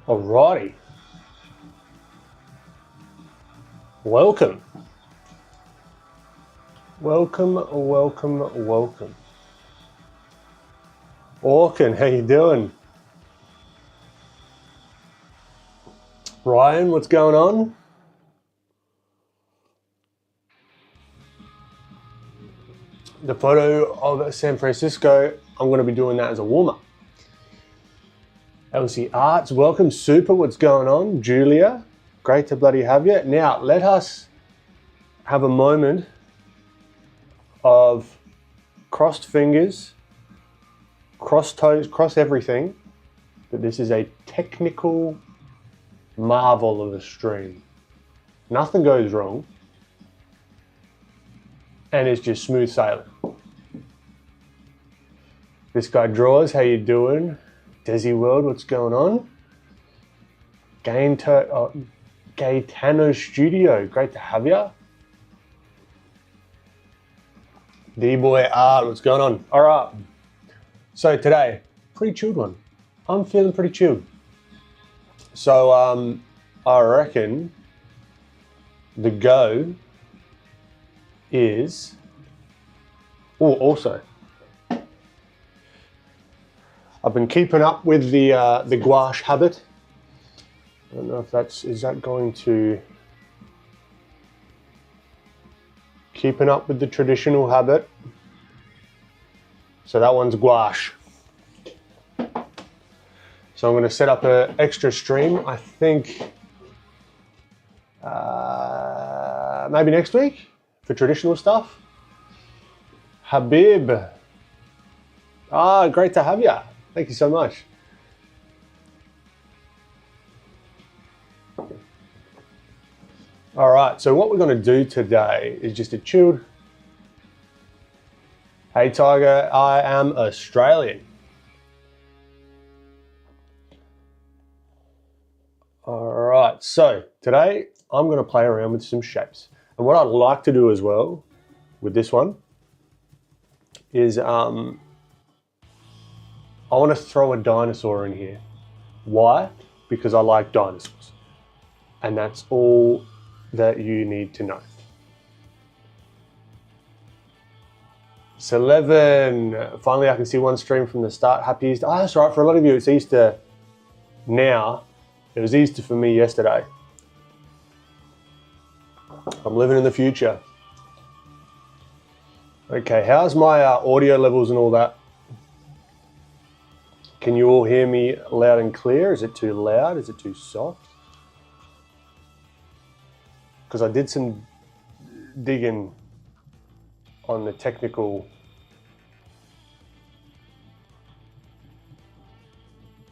Alrighty. Welcome. Welcome. Orkin, how you doing? Ryan, what's going on? The photo of San Francisco, I'm going to be doing that as a warm-up. LC Arts, welcome. Super, what's going on? Julia, great to bloody have you. Now, let us have a moment of crossed fingers, crossed toes, cross everything, that this is a technical marvel of a stream. Nothing goes wrong, and it's just smooth sailing. This guy draws, how you doing? Desi World, what's going on? Gaetano Studio, great to have you. D-Boy Art, what's going on? All right, so today, pretty chilled one. I'm feeling pretty chilled. So I reckon the go is, also, I've been keeping up with the gouache habit. I don't know if is that going to, keeping up with the traditional habit. So that one's gouache. So I'm going to set up an extra stream, I think, maybe next week for traditional stuff. Habib. Great to have you. Thank you so much. All right, so what we're going to do today is just a chilled. Hey Tiger, I am Australian. All right, so today I'm going to play around with some shapes. And what I'd like to do as well with this one is I want to throw a dinosaur in here. Why? Because I like dinosaurs. And that's all that you need to know. Celevin, finally I can see one stream from the start. Happy Easter. That's right, for a lot of you it's Easter now. It was Easter for me yesterday. I'm living in the future. Okay, how's my audio levels and all that? Can you all hear me loud and clear? Is it too loud? Is it too soft? Because I did some digging on the technical.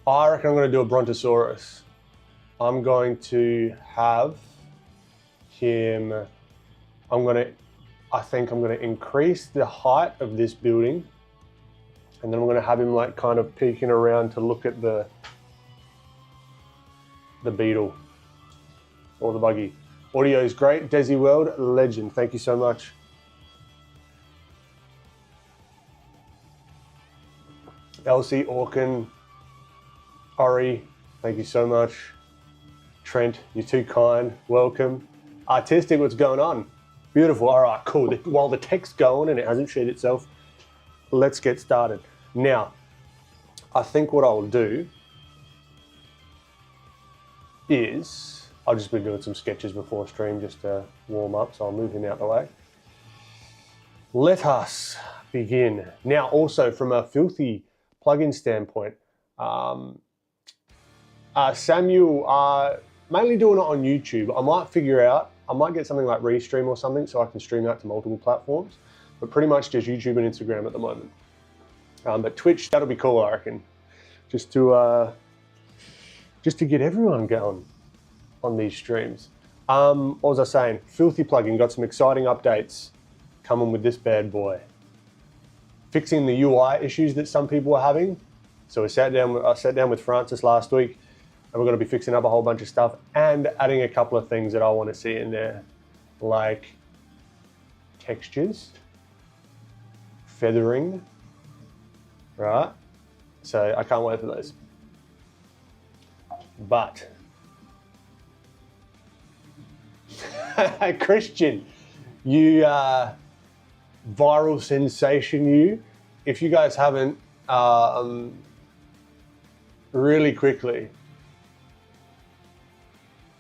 I reckon I'm going to do a Brontosaurus. I'm going to have him, I think I'm going to increase the height of this building, and then I'm going to have him like kind of peeking around to look at the beetle or the buggy. Audio is great. Desi World, legend. Thank you so much. Elsie, Orkin, Ori, thank you so much. Trent, you're too kind. Welcome. Artistic, what's going on? Beautiful. All right, cool. While the text's going and it hasn't shared itself, let's get started. Now, I think what I'll do is, I've just been doing some sketches before stream just to warm up, so I'll move him out the way. Let us begin. Now, also from a filthy plugin standpoint, Samuel, mainly doing it on YouTube. I might figure out, I might get something like Restream or something so I can stream that to multiple platforms, but pretty much just YouTube and Instagram at the moment. But Twitch, that'll be cool, I reckon, just to get everyone going on these streams. What was I saying? Filthy plugin, got some exciting updates coming with this bad boy. Fixing the UI issues that some people are having. So I sat down with Francis last week, and we're going to be fixing up a whole bunch of stuff and adding a couple of things that I want to see in there, like textures, feathering, right? So I can't wait for those. But Christian, you viral sensation, you. If you guys haven't, really quickly.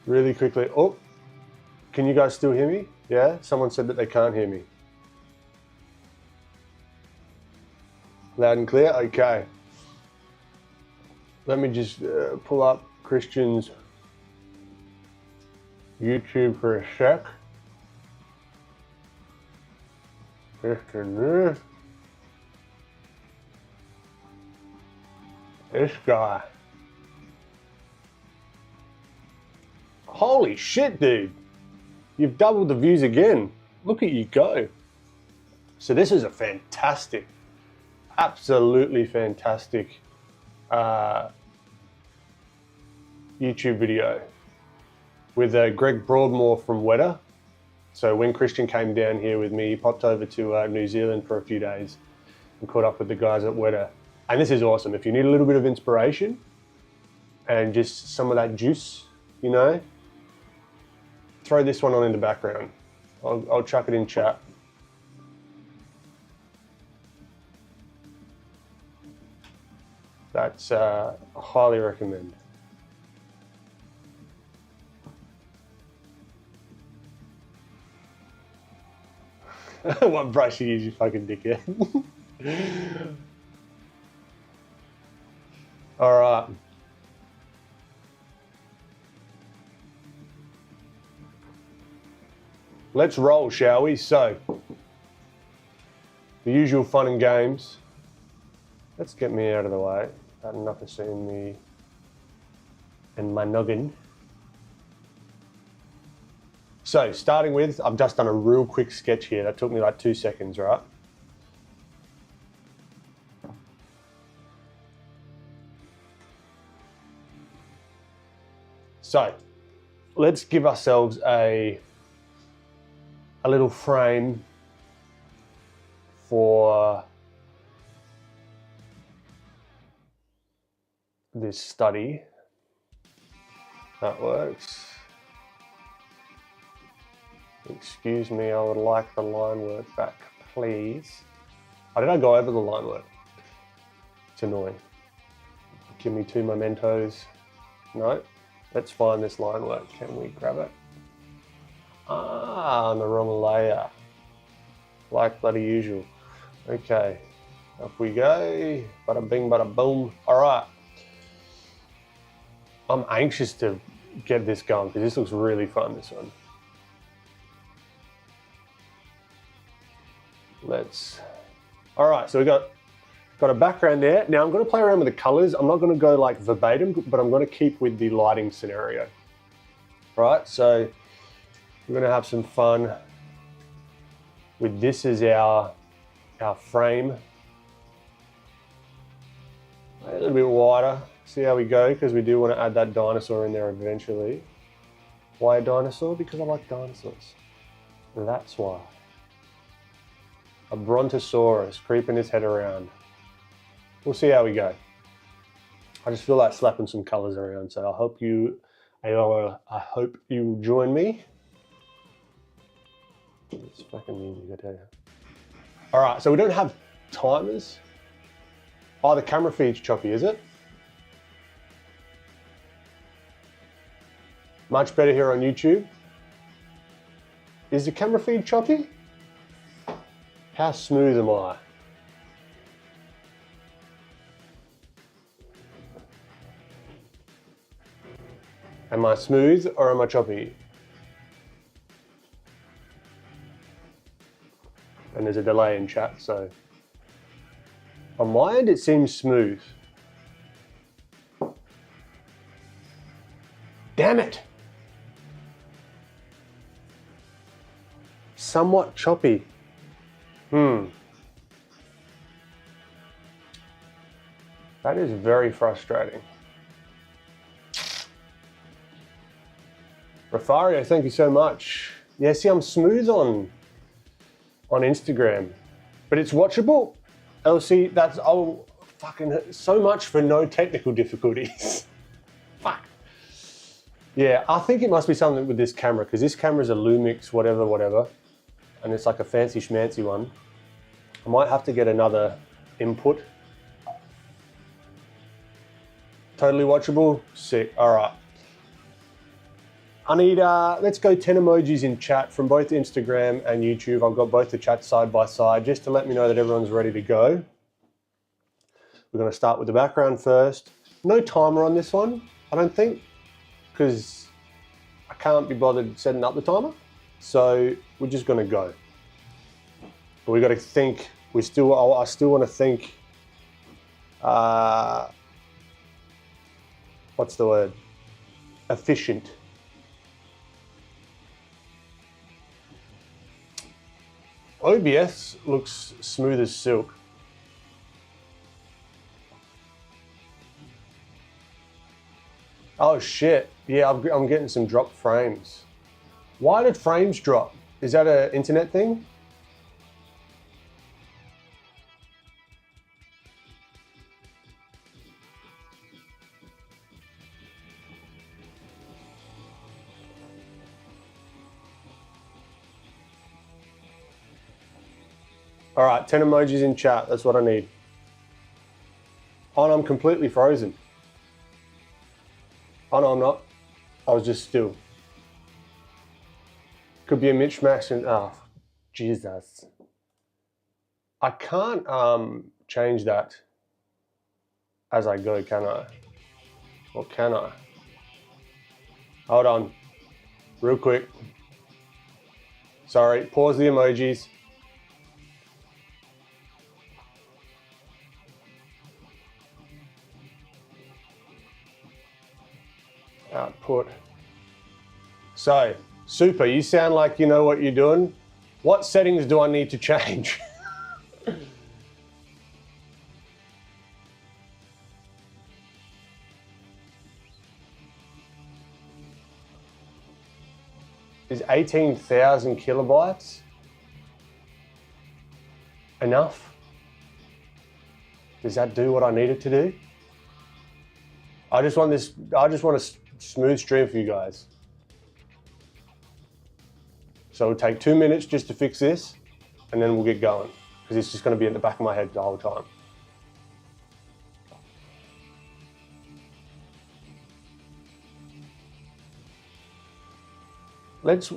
Oh, can you guys still hear me? Yeah, someone said that they can't hear me. Loud and clear, okay. Let me just pull up Christian's YouTube for a sec. Christian, this guy. Holy shit, dude. You've doubled the views again. Look at you go. So this is a fantastic, absolutely fantastic YouTube video with Greg Broadmoor from Weta. So when Christian came down here with me, he popped over to New Zealand for a few days and caught up with the guys at Weta. And this is awesome. If you need a little bit of inspiration and just some of that juice, you know, throw this one on in the background. I'll chuck it in chat. That's I highly recommend. What brush you use, you fucking dickhead. All right. Let's roll, shall we? So, the usual fun and games. Let's get me out of the way. Had enough of seeing me and my noggin. So, starting with, I've just done a real quick sketch here. That took me like 2 seconds, right? So, let's give ourselves a little frame for this study. That works. Excuse me, I would like the line work back, please. How did I go over the line work? It's annoying. Give me 2 mementos. No, let's find this line work. Can we grab it? Ah, on the wrong layer. Like bloody usual. Okay, up we go. Bada bing, bada boom. All right. I'm anxious to get this going because this looks really fun, this one. All right, so we got a background there. Now I'm going to play around with the colors. I'm not going to go like verbatim, but I'm going to keep with the lighting scenario. Right, so we're going to have some fun with this as our frame. A little bit wider. See how we go, because we do want to add that dinosaur in there eventually. Why a dinosaur? Because I like dinosaurs. That's why. A brontosaurus creeping his head around. We'll see how we go. I just feel like slapping some colors around, so I hope you join me. It's fucking music, I tell you. All right, so we don't have timers. Oh, the camera feed's choppy, is it? Much better here on YouTube. Is the camera feed choppy? How smooth am I? Am I smooth or am I choppy? And there's a delay in chat, so. On my end, it seems smooth. Damn it! Somewhat choppy. That is very frustrating. Rafario, thank you so much. Yeah, see, I'm smooth on Instagram, but it's watchable. LC, that's fucking so much for no technical difficulties. Fuck. Yeah, I think it must be something with this camera, because this camera is a Lumix whatever, and it's like a fancy schmancy one. I might have to get another input. Totally watchable, sick, all right. I need, let's go 10 emojis in chat from both Instagram and YouTube. I've got both the chats side by side, just to let me know that everyone's ready to go. We're gonna start with the background first. No timer on this one, I don't think, because I can't be bothered setting up the timer. So we're just gonna go. But we gotta think, I still wanna think, what's the word? Efficient. OBS looks smooth as silk. Oh shit, yeah, I'm getting some dropped frames. Why did frames drop? Is that an internet thing? All right, 10 emojis in chat, that's what I need. Oh, no, I'm completely frozen. Oh no, I'm not. I was just still. Could be a mishmash and, oh, Jesus. I can't change that as I go, can I? Or can I? Hold on, real quick. Sorry, pause the emojis. Output. So, super, you sound like you know what you're doing. What settings do I need to change? Is 18,000 kilobytes enough? Does that do what I need it to do? I just want a smooth stream for you guys. So it'll take 2 minutes just to fix this, and then we'll get going, because it's just going to be at the back of my head the whole time. Let's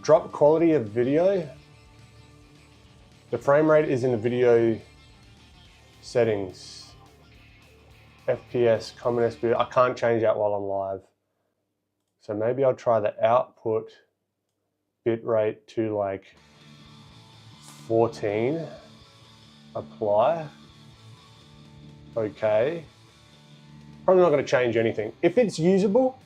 drop quality of video. The frame rate is in the video settings. FPS, common SPO, I can't change that while I'm live. So maybe I'll try the output bitrate to like 14. Apply. Okay. Probably not going to change anything. If it's usable,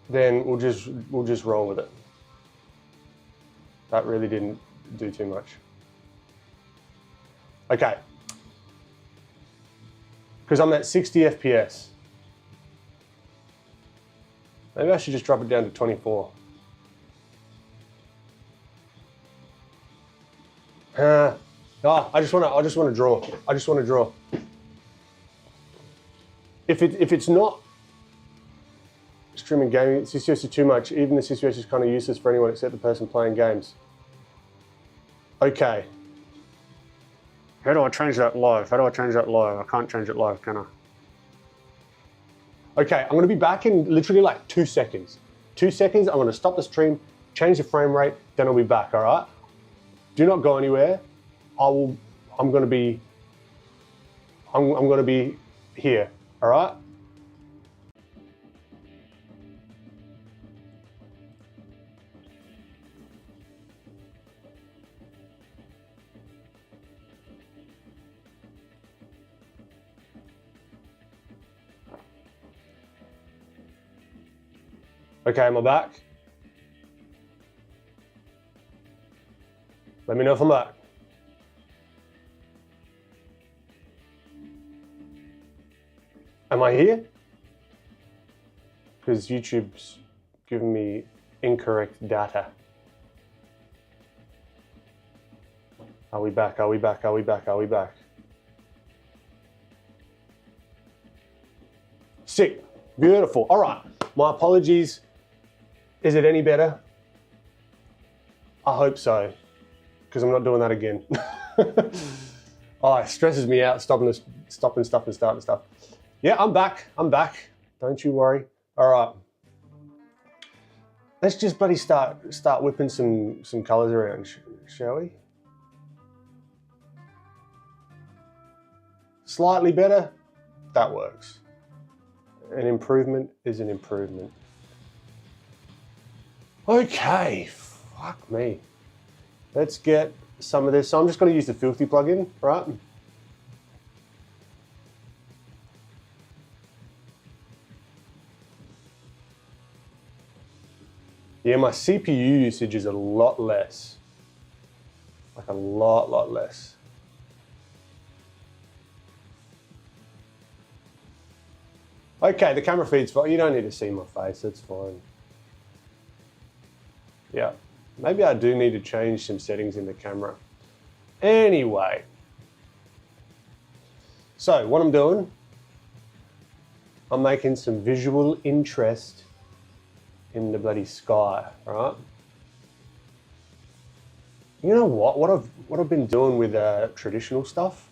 then we'll just roll with it. That really didn't do too much. Okay. Because I'm at 60 FPS. Maybe I should just drop it down to 24. I just want to draw. I just want to draw. If it's not streaming gaming, CCS is too much. Even the CCS is kind of useless for anyone except the person playing games. Okay. How do I change that live? How do I change that live? I can't change it live, can I? Okay, I'm going to be back in literally like 2 seconds. 2 seconds, I'm going to stop the stream, change the frame rate, then I'll be back, all right? Do not go anywhere. I'm going to be here, all right? Okay, am I back? Let me know if I'm back. Am I here? Because YouTube's giving me incorrect data. Are we back? Are we back? Are we back? Are we back? Sick, beautiful. All right, my apologies. Is it any better? I hope so, because I'm not doing that again. Oh, it stresses me out stopping stuff and starting stuff. Yeah, I'm back. Don't you worry. All right. Let's just bloody start whipping some colors around, shall we? Slightly better, that works. An improvement is an improvement. Okay, fuck me. Let's get some of this. So I'm just going to use the Filthy plugin, right? Yeah, my CPU usage is a lot less. Like a lot less. Okay, the camera feed's fine. You don't need to see my face, that's fine. Yeah, maybe I do need to change some settings in the camera. Anyway. So what I'm doing, I'm making some visual interest in the bloody sky, right? You know what I've been doing with traditional stuff?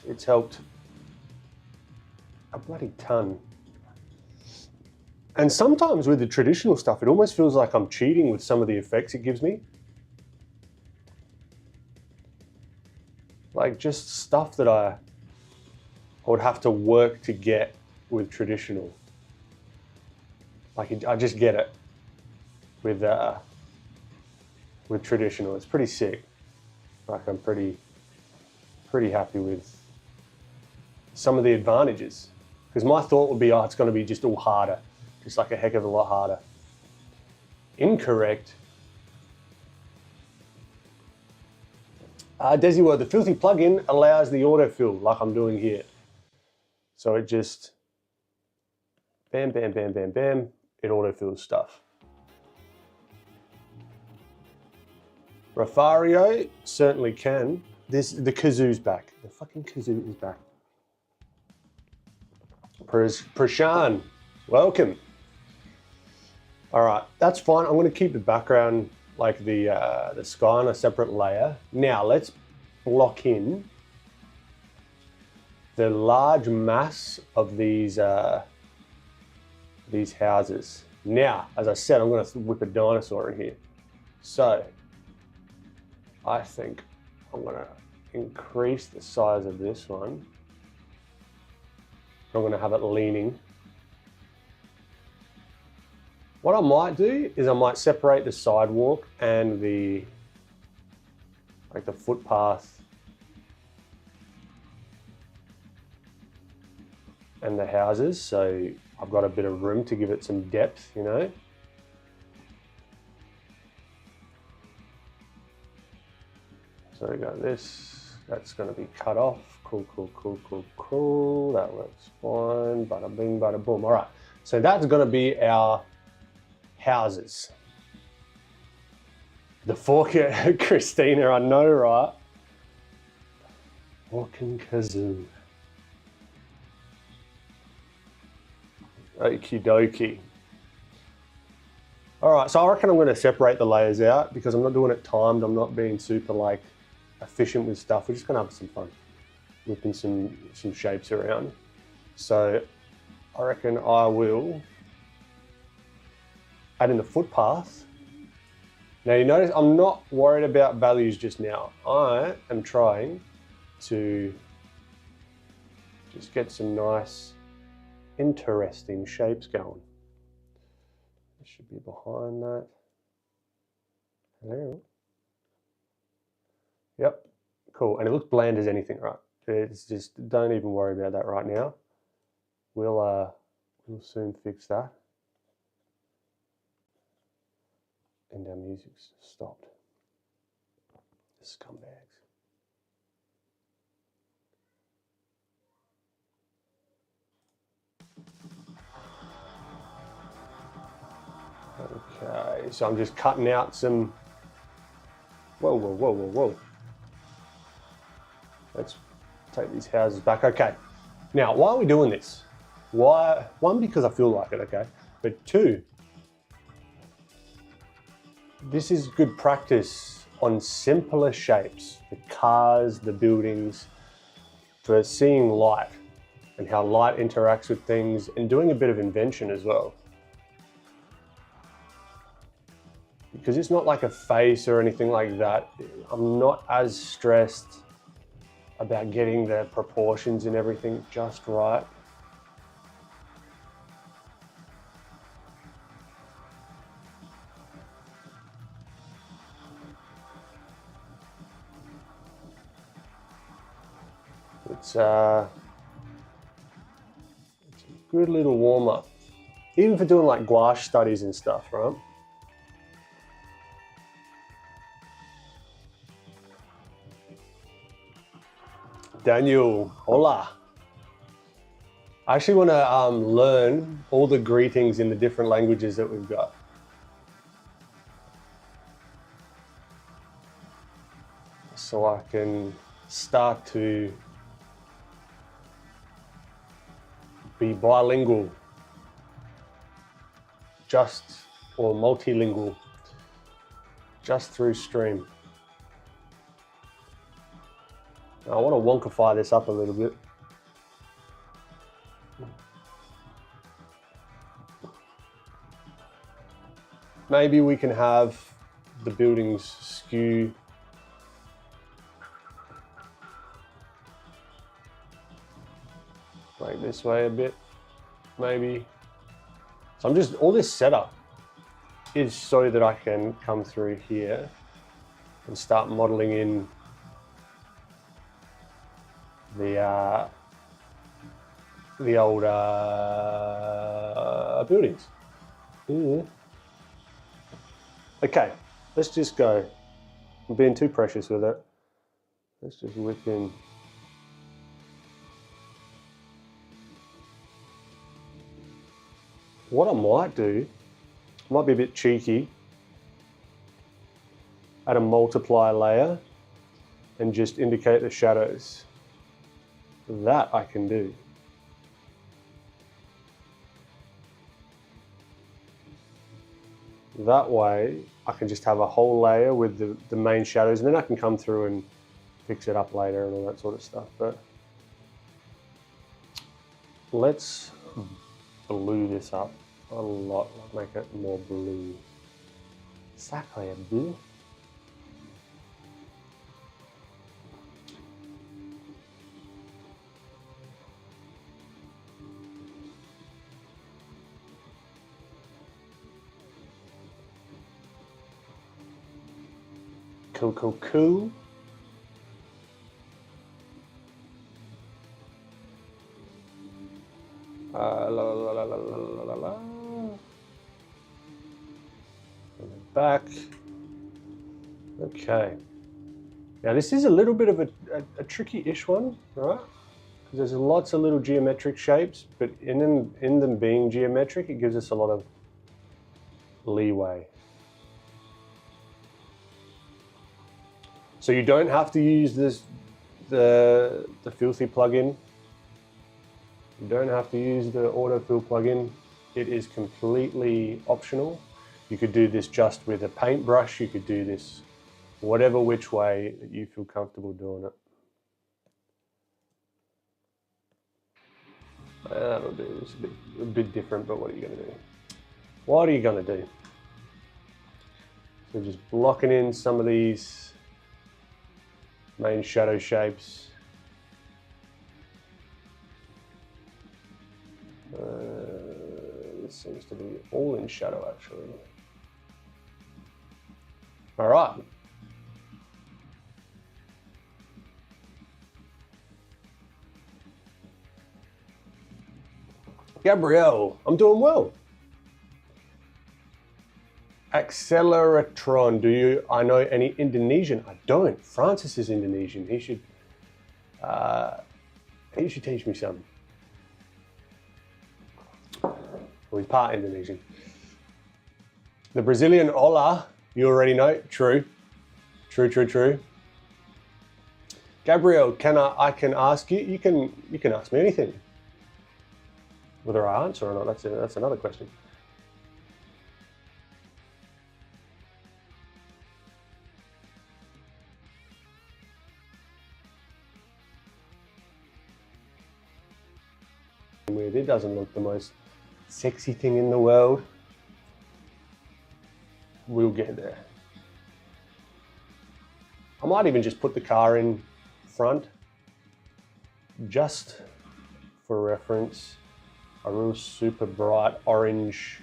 It's helped a bloody ton. And sometimes with the traditional stuff, it almost feels like I'm cheating with some of the effects it gives me. Like just stuff that I would have to work to get with traditional. Like I just get it with traditional. It's pretty sick. Like I'm pretty happy with some of the advantages. Because my thought would be, oh, it's going to be just all harder, just like a heck of a lot harder. Incorrect. Desi word, the Filthy plugin allows the autofill like I'm doing here. So it just bam, bam, bam, bam, bam. It autofills stuff. Rafario certainly can. The kazoo's back. The fucking kazoo is back. Prashan, welcome. All right, that's fine. I'm going to keep the background like the sky on a separate layer. Now let's block in the large mass of these houses. Now, as I said, I'm going to whip a dinosaur in here. So I think I'm going to increase the size of this one. I'm going to have it leaning. What I might do is I might separate the sidewalk and the footpath and the houses, so I've got a bit of room to give it some depth, you know. So we got this, that's going to be cut off. Cool, cool, cool, cool, cool. That works fine. Bada bing, bada boom. All right, so that's going to be our houses. The fork, Christina, I know, right? Walking kazoo. Okie dokie. All right, so I reckon I'm going to separate the layers out because I'm not doing it timed. I'm not being super like efficient with stuff. We're just going to have some fun, whipping some shapes around. So I reckon I will add in the footpath. Now you notice I'm not worried about values just now. I am trying to just get some nice, interesting shapes going. It should be behind that. Hello. Yep, cool. And it looks bland as anything, right? It's just, don't even worry about that right now. We'll soon fix that. And our music's stopped. The scumbags. Okay, so I'm just cutting out some. Whoa, whoa, whoa. Let's take these houses back. Okay, Now, why are we doing this? Why? One, because I feel like it, okay? But two, this is good practice on simpler shapes, the cars, the buildings, for seeing light and how light interacts with things and doing a bit of invention as well. Because it's not like a face or anything like that. I'm not as stressed about getting the proportions and everything just right. It's a good little warm-up, even for doing like gouache studies and stuff, right? Daniel, hola. I actually want to learn all the greetings in the different languages that we've got. So I can start to be bilingual, or multilingual, just through stream. Now I want to wonkify this up a little bit. Maybe we can have the buildings skew like this way a bit, maybe. So I'm just, all this setup is so that I can come through here and start modeling in the old buildings. Yeah. Okay, let's just go. I'm being too precious with it. Let's just whip in. What I might do, might be a bit cheeky, add a multiply layer and just indicate the shadows. That I can do. That way I can just have a whole layer with the main shadows, and then I can come through and fix it up later and all that sort of stuff. But let's blue this up a lot, make it more blue. Sacré bleu. Cool, cool, cool. La la la la la la la la. Back. Okay. Now this is a little bit of a tricky-ish one, right? Because there's lots of little geometric shapes, but in them being geometric, it gives us a lot of leeway. So you don't have to use the Filthy plugin. You don't have to use the autofill plugin. It is completely optional. You could do this just with a paintbrush. You could do this whatever which way that you feel comfortable doing it. That'll do. It's a bit different, but what are you going to do? What are you going to do? So just blocking in some of these main shadow shapes. This seems to be all in shadow actually. All right. Gabrielle, I'm doing well. Acceleratron, I know any Indonesian? I don't. Francis is Indonesian. He should teach me some. Well, he's part Indonesian. The Brazilian hola, you already know. True. True, true, true. Gabrielle, I can ask you? You can ask me anything. Whether I answer or not, that's another question. It doesn't look the most sexy thing in the world. We'll get there. I might even just put the car in front, just for reference. A real super bright orange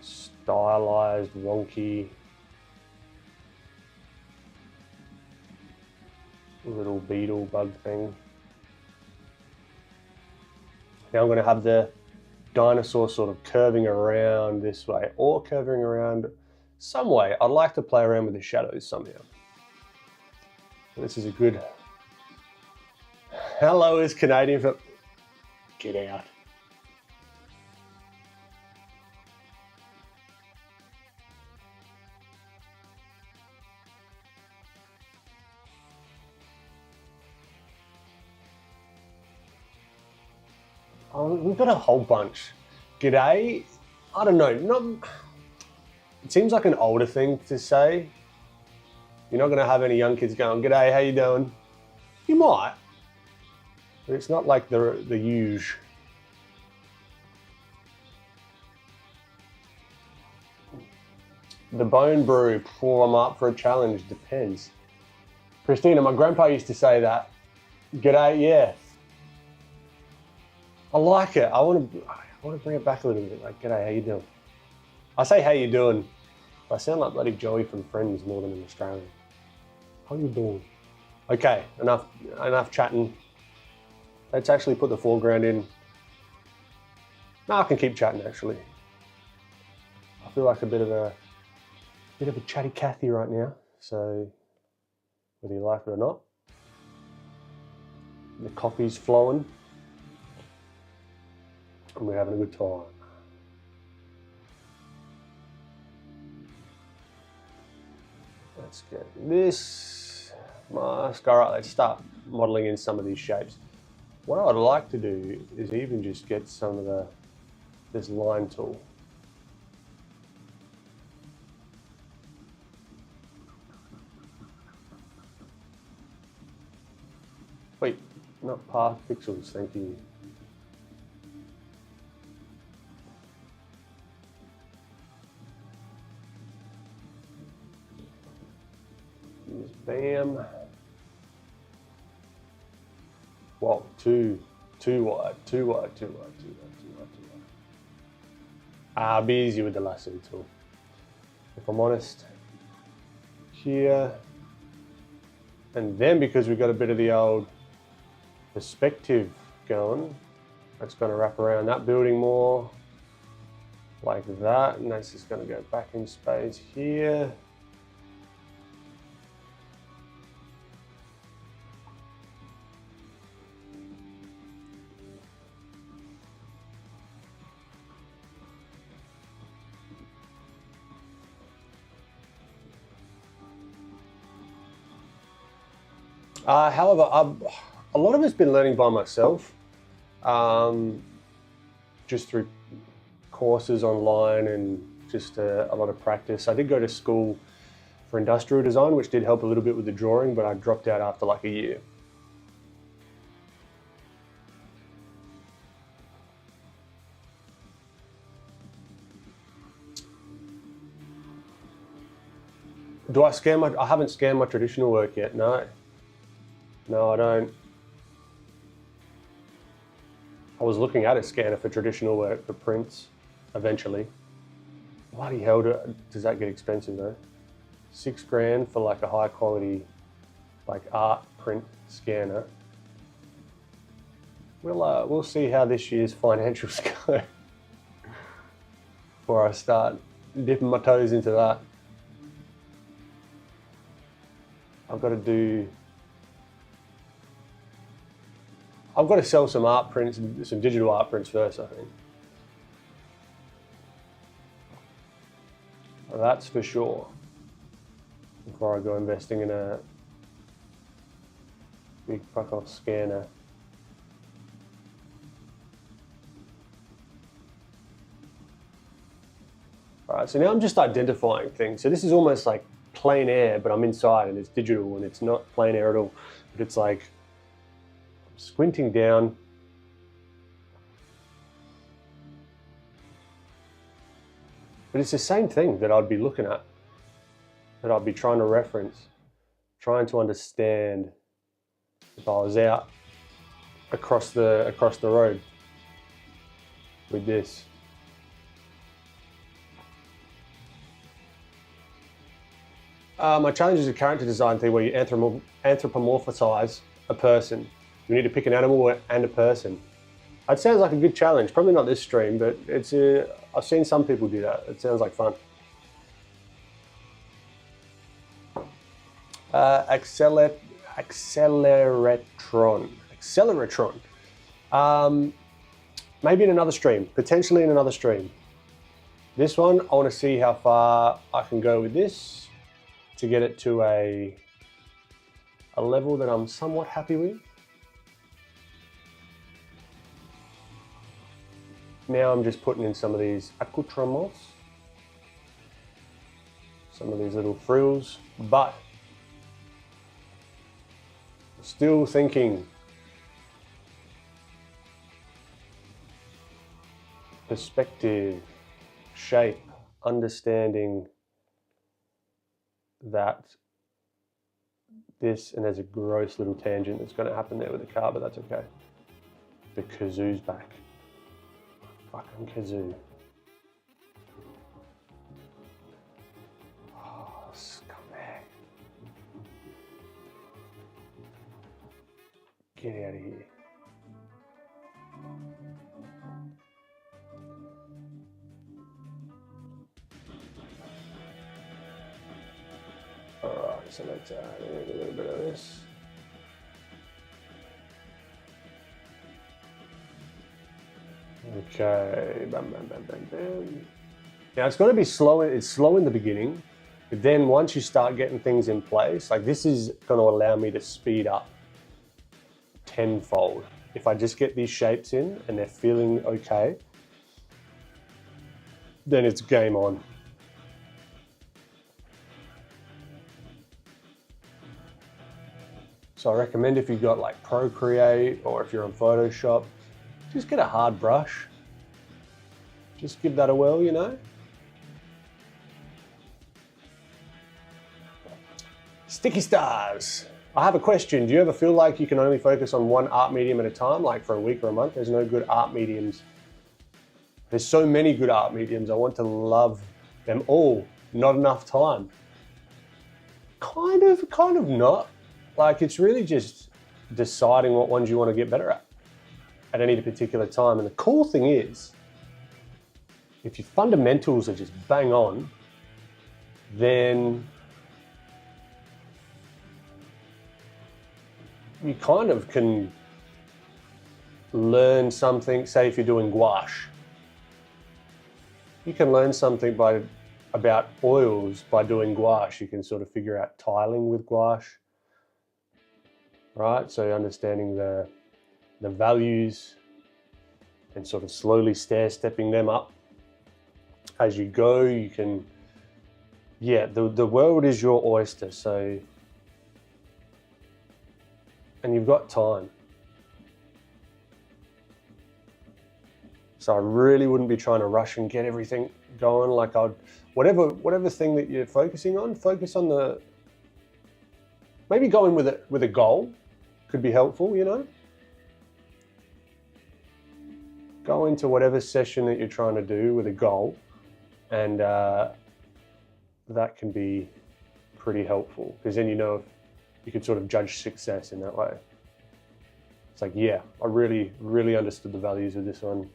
stylized wonky little beetle bug thing. Now I'm going to have the dinosaur sort of curving around this way or curving around some way. I'd like to play around with the shadows somehow. This is a good... Hello is Canadian for... Get out. Oh, we've got a whole bunch. G'day. I don't know. It seems like an older thing to say. You're not going to have any young kids going, "G'day, how you doing?" You might, but it's not like the huge. The bone brew before I'm up for a challenge depends. Christina, my grandpa used to say that. G'day, yeah. I like it. I want to bring it back a little bit. Like, g'day, how you doing? I say, how you doing? I sound like bloody Joey from Friends more than an Australian. How you doing? Okay, enough chatting. Let's actually put the foreground in. No, I can keep chatting actually. I feel like a bit of a chatty Cathy right now. So, whether you like it or not, the coffee's flowing. And we're having a good time. Let's get this mask. All right, let's start modeling in some of these shapes. What I'd like to do is even just get some of this line tool. Wait, not path pixels, thank you. Bam. Well, too wide. I'll be easy with the lasso tool. If I'm honest. Here. And then because we've got a bit of the old perspective going, that's going to wrap around that building more. Like that. And that's just going to go back in space here. However, a lot of it's been learning by myself, just through courses online and just a lot of practice. I did go to school for industrial design, which did help a little bit with the drawing, but I dropped out after like a year. Do I scan I haven't scanned my traditional work yet, no. No, I don't. I was looking at a scanner for traditional work for prints, eventually. Bloody hell, does that get expensive though? $6 for like a high quality, like art print scanner. We'll see how this year's financials go before I start dipping my toes into that. I've got to sell some art prints, some digital art prints first, I think. That's for sure. before I go investing in a big fuck off scanner. All right, so now I'm just identifying things. So this is almost like plein air, but I'm inside and it's digital and it's not plein air at all. But it's like I'm squinting down. But it's the same thing that I'd be looking at, that I'd be trying to reference, trying to understand if I was out across the road with this. My challenge is a character design thing where you anthropomorphize a person. You need to pick an animal and a person. It sounds like a good challenge. Probably not this stream, but it's I've seen some people do that. It sounds like fun. Acceleratron. Maybe in another stream, potentially in another stream. This one, I want to see how far I can go with this to get it to a level that I'm somewhat happy with. Now I'm just putting in some of these accoutrements, some of these little frills, but still thinking perspective, shape, understanding that this, and there's a gross little tangent that's going to happen there with the car, but that's okay. The kazoo's back. Fucking kazoo. Oh, scumbag. Get out of here. Alright, so let's add a little bit of this. Okay, bam, bam, bam, bam, bam. Now it's got to be slow. It's slow in the beginning, but then once you start getting things in place, like this is going to allow me to speed up tenfold. If I just get these shapes in and they're feeling okay, then it's game on. So I recommend if you've got like Procreate or if you're on Photoshop, just get a hard brush. Just give that a whirl, you know. Sticky stars. I have a question. Do you ever feel like you can only focus on one art medium at a time, like for a week or a month? There's no good art mediums. There's so many good art mediums. I want to love them all. Not enough time. Kind of not. Like it's really just deciding what ones you want to get better at any particular time. And the cool thing is, if your fundamentals are just bang on, then you kind of can learn something. Say if you're doing gouache, you can learn something about oils by doing gouache. You can sort of figure out tiling with gouache, right? So understanding the values and sort of slowly stair-stepping them up as you go. You can, yeah, the world is your oyster. So, and you've got time. So I really wouldn't be trying to rush and get everything going. Like whatever thing that you're focusing on, focus on maybe going with a goal could be helpful, you know? Go into whatever session that you're trying to do with a goal, and that can be pretty helpful, because then you know if you can sort of judge success in that way. It's like, yeah, I really, really understood the values of this one.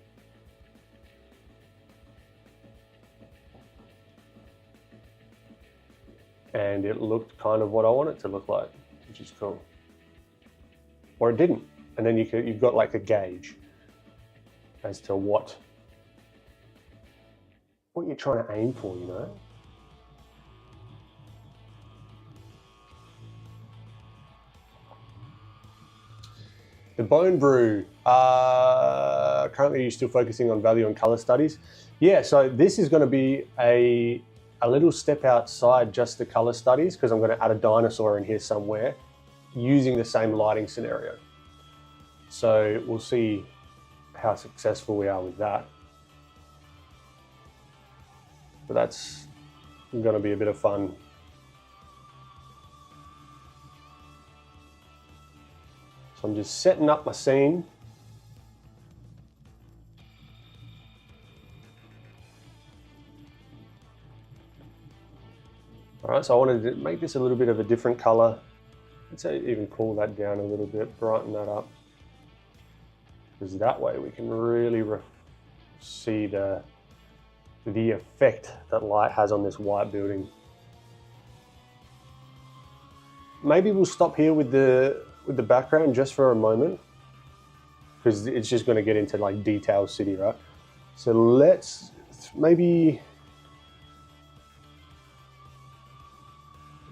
And it looked kind of what I want it to look like, which is cool. Or it didn't. And then you've got like a gauge as to what you're trying to aim for, you know? The bone brew, currently you're still focusing on value and color studies. Yeah, so this is gonna be a little step outside just the color studies, because I'm gonna add a dinosaur in here somewhere using the same lighting scenario. So we'll see how successful we are with that. But that's gonna be a bit of fun. So I'm just setting up my scene. All right, so I wanted to make this a little bit of a different color. Let's even cool that down a little bit, brighten that up. Because that way we can really see the effect that light has on this white building. Maybe we'll stop here with the background just for a moment, because it's just going to get into like detail city, right? So let's maybe,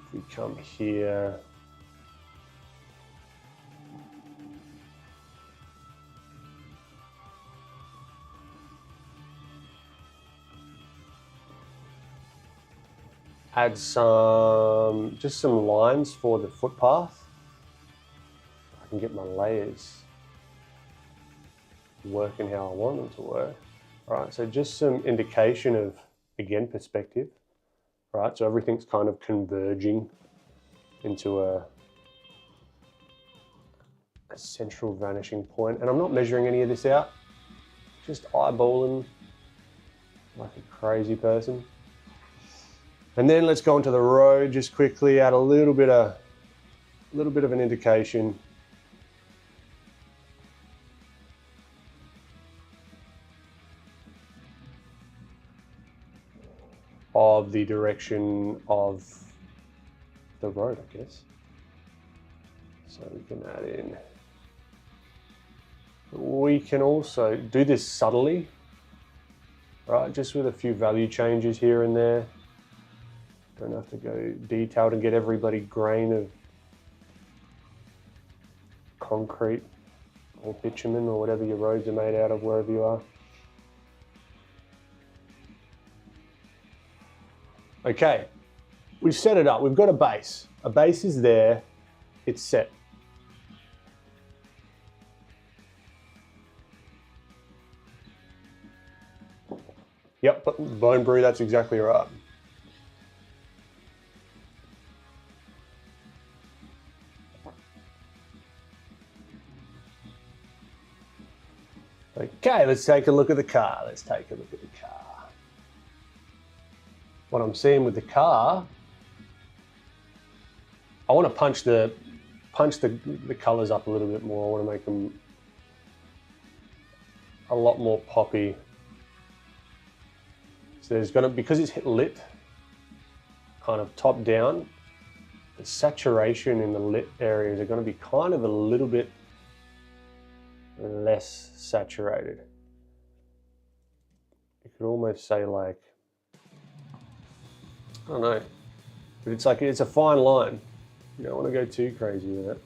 if we come here, add just some lines for the footpath. I can get my layers working how I want them to work. All right, so just some indication of, again, perspective. All right, so everything's kind of converging into a central vanishing point. And I'm not measuring any of this out, just eyeballing like a crazy person. And then let's go onto the road just quickly, add a little bit of an indication. Of the direction of the road, I guess. So we can add in. We can also do this subtly, right? Just with a few value changes here and there. Don't have to go detailed and get every bloody grain of concrete or bitumen or whatever your roads are made out of wherever you are. Okay, we've set it up. We've got a base. A base is there. It's set. Yep, bone brew, that's exactly right. Okay, let's take a look at the car. Let's take a look at the car. What I'm seeing with the car, I want to punch the colors up a little bit more. I want to make them a lot more poppy. So there's going to, because it's lit, kind of top down, the saturation in the lit areas are going to be kind of a little bit less saturated. You could almost say like, I don't know, but it's like, it's a fine line. You don't want to go too crazy with it.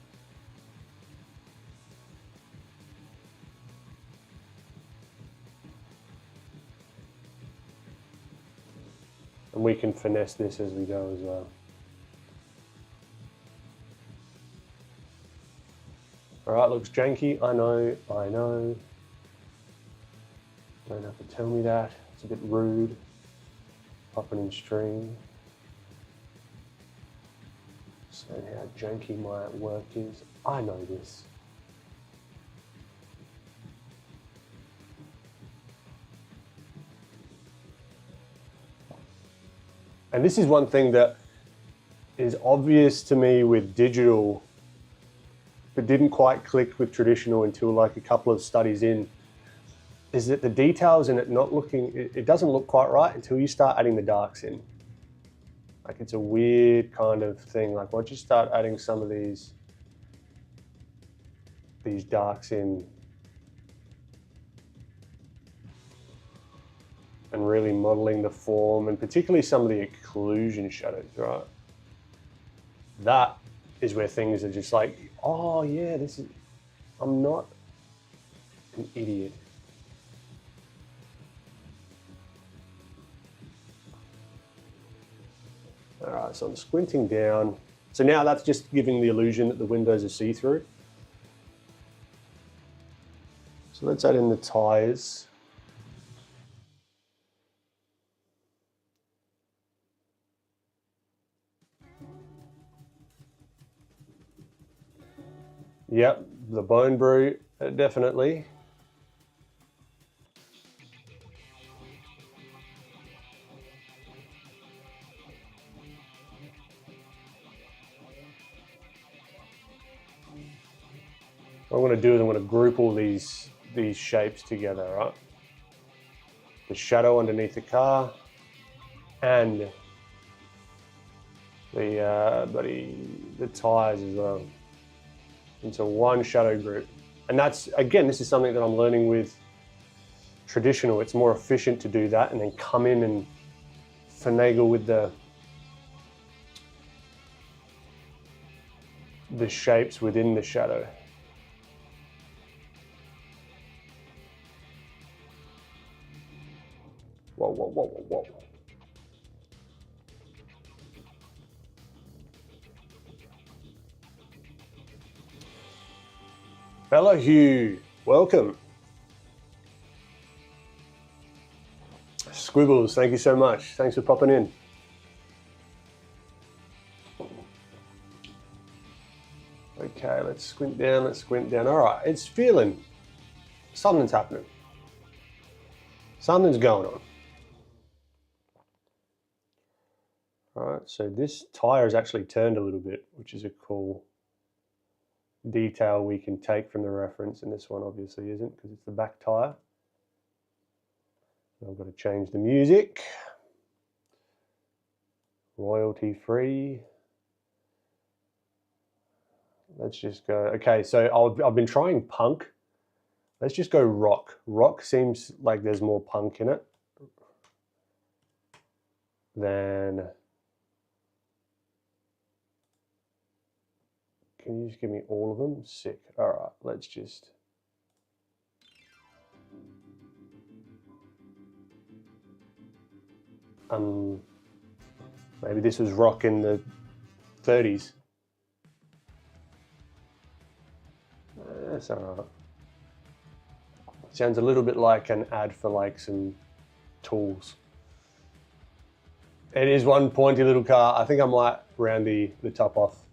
And we can finesse this as we go as well. All right, looks janky, I know. Don't have to tell me that, it's a bit rude. Popping in stream. So how janky my work is, I know this. And this is one thing that is obvious to me with digital, but didn't quite click with traditional until like a couple of studies in, is that the details in it not looking, it doesn't look quite right until you start adding the darks in. Like it's a weird kind of thing. Like once you start adding some of these darks in and really modeling the form, and particularly some of the occlusion shadows, right? That is where things are just like, oh yeah, this is, I'm not an idiot. All right, so I'm squinting down. So now that's just giving the illusion that the windows are see-through. So let's add in the tires. Yep, the bone brew, definitely. What I'm going to do is I'm going to group all these shapes together, right? The shadow underneath the car and the tires as well into one shadow group. And that's, again, this is something that I'm learning with traditional. It's more efficient to do that and then come in and finagle with the shapes within the shadow. Whoa, whoa, whoa, whoa, whoa. Hello, Hugh. Welcome. Squibbles, thank you so much. Thanks for popping in. Okay, let's squint down, All right, it's feeling, something's happening. Something's going on. All right, so this tire is actually turned a little bit, which is a cool detail we can take from the reference, and this one obviously isn't because it's the back tire. I've got to change the music. Royalty free. Let's just go, okay, so I've been trying punk. Let's just go rock. Rock seems like there's more punk in it than, can you just give me all of them? Sick. All right, let's just, maybe this was rock in the 30s. That's all right. Sounds a little bit like an ad for like some tools. It is one pointy little car. I think I might round the top off.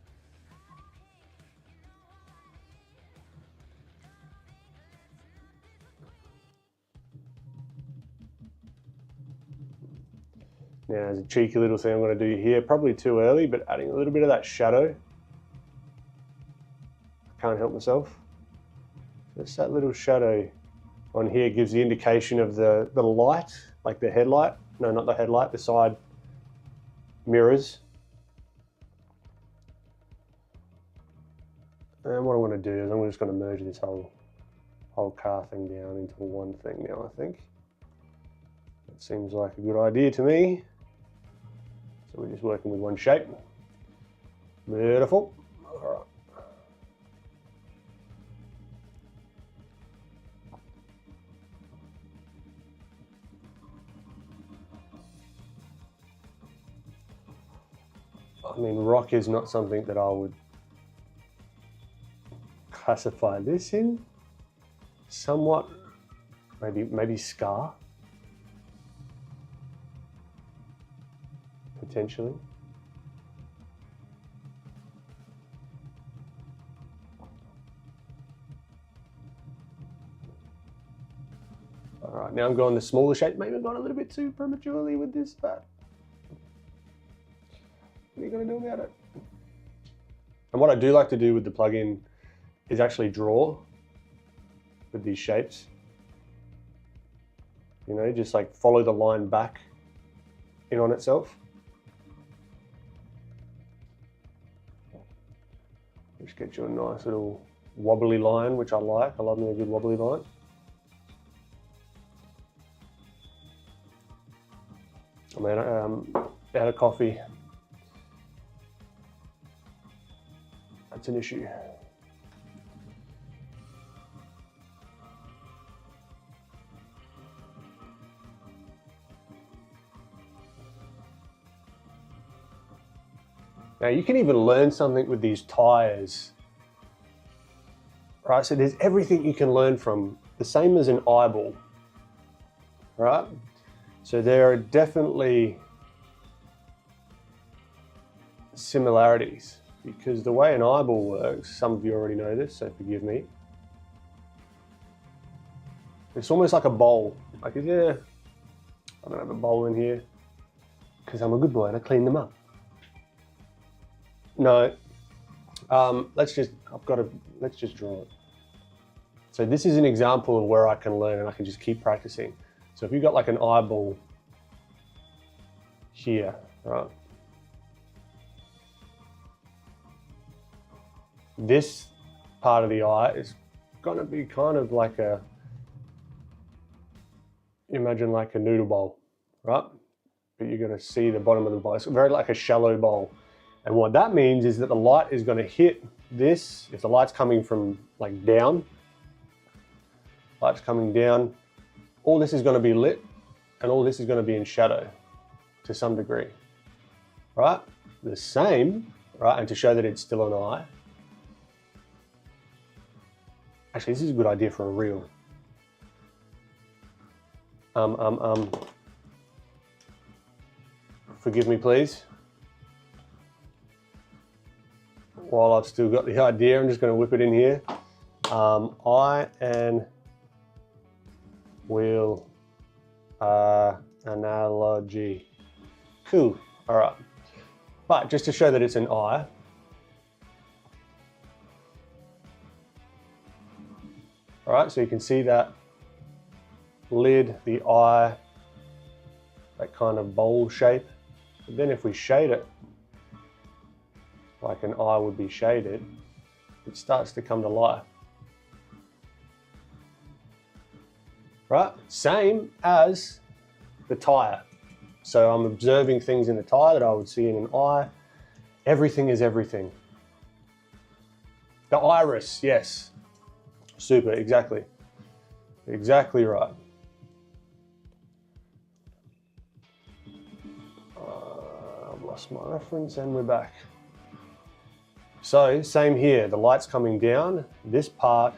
Now, there's a cheeky little thing I'm going to do here, probably too early, but adding a little bit of that shadow. Can't help myself. Just that little shadow on here gives the indication of the light, like the headlight. No, not the headlight, the side mirrors. And what I'm going to do is I'm just going to merge this whole car thing down into one thing now, I think. That seems like a good idea to me. So we're just working with one shape. Beautiful. All right. I mean, rock is not something that I would classify this in. Somewhat, maybe ska, potentially. All right, now I'm going the smaller shape. Maybe I've gone a little bit too prematurely with this, but what are you going to do about it? And what I do like to do with the plugin is actually draw with these shapes. You know, just like follow the line back in on itself. Just get you a nice little wobbly line, which I like. I love me a good wobbly line. I'm out of coffee. That's an issue. Now you can even learn something with these tires, right? So there's everything you can learn from, the same as an eyeball, right? So there are definitely similarities, because the way an eyeball works, some of you already know this, so forgive me. It's almost like a bowl. Like, yeah, I don't have a bowl in here because I'm a good boy and I clean them up. No, let's just draw it. So this is an example of where I can learn and I can just keep practicing. So if you've got like an eyeball here, right? This part of the eye is going to be kind of like a, imagine like a noodle bowl, right? But you're going to see the bottom of the bowl. It's very like a shallow bowl. And what that means is that the light is going to hit this. If the light's coming from like down, light's coming down, all this is going to be lit and all this is going to be in shadow to some degree, right? The same, right? And to show that it's still an eye. Actually, this is a good idea for a reel. Forgive me, please. While I've still got the idea, I'm just going to whip it in here. Ahmen Aldoori. Cool. All right. But just to show that it's an eye. All right, so you can see that lid, the eye, that kind of bowl shape. But then if we shade it, like an eye would be shaded, it starts to come to life. Right, same as the tire. So I'm observing things in the tire that I would see in an eye. Everything is everything. The iris, yes. Super, exactly. Exactly right. I've lost my reference and we're back. So same here, the light's coming down. This part,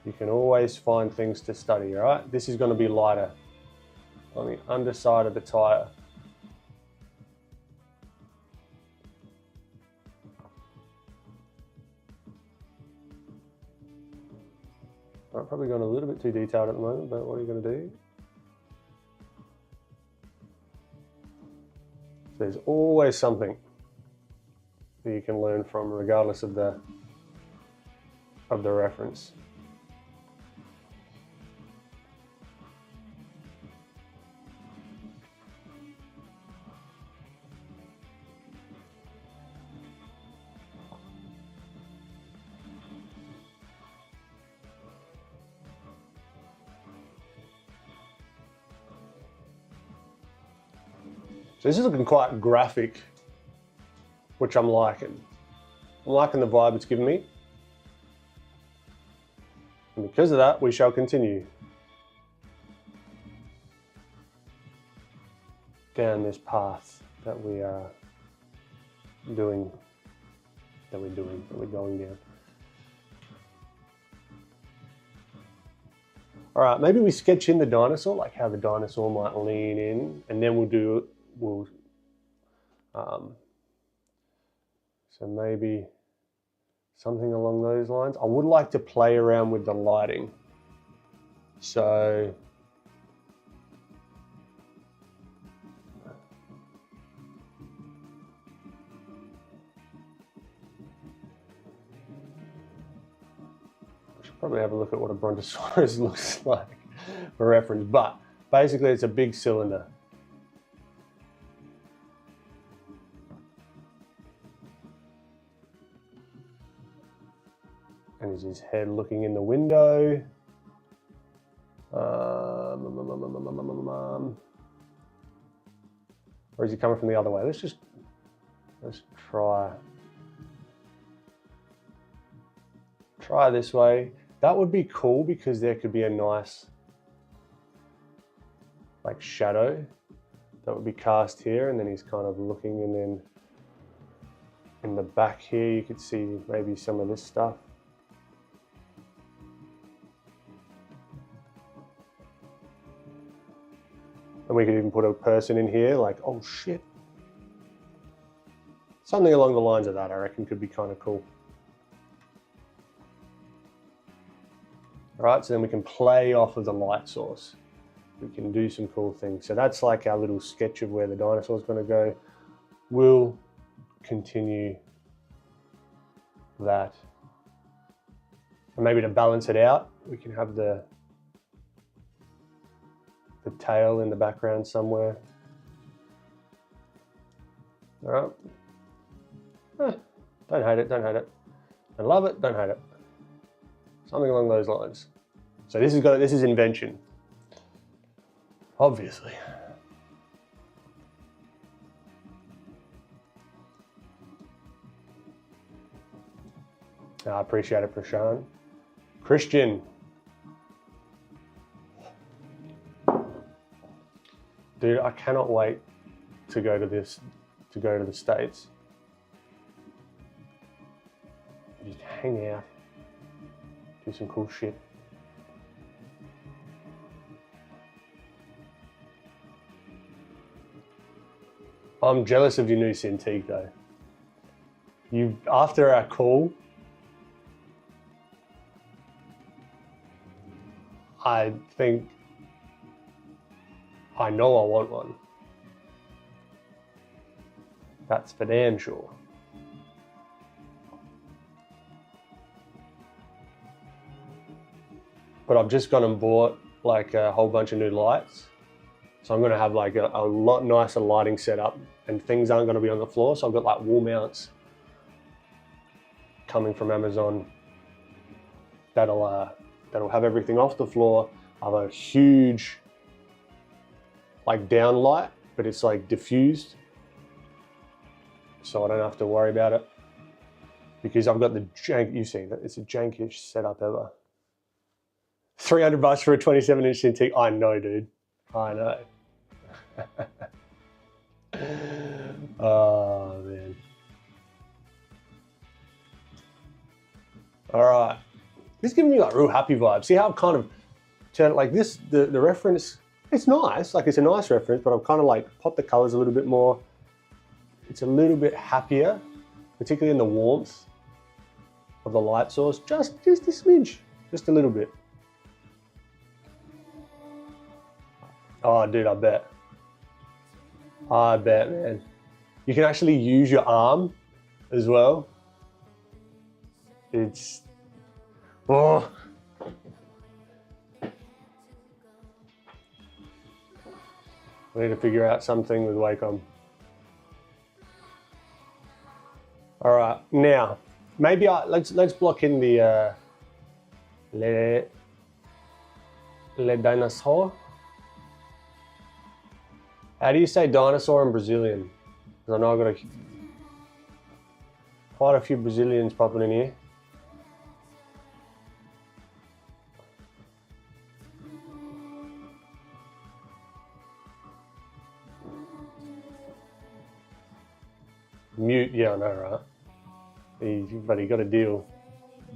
you can always find things to study, all right? This is going to be lighter on the underside of the tire. I'm probably going a little bit too detailed at the moment, but what are you going to do? There's always something that you can learn from, regardless of the reference. So this is looking quite graphic, which I'm liking. I'm liking the vibe it's giving me. And because of that, we shall continue down this path that we are going down. All right, maybe we sketch in the dinosaur, like how the dinosaur might lean in, and then so maybe something along those lines. I would like to play around with the lighting. So I should probably have a look at what a brontosaurus looks like for reference, but basically it's a big cylinder. And is his head looking in the window? Or is he coming from the other way? Let's try this way. That would be cool because there could be a nice like shadow that would be cast here, and then he's kind of looking, and then In the back here, you could see maybe some of this stuff. And we could even put a person in here, like, oh shit. Something along the lines of that, I reckon, could be kind of cool. All right, so then we can play off of the light source. We can do some cool things. So that's like our little sketch of where the dinosaur is going to go. We'll continue that. And maybe to balance it out, we can have the tail in the background somewhere. All right. Don't hate it, don't hate it. Don't love it, don't hate it. Something along those lines. So this is invention. Obviously. I appreciate it, Prashan. Christian. Dude, I cannot wait to go to the States. Just hang out. Do some cool shit. I'm jealous of your new Cintiq though. After our call, I think I know I want one. That's for damn sure. But I've just gone and bought like a whole bunch of new lights. So I'm gonna have like a lot nicer lighting setup, and things aren't gonna be on the floor. So I've got like wall mounts coming from Amazon that'll have everything off the floor. I have a huge like down light, but it's like diffused. So I don't have to worry about it because I've got the jank, you've seen it, it's a jankish setup ever. 300 bucks for a 27-inch Cintiq. I know, dude. I know. Oh, man. All right. This is giving me like real happy vibes. See how I've kind of turned like this, the reference, it's nice. Like it's a nice reference, but I've kind of like popped the colors a little bit more. It's a little bit happier, particularly in the warmth of the light source. Just a smidge, just a little bit. Oh, dude, I bet, man. You can actually use your arm as well. It's, oh. We need to figure out something with Wacom. All right, now, maybe let's block in the le dinosaur. How do you say dinosaur in Brazilian? Because I know I've got quite a few Brazilians popping in here. Mute, yeah, I know, right? But he got a deal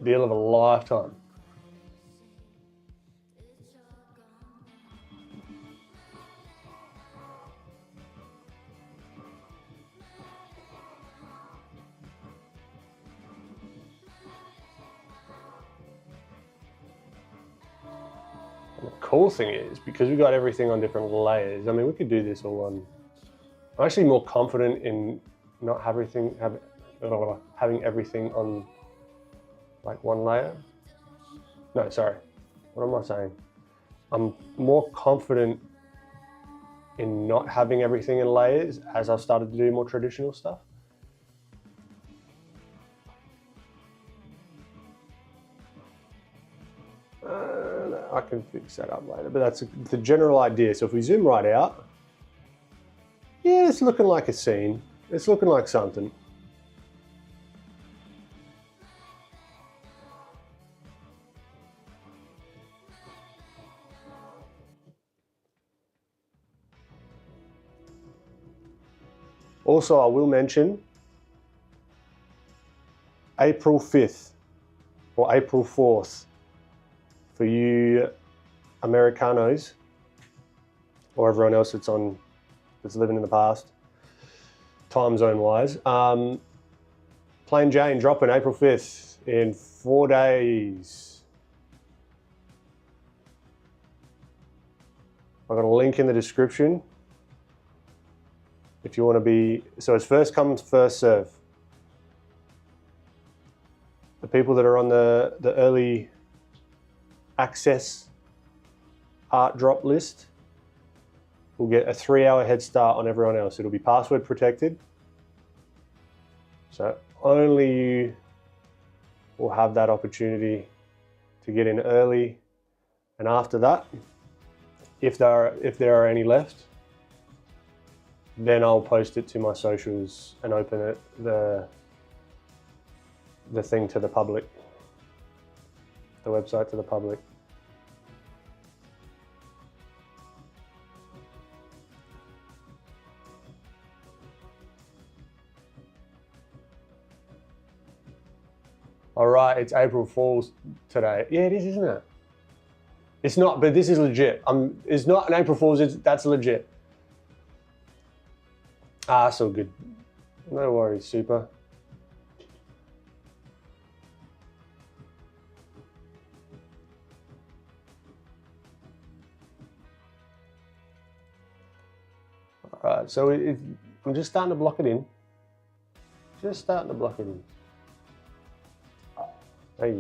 of a lifetime. And the cool thing is, because we got everything on different layers, I mean, we could do this all on. I'm actually more confident in not having everything on like one layer. No, sorry. What am I saying? I'm more confident in not having everything in layers as I've started to do more traditional stuff. I can fix that up later, but that's the general idea. So if we zoom right out, yeah, it's looking like a scene. It's looking like something. Also, I will mention April 5th or April 4th for you Americanos or everyone else that's living in the past, time zone wise. Plain Jane dropping April 5th in 4 days. I've got a link in the description if you want to be, so it's first come, first serve. The people that are on the early access art drop list will get a 3-hour head start on everyone else. It'll be password protected. So only you will have that opportunity to get in early. And after that, if there are any left, then I'll post it to my socials and open it, the thing to the public, the website to the public. All right, it's April Fool's today. Yeah, it is, isn't it? It's not, but this is legit. It's not an April Fool's, that's legit. Ah, so good. No worries, super. All right, so I'm just starting to block it in. Just starting to block it in. Hey.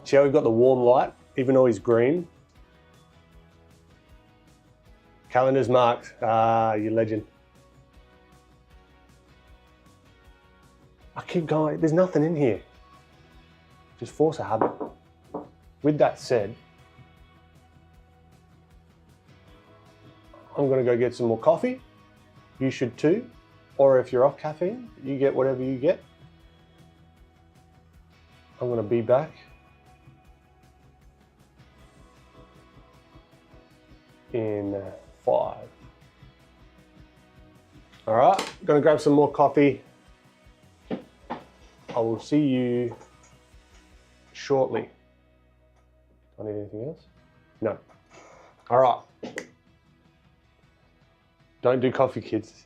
See how we've got the warm light, even though he's green? Calendar's marked. Ah, you legend. I keep going, there's nothing in here. Just force a habit. With that said, I'm gonna go get some more coffee. You should too. Or if you're off caffeine, you get whatever you get. I'm gonna be back in 5. All right, gonna grab some more coffee. I will see you shortly. Do I need anything else? No. All right. Don't do coffee, kids.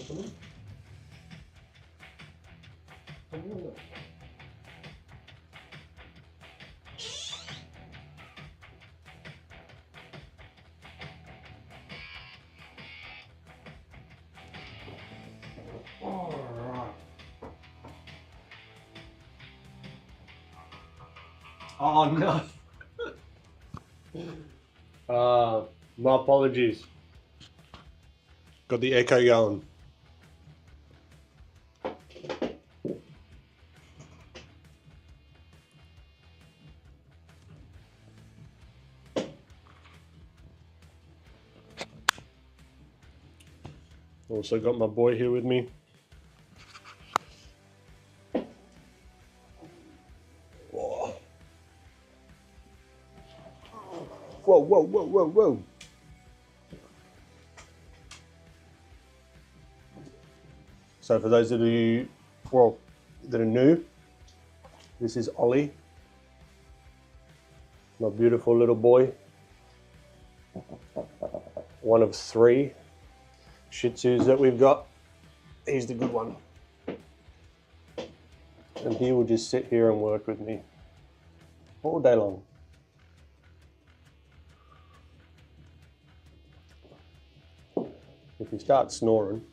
Oh no. My apologies. Got the echo going. Also got my boy here with me. Whoa, whoa, whoa, whoa, whoa, whoa. So for those of you, well, that are new, this is Ollie, my beautiful little boy. One of 3 Shih Tzus that we've got. He's the good one. And he will just sit here and work with me all day long. If he starts snoring,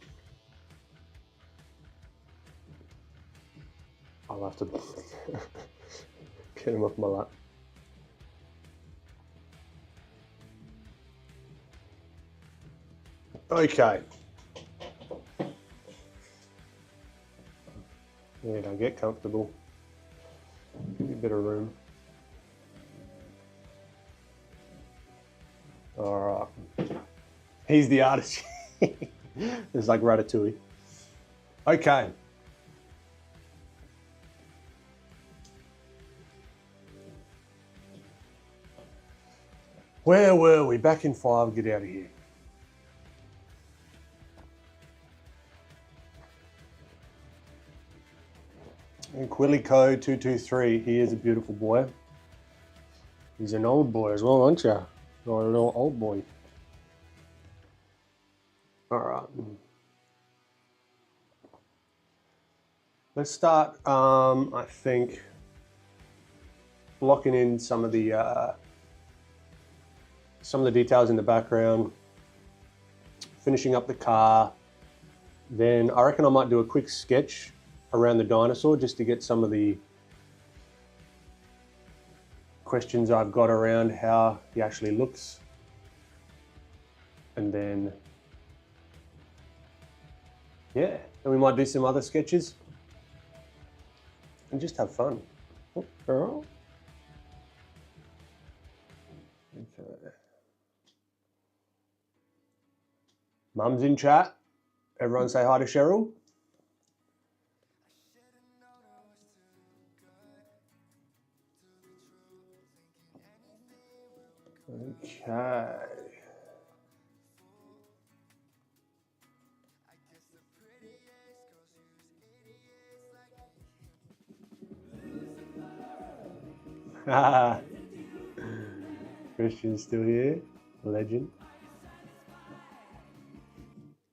I'll have to get him off my lap. Okay. There you go, get comfortable. Give you a bit of room. All right. He's the artist. It's like Ratatouille. Okay. Where were we? Back in 5, get out of here. And Quillico 223, he is a beautiful boy. He's an old boy as well, aren't you? You're a little old boy. All right. Let's start, I think, blocking in some of the details in the background, finishing up the car. Then I reckon I might do a quick sketch around the dinosaur just to get some of the questions I've got around how he actually looks. And then, yeah, and we might do some other sketches and just have fun. Oh, girl. Okay. Mum's in chat. Everyone say hi to Cheryl. Okay. Christian's still here, legend.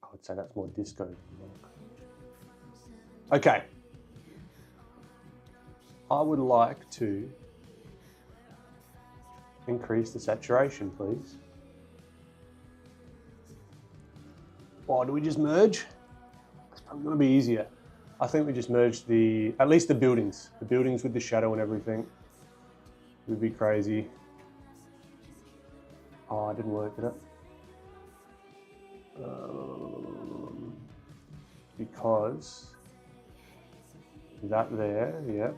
I would say that's more disco. Okay. I would like to increase the saturation, please. Or do we just merge? It's probably going to be easier. I think we just merge at least the buildings with the shadow and everything. It would be crazy. Oh, I didn't work it up. Because that there, yep.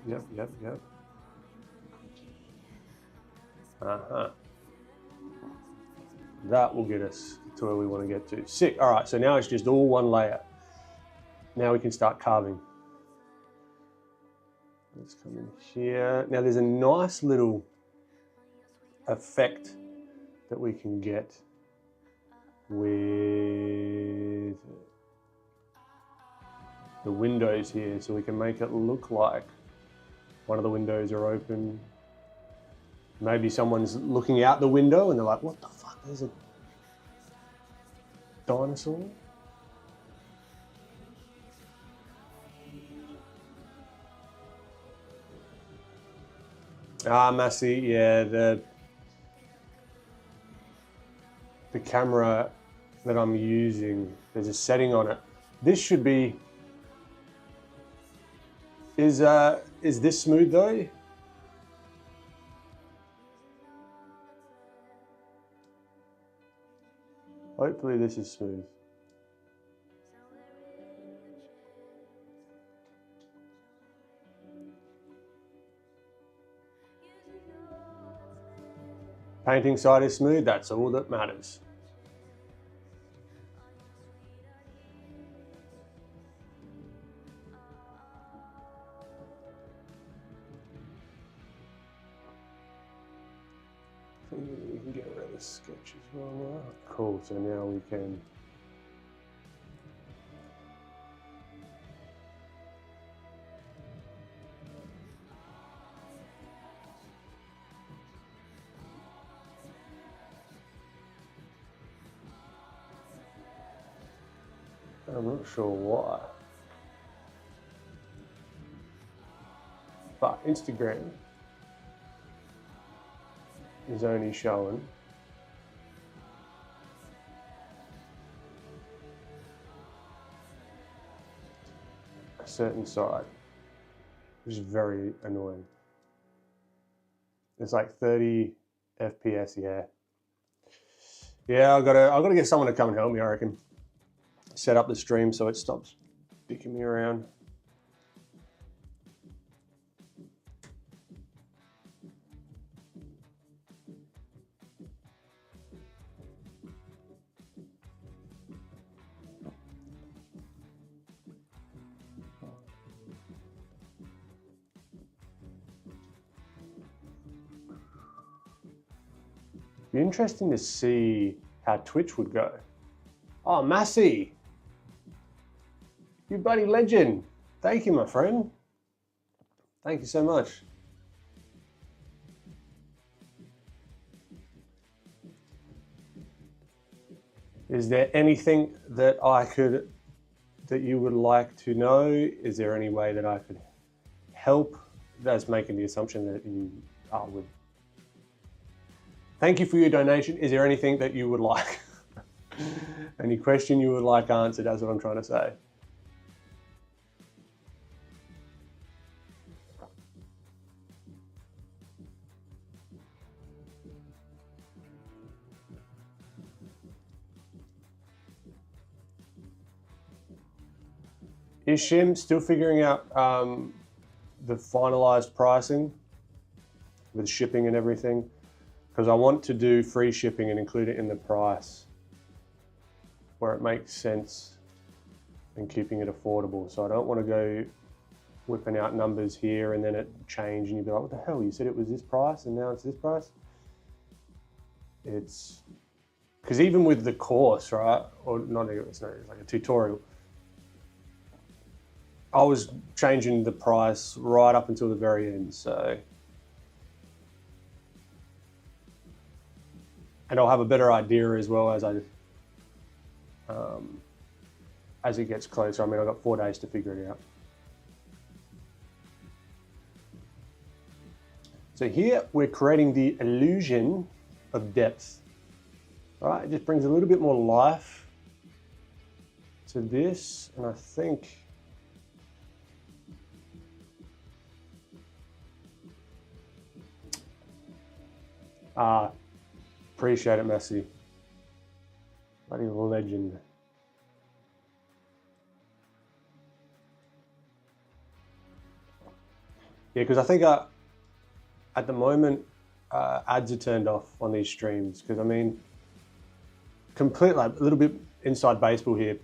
That will get us to where we want to get to. Sick. All right, so now it's just all one layer. Now we can start carving. Let's come in here. Now there's a nice little effect that we can get with the windows here. So we can make it look like one of the windows are open. Maybe someone's looking out the window and they're like, what the fuck, there's a dinosaur? Ah, Massey, yeah, the camera that I'm using, there's a setting on it. This should be, is this smooth though? Hopefully this is smooth. Painting side is smooth, that's all that matters. I think we can get rid of the sketch as well now. Cool, so now we can I'm not sure why. But Instagram is only showing a certain side, which is very annoying. It's like 30 FPS, yeah. Yeah, I gotta get someone to come and help me, I reckon. Set up the stream so it stops dicking me around. Be interesting to see how Twitch would go. Oh, Massey, you bloody legend. Thank you, my friend. Thank you so much. Is there anything that you would like to know? Is there any way that I could help? That's making the assumption that you would. Thank you for your donation. Is there anything that you would like? Any question you would like answered? That's what I'm trying to say. Is Shim still figuring out the finalized pricing with shipping and everything? Because I want to do free shipping and include it in the price where it makes sense and keeping it affordable. So I don't want to go whipping out numbers here and then it change and you'd be like, what the hell? You said it was this price and now it's this price? It's because even with the course, right? Or not, it's like a tutorial. I was changing the price right up until the very end, so. And I'll have a better idea as well as it gets closer. I mean, I've got 4 days to figure it out. So here we're creating the illusion of depth, right? It just brings a little bit more life to this, and I think appreciate it, Messi. Bloody legend. Yeah, because I think at the moment ads are turned off on these streams. Because I mean, completely like, a little bit inside baseball here.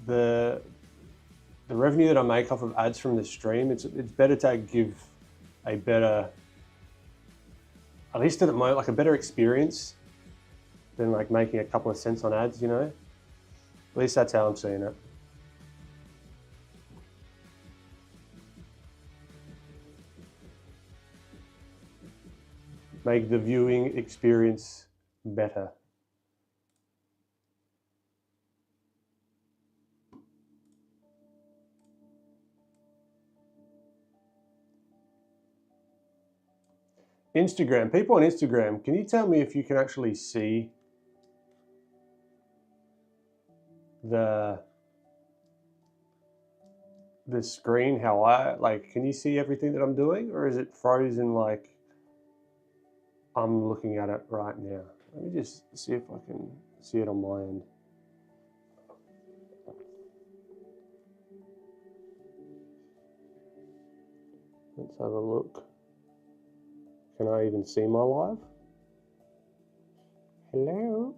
The revenue that I make off of ads from the stream, it's better to give a better, at least at the moment, like a better experience than like making a couple of cents on ads, you know? At least that's how I'm seeing it. Make the viewing experience better. Instagram, people on Instagram, can you tell me if you can actually see the screen, how can you see everything that I'm doing, or is it frozen like I'm looking at it right now? Let me just see if I can see it on my end. Let's have a look. Can I even see my live? Hello?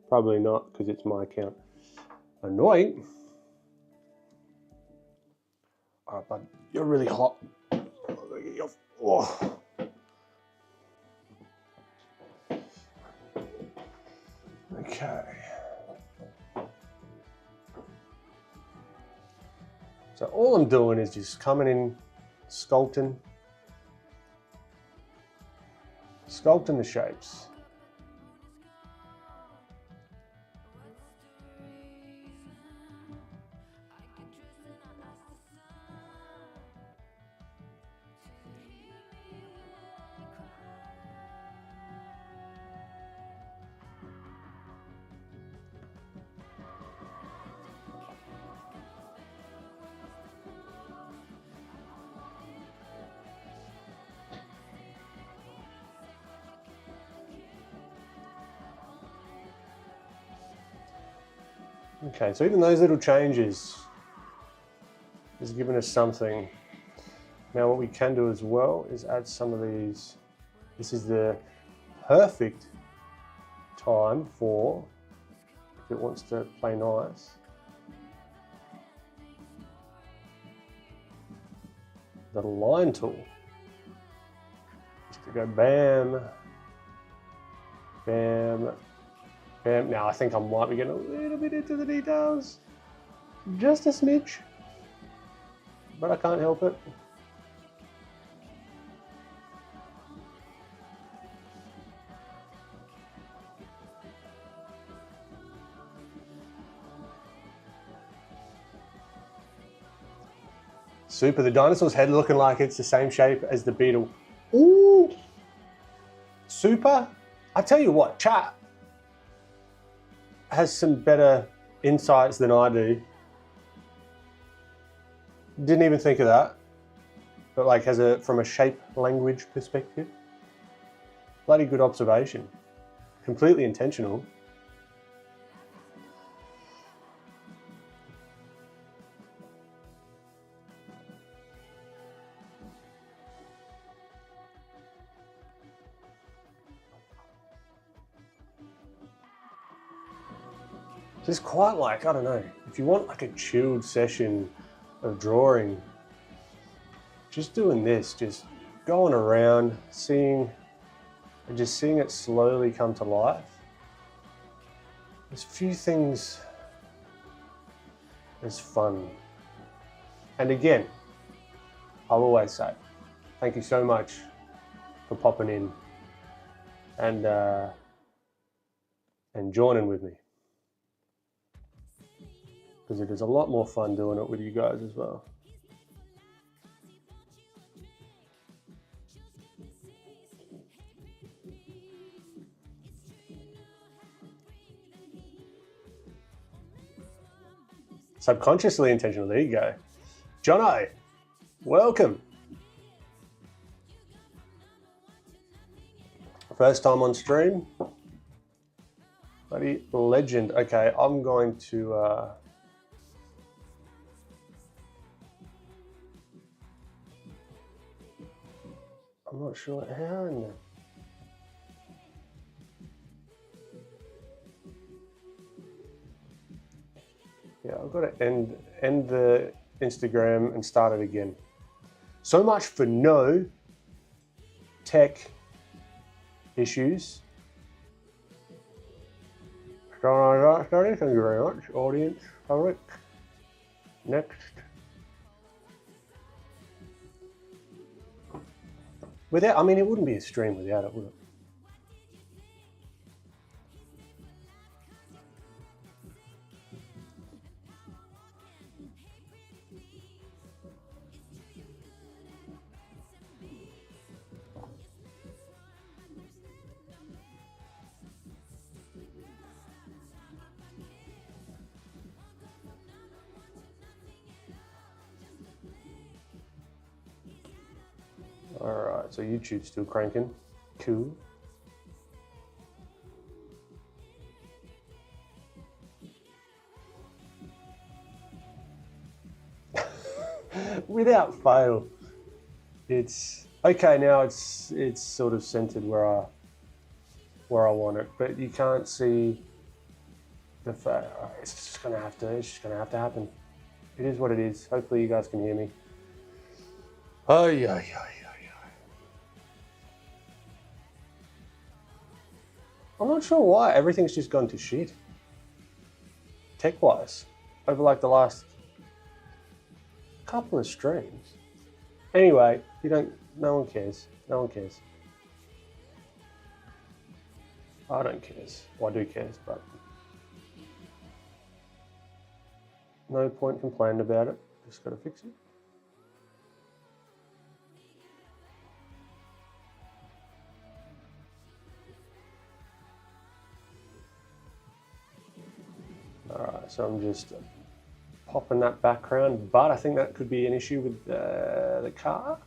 Probably not, because it's my account. Annoying. All right, bud, you're really hot. Oh. Okay. So all I'm doing is just coming in, sculpting the shapes. Okay, so even those little changes is giving us something. Now what we can do as well is add some of these. This is the perfect time for, if it wants to play nice, the line tool. Just to go bam, bam, bam. Now I think I might be getting a little bit into the details, just a smidge, but I can't help it. Super, the dinosaur's head looking like it's the same shape as the beetle. Ooh, super. I tell you what, chat has some better insights than I do. Didn't even think of that. But like from a shape language perspective, bloody good observation. Completely intentional. Just quite like, I don't know, if you want like a chilled session of drawing, just doing this, just going around, seeing it slowly come to life. There's few things as fun. And again, I'll always say, thank you so much for popping in and joining with me. Because it is a lot more fun doing it with you guys as well. Subconsciously intentional, there you go. Jono, welcome. First time on stream. Bloody legend. Okay, I'm going to I'm not sure how in there. Yeah, I've got to end the Instagram and start it again. So much for no tech issues. Thank you very much, audience. Eric. Next. Without, I mean, it wouldn't be a stream without it, would it? Alright, so YouTube's still cranking. Cool. Without fail. It's okay now, it's sort of centered where I want it, but you can't see the fact. It's just gonna have to happen. It is what it is. Hopefully you guys can hear me. Oh yeah. I'm not sure why everything's just gone to shit. Tech-wise, over like the last couple of streams. Anyway, no one cares. No one cares. I don't care. Well, I do care, but no point complaining about it. Just gotta fix it. Alright, so I'm just popping that background, but I think that could be an issue with the car.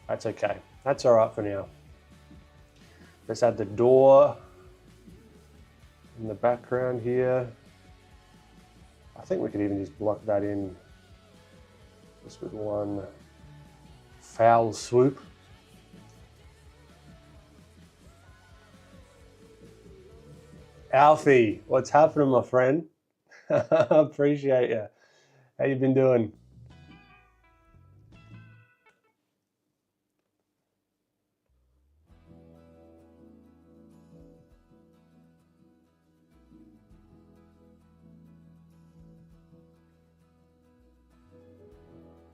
That's okay. That's alright for now. Let's add the door in the background here. I think we could even just block that in just with one foul swoop. Alfie, what's happening, my friend? Appreciate you. How you been doing?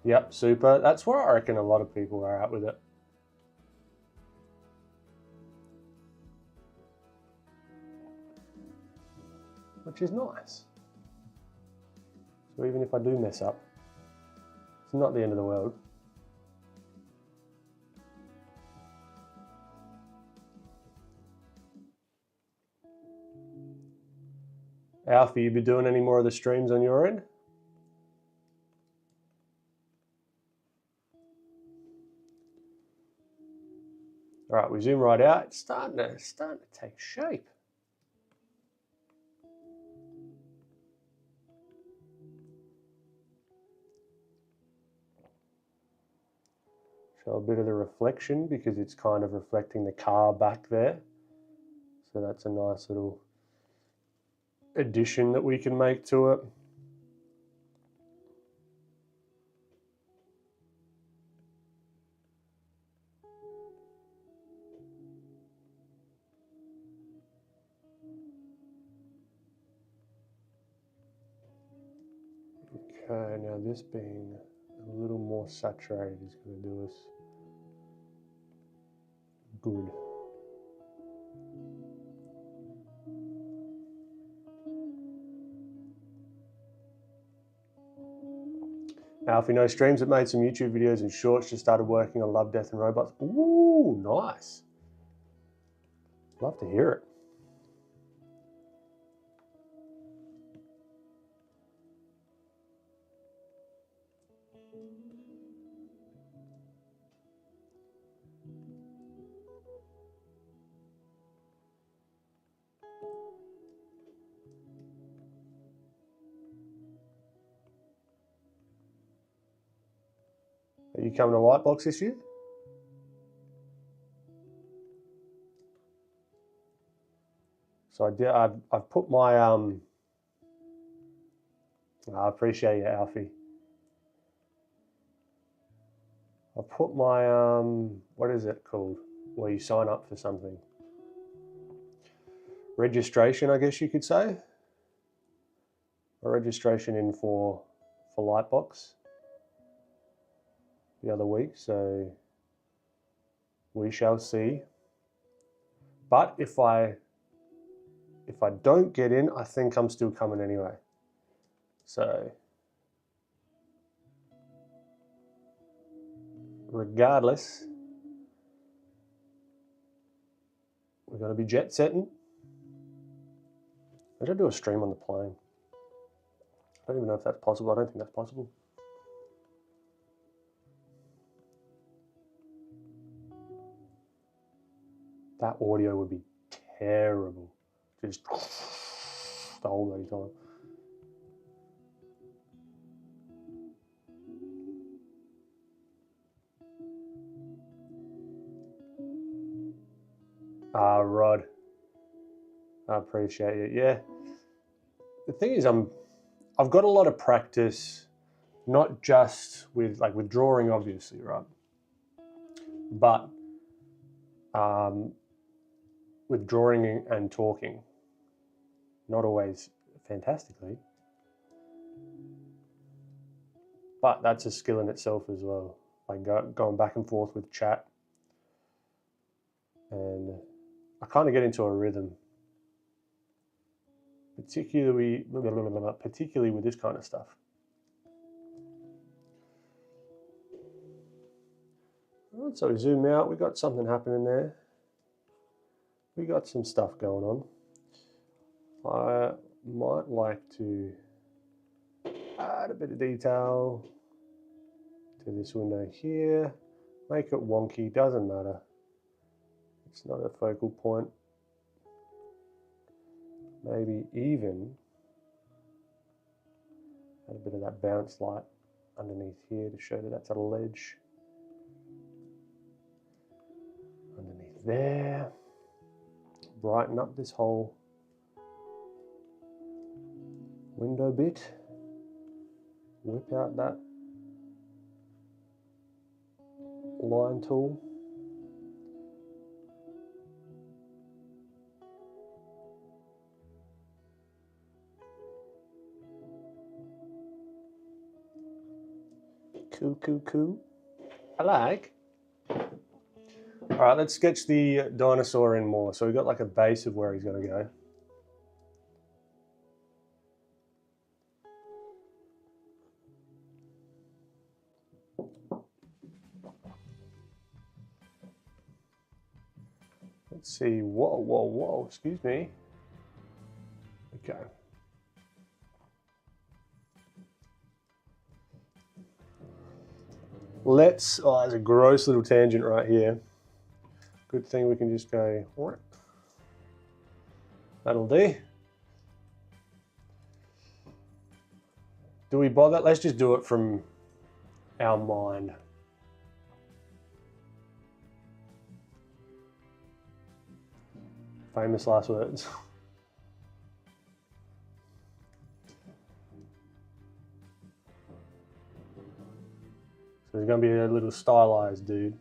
Yep, super. That's where I reckon a lot of people are at with it. Which is nice. So even if I do mess up, it's not the end of the world. Alfie, you been doing any more of the streams on your end? All right, we zoom right out. It's starting to take shape. Show a bit of the reflection because it's kind of reflecting the car back there. So that's a nice little addition that we can make to it. Okay, now this being a little more saturated is going to do us good. Alfie, no streams that made some YouTube videos and shorts, just started working on Love, Death and Robots. Ooh, nice. Love to hear it. Are you coming to Lightbox this year? So I've put my I appreciate you, Alfie. I put my what is it called? Where you sign up for something. Registration, I guess you could say. A registration in for Lightbox the other week, so we shall see. But if I don't get in, I think I'm still coming anyway. So regardless, we're going to be jet setting. I should do a stream on the plane. I don't even know if that's possible. I don't think that's possible. That audio would be terrible. Just the whole bloody time. Ah, Rod. I appreciate it. Yeah. The thing is, I've got a lot of practice, not just with drawing, obviously, right? But with drawing and talking, not always fantastically, but that's a skill in itself as well. Like going back and forth with chat, and I kind of get into a rhythm, particularly with this kind of stuff. Right, so we zoom out, we got something happening there. We got some stuff going on. I might like to add a bit of detail to this window here. Make it wonky, doesn't matter. It's not a focal point. Maybe even add a bit of that bounce light underneath here to show that that's a ledge. Underneath there. Brighten up this whole window bit. Whip out that line tool. Cool. I like. All right, let's sketch the dinosaur in more. So we've got like a base of where he's going to go. Let's see. Whoa. Excuse me. Okay. Oh, there's a gross little tangent right here. Good thing we can just go, that'll do. Do we bother? Let's just do it from our mind. Famous last words. So there's going to be a little stylized dude.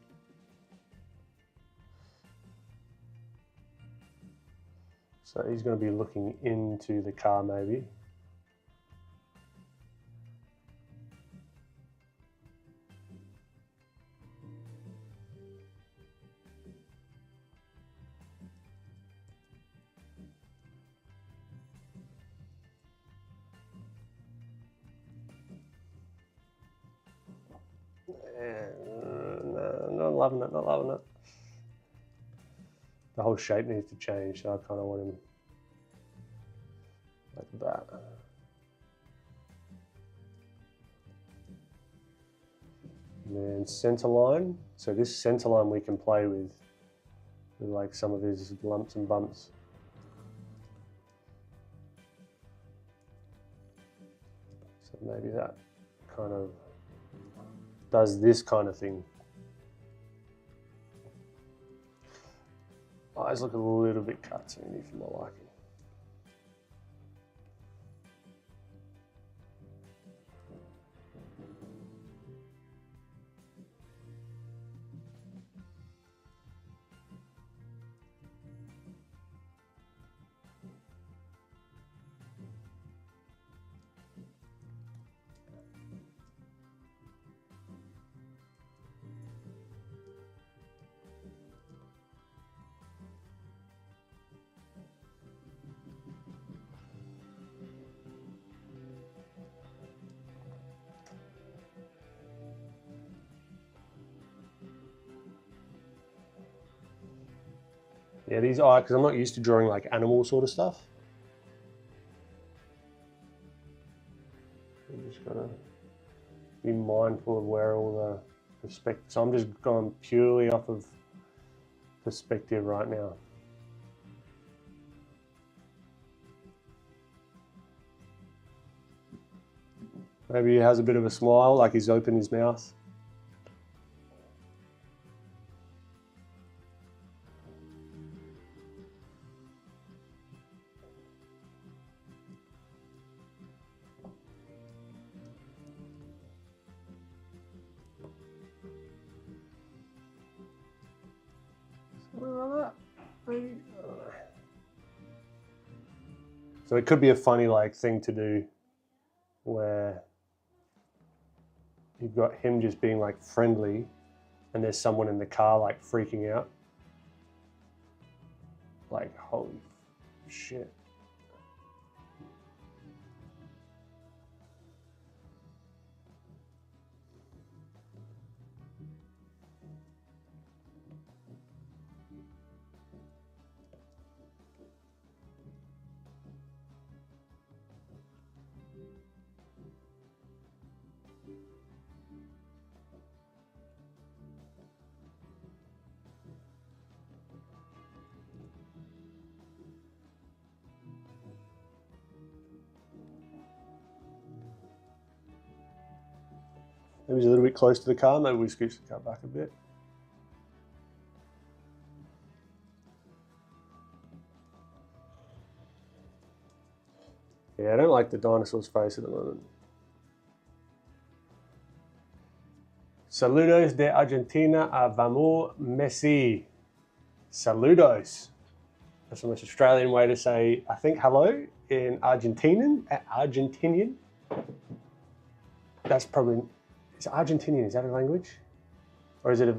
So he's going to be looking into the car maybe. No, not loving it. The whole shape needs to change, so I kind of want him like that. And then center line. So this center line we can play with like some of his lumps and bumps. So maybe that kind of does this kind of thing. Eyes look a little bit cartoony for my liking. Yeah, these are, because I'm not used to drawing like animal sort of stuff. You just gotta be mindful of where all the perspective. So I'm just going purely off of perspective right now. Maybe he has a bit of a smile, like he's opened his mouth. Something like that, maybe. So it could be a funny like thing to do where you've got him just being like friendly and there's someone in the car like freaking out. Like, holy shit. Maybe he's a little bit close to the car. Maybe we scooch the car back a bit. Yeah, I don't like the dinosaur's face at the moment. Saludos de Argentina a Vamos Messi. Saludos. That's the most Australian way to say, I think, hello in Argentinian. That's probably, is Argentinian, is that a language? Or is it a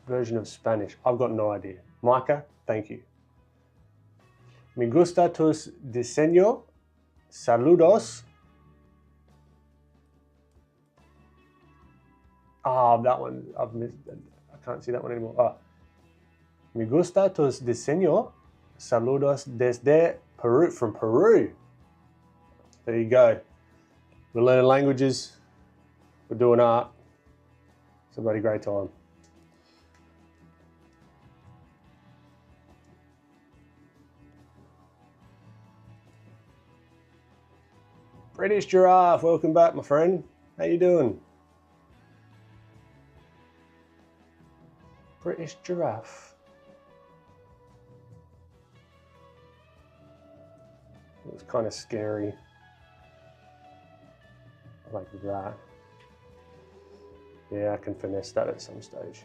version of Spanish? I've got no idea. Micah, thank you. Me gusta tus diseño. Saludos. Ah, that one, I've missed, I can't see that one anymore. Ah. Me gusta tus diseño. Saludos desde Peru, from Peru. There you go. We're learning languages. We're doing art. It's a bloody great time. British Giraffe, welcome back, my friend. How you doing? British Giraffe. It was kind of scary. Like that. Yeah, I can finesse that at some stage.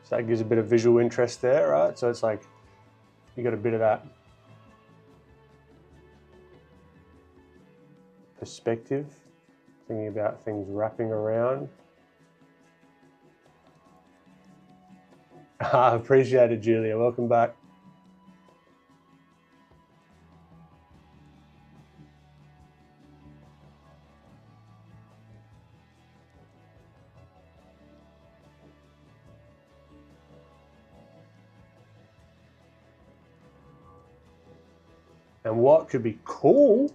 So that gives a bit of visual interest there, right? So it's like, you got a bit of that perspective, thinking about things wrapping around. Appreciate it, Julia. Welcome back. And what could be cool,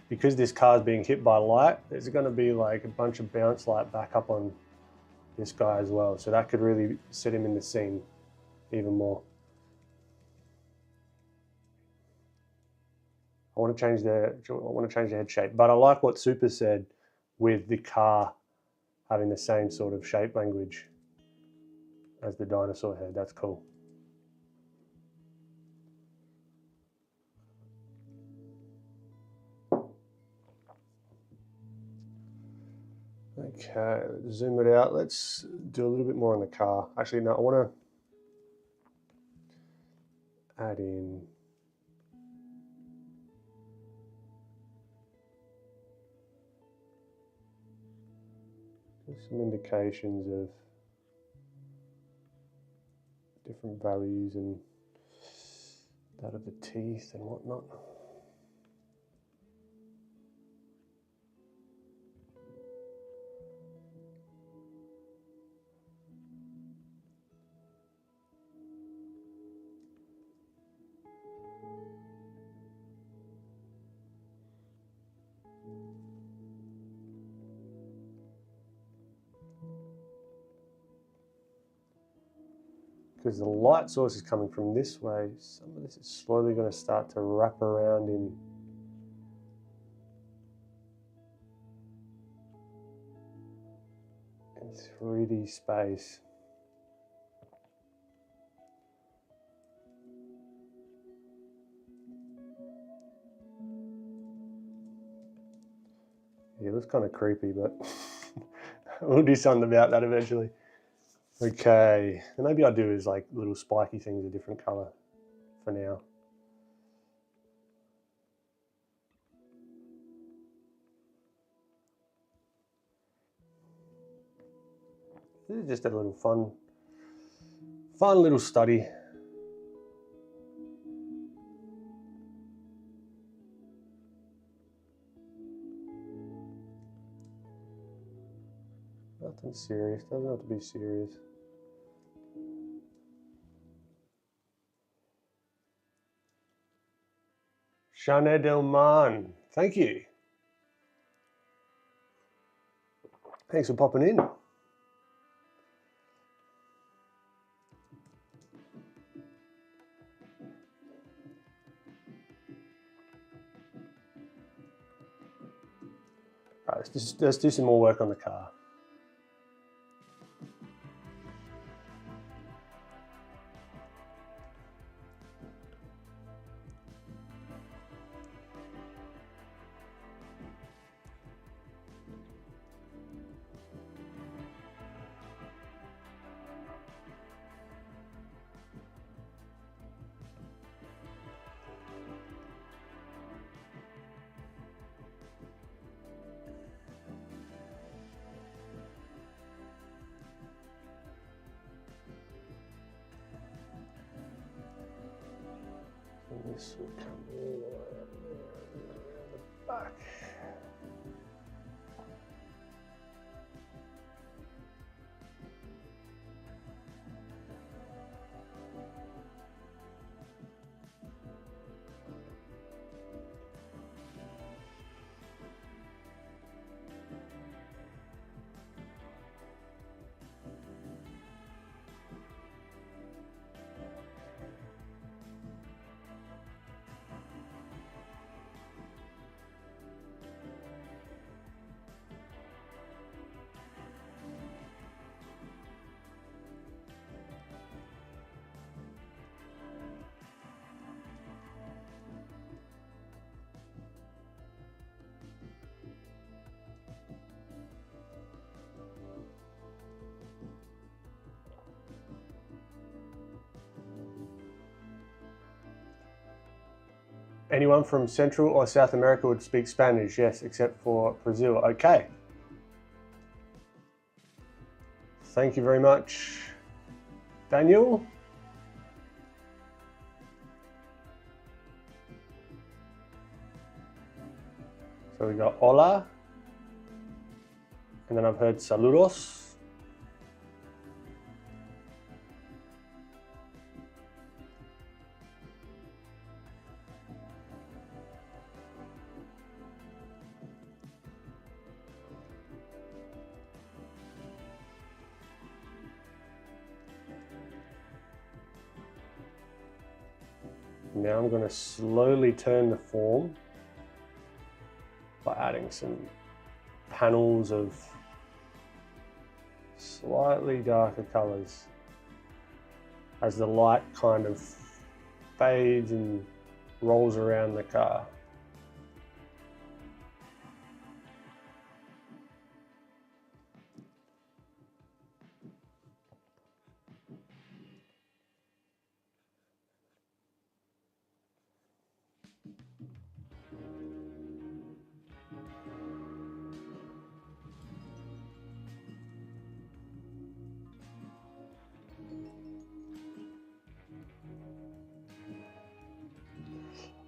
because this car is being hit by light, there's going to be like a bunch of bounce light back up on this guy as well. So that could really set him in the scene even more. I want to change the head shape, but I like what Super said with the car having the same sort of shape language as the dinosaur head. That's cool. Okay, zoom it out. Let's do a little bit more on the car. Actually, no, I want to add in just some indications of different values and that of the teeth and whatnot. because the light source is coming from this way, some of this is slowly going to start to wrap around in 3D space. Yeah, it looks kind of creepy, but we'll do something about that eventually. Okay, and maybe I'll do is like little spiky things a different color for now. This is just a little fun little study. Nothing serious, doesn't have to be serious. Shane Delman, thank you. Thanks for popping in. All right, let's do some more work on the car. This will come all the way up there and around the back. Anyone from Central or South America would speak Spanish, yes, except for Brazil. Okay. Thank you very much, Daniel. So we got hola, and then I've heard saludos. Now I'm going to slowly turn the form by adding some panels of slightly darker colors as the light kind of fades and rolls around the car.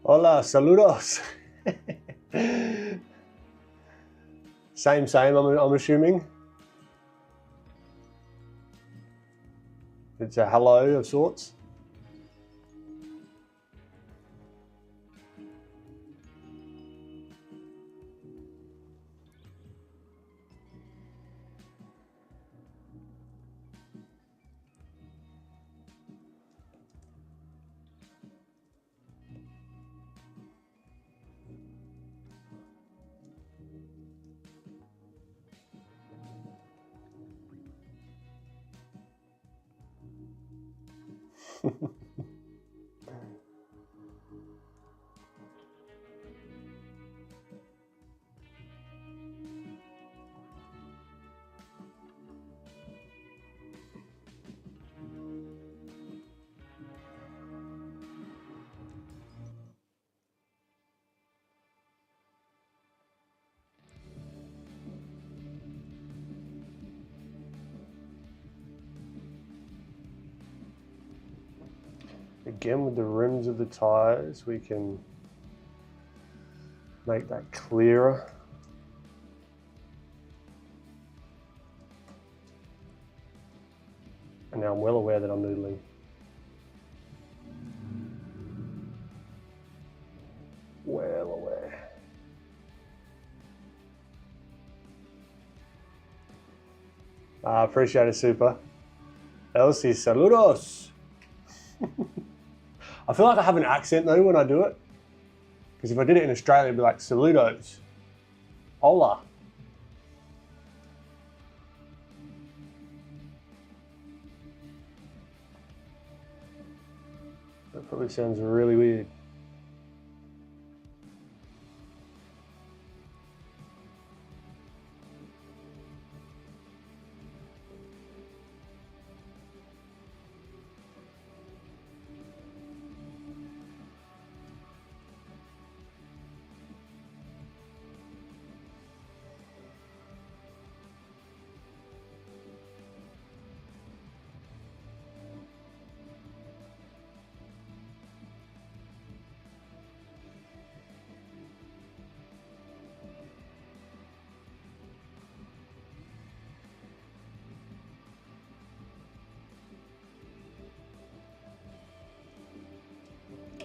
Hola, saludos. Same, I'm assuming. It's a hello of sorts. Again, with the rims of the tires, we can make that clearer. And now I'm well aware that I'm noodling. Well aware. Appreciate it, Super. Elsie, saludos. I feel like I have an accent though when I do it. Because if I did it in Australia, it'd be like, saludos. Hola. That probably sounds really weird.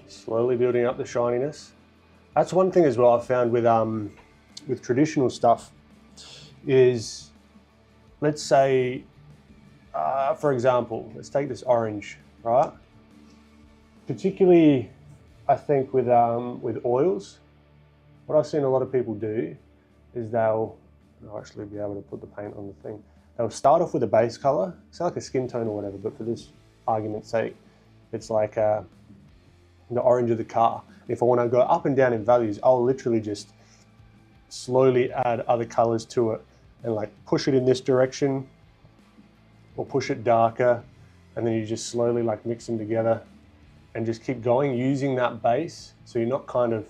Slowly building up the shininess. That's one thing as well I've found with traditional stuff is, let's say, for example, let's take this orange, right? Particularly, I think with oils, what I've seen a lot of people do is I'll actually be able to put the paint on the thing. They'll start off with a base color. It's like a skin tone or whatever, but for this argument's sake, it's like the orange of the car. If I want to go up and down in values, I'll literally just slowly add other colors to it and like push it in this direction or push it darker, and then you just slowly like mix them together and just keep going using that base, so you're not kind of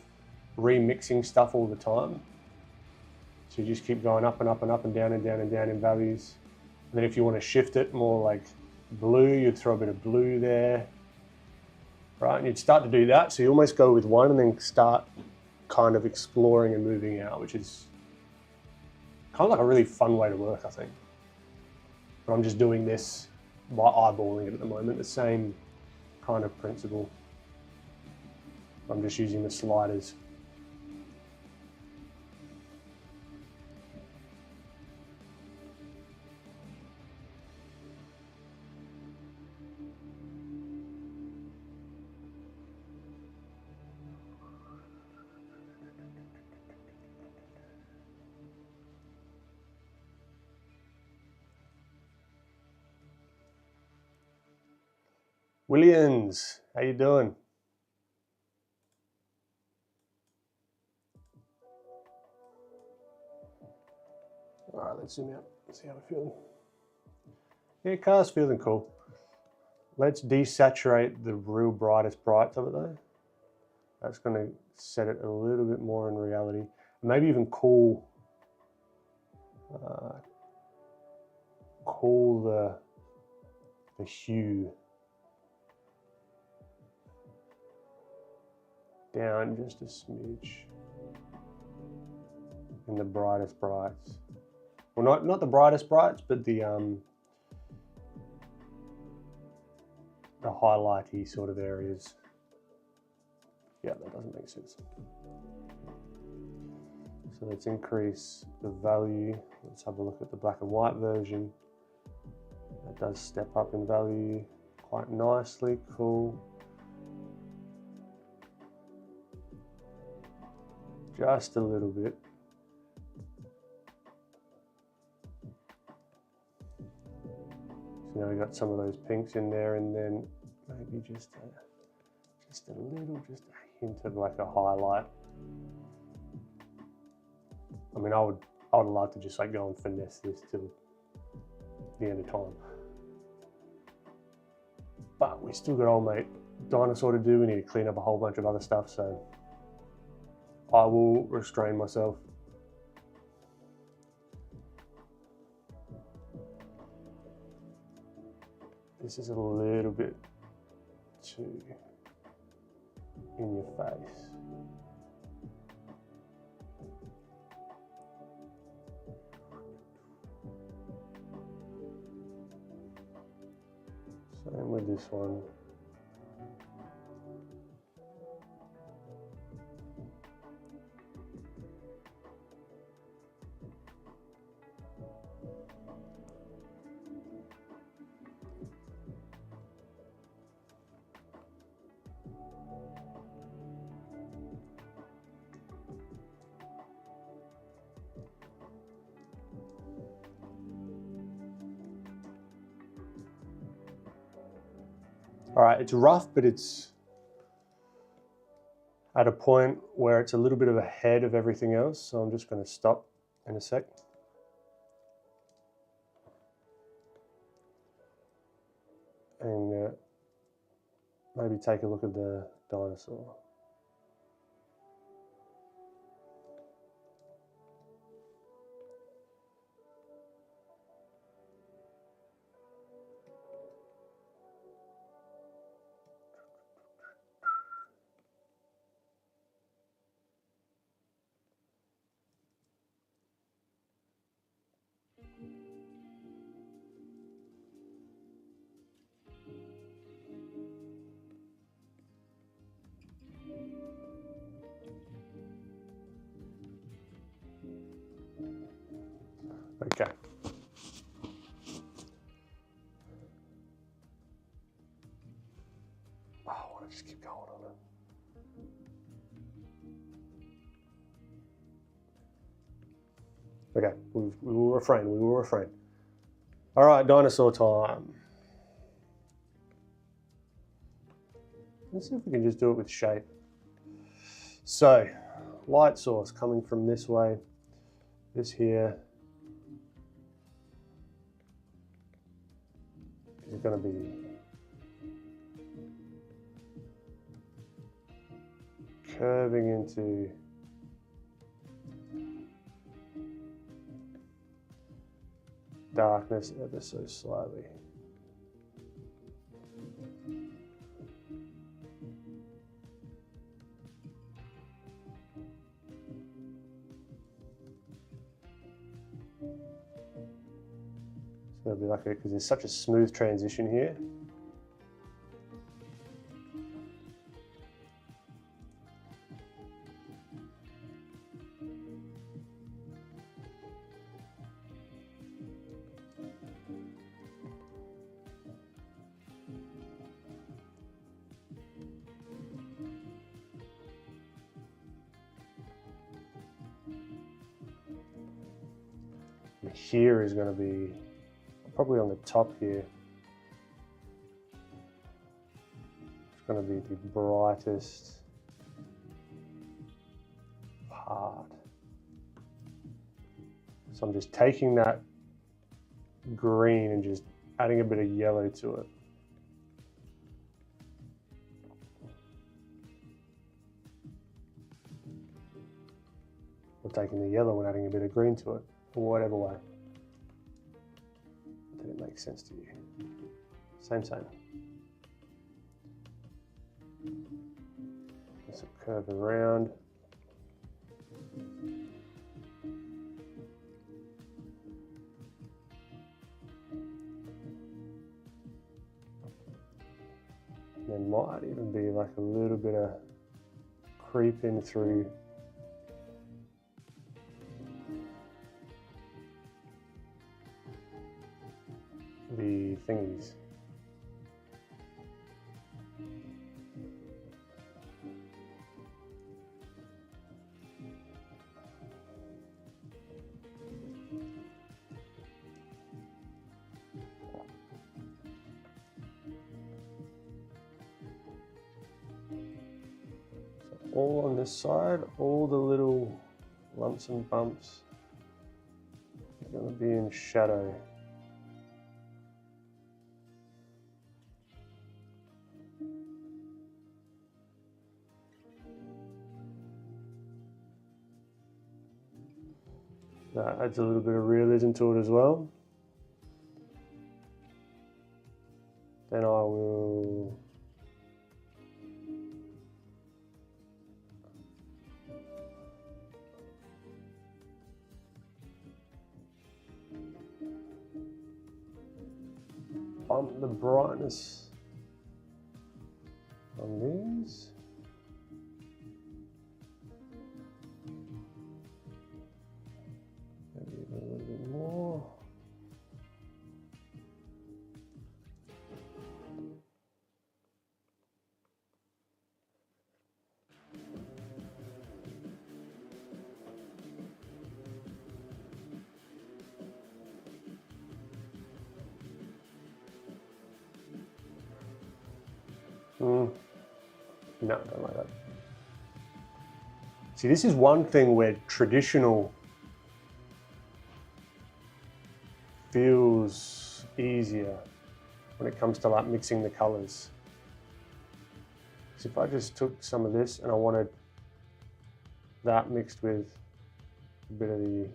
remixing stuff all the time. So you just keep going up and up and up and down and down and down in values. And then if you want to shift it more like blue, you'd throw a bit of blue there. Right, and you'd start to do that, so you almost go with one and then start kind of exploring and moving out, which is kind of like a really fun way to work, I think. But I'm just doing this by eyeballing it at the moment, the same kind of principle. I'm just using the sliders. Williams, how you doing? All right, let's zoom out, see how we're feeling. Yeah, car's feeling cool. Let's desaturate the real brightest brights of it though. That's gonna set it a little bit more in reality. Maybe even cool the hue down just a smidge in the brightest brights. Well, not the brightest brights, but the highlighty sort of areas. Yeah, that doesn't make sense. So let's increase the value. Let's have a look at the black and white version. That does step up in value quite nicely, cool. Just a little bit. So now we got some of those pinks in there, and then maybe just a hint of like a highlight. I mean, I would love to just like go and finesse this till the end of time. But we still got old mate Dinosaur to do. We need to clean up a whole bunch of other stuff, so I will restrain myself. This is a little bit too in your face. Same with this one. All right, it's rough, but it's at a point where it's a little bit of ahead of everything else. So I'm just going to stop in a sec. And maybe take a look at the dinosaur. Okay. Oh, I want to just keep going on it. Okay, we will refrain, we will refrain. All right, dinosaur time. Let's see if we can just do it with shape. So, light source coming from this way, this here is going to be curving into darkness ever so slightly. So it'll be like because there's such a smooth transition here. Here is going to be probably on the top here. It's going to be the brightest part. So I'm just taking that green and just adding a bit of yellow to it. Or taking the yellow and adding a bit of green to it, or whatever way. Did it make sense to you? Same. Let's curve around. There might even be like a little bit of creeping through the thingies. All on this side, all the little lumps and bumps are going to be in shadow. That adds a little bit of realism to it as well. Then I will bump the brightness on these. Maybe even a little bit more. No, don't like that. See, this is one thing where traditional feels easier when it comes to like mixing the colors. So if I just took some of this and I wanted that mixed with a bit of the,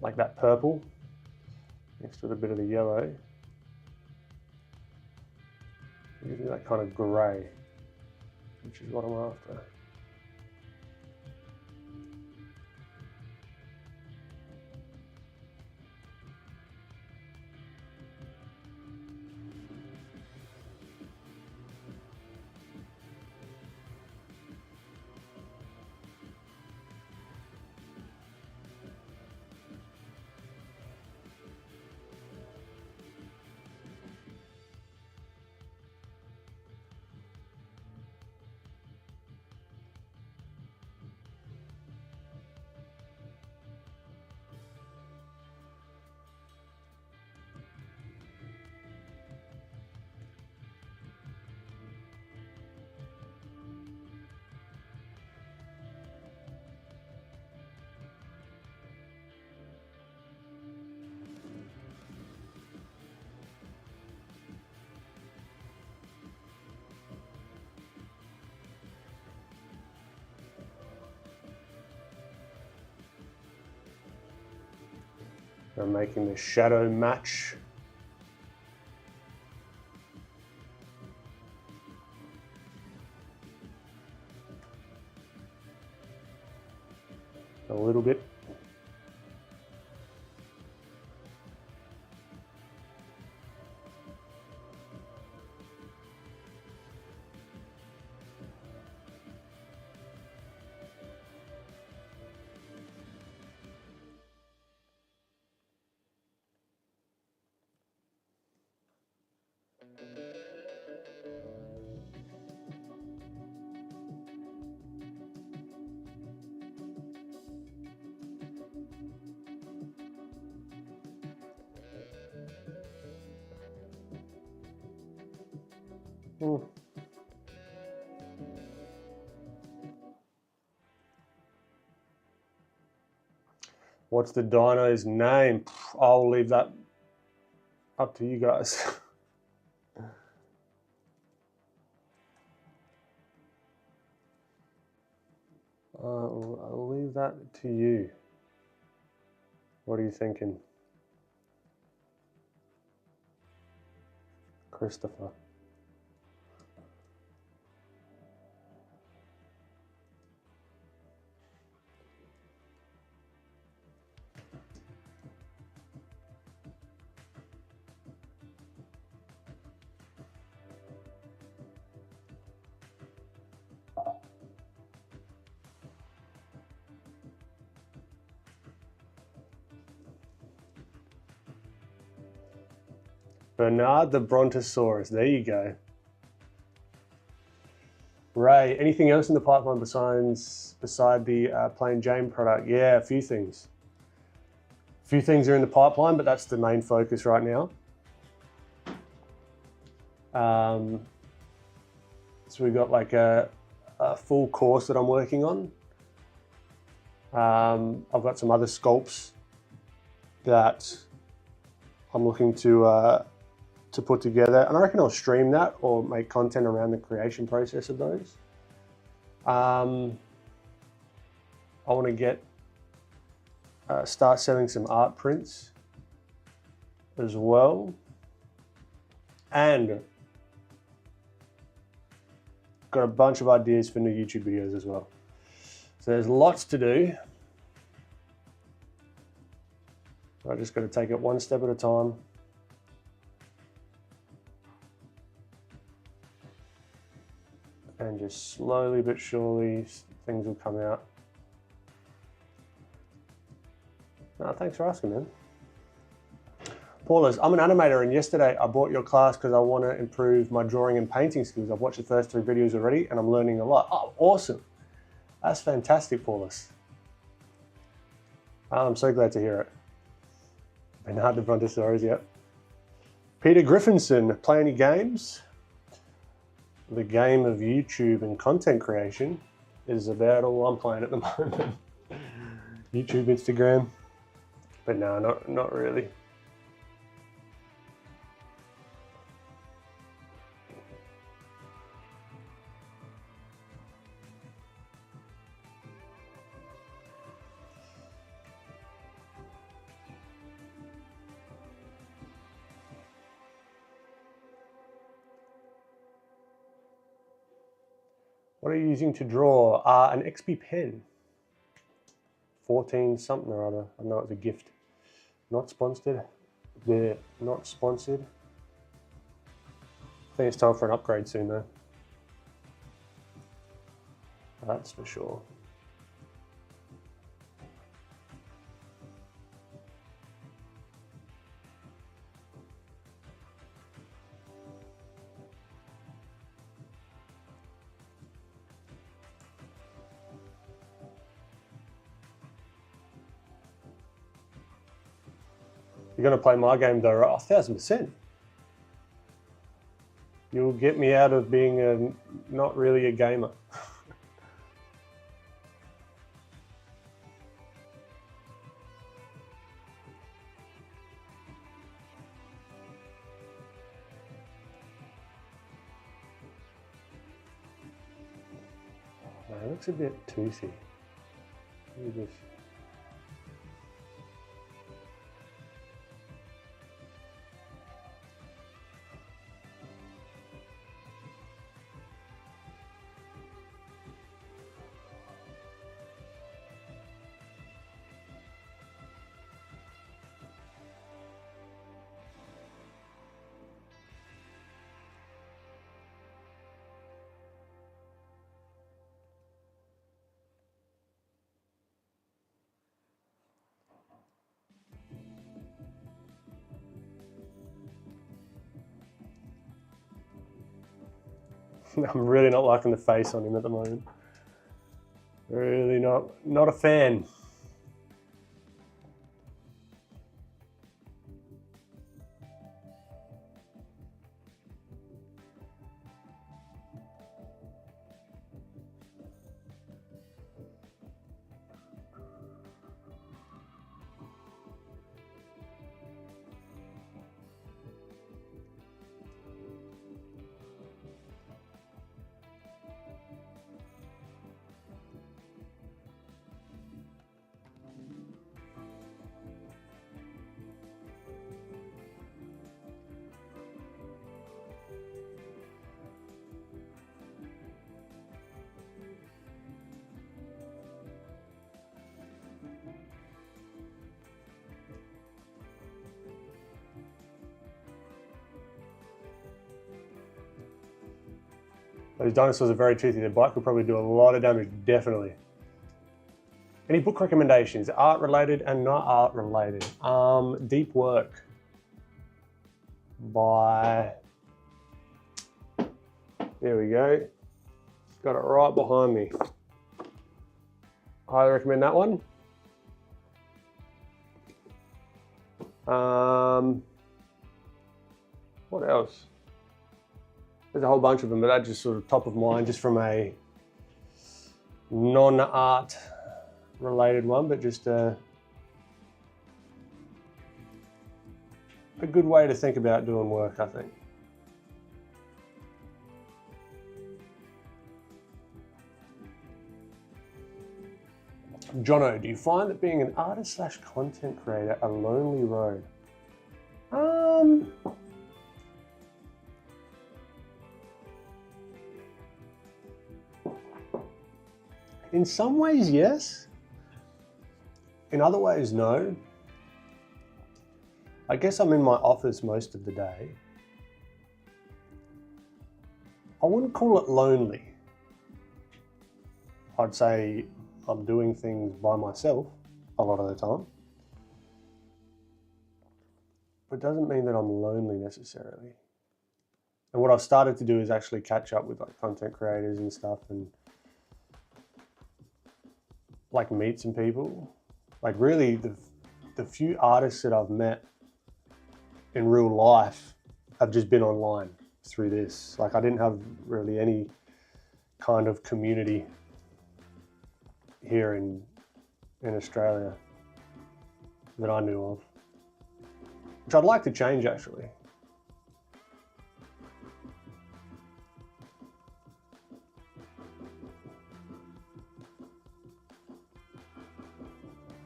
like that purple, mixed with a bit of the yellow, gives me that kind of grey, which is what I'm after. I'm making the shadow match. A little bit. What's the dino's name? I'll leave that up to you guys. I'll leave that to you. What are you thinking? Christopher. Bernard the Brontosaurus, there you go. Ray, anything else in the pipeline beside the plain Jane product? Yeah, a few things. A few things are in the pipeline, but that's the main focus right now. So we've got like a full course that I'm working on. I've got some other sculpts that I'm looking to put together, and I reckon I'll stream that or make content around the creation process of those. I want to get start selling some art prints as well, and got a bunch of ideas for new YouTube videos as well. So there's lots to do. I just got to take it one step at a time. And just slowly but surely things will come out. No, thanks for asking, man. Paula's, I'm an animator, and yesterday I bought your class because I want to improve my drawing and painting skills. I've watched the first 3 videos already and I'm learning a lot. Oh, awesome. That's fantastic, Paulus. I'm so glad to hear it. Bernard the Brontosaurus, yep. Peter Griffinson, play any games? The game of YouTube and content creation is about all I'm playing at the moment. YouTube, Instagram, but no, not really. What are you using to draw? An XP pen. 14 something or other. I know it's a gift. Not sponsored. They're not sponsored. I think it's time for an upgrade soon though. That's for sure. You're going to play my game though, right? 1000%. You'll get me out of being not really a gamer. It looks a bit toothy. Let me just... I'm really not liking the face on him at the moment. Really not a fan. Those dinosaurs are very toothy. The bite could probably do a lot of damage, definitely. Any book recommendations? Art related and not art related. Deep Work by, there we go. Got it right behind me. Highly recommend that one. What else? There's a whole bunch of them, but that's just sort of top of mind, just from a non-art related one, but just a good way to think about doing work, I think. Jono, do you find that being an artist / content creator a lonely road? In some ways, yes. In other ways, no. I guess I'm in my office most of the day. I wouldn't call it lonely. I'd say I'm doing things by myself a lot of the time. But it doesn't mean that I'm lonely necessarily. And what I've started to do is actually catch up with like content creators and stuff, and like meet some people. Like really the few artists that I've met in real life have just been online through this. Like I didn't have really any kind of community here in Australia that I knew of, which I'd like to change actually.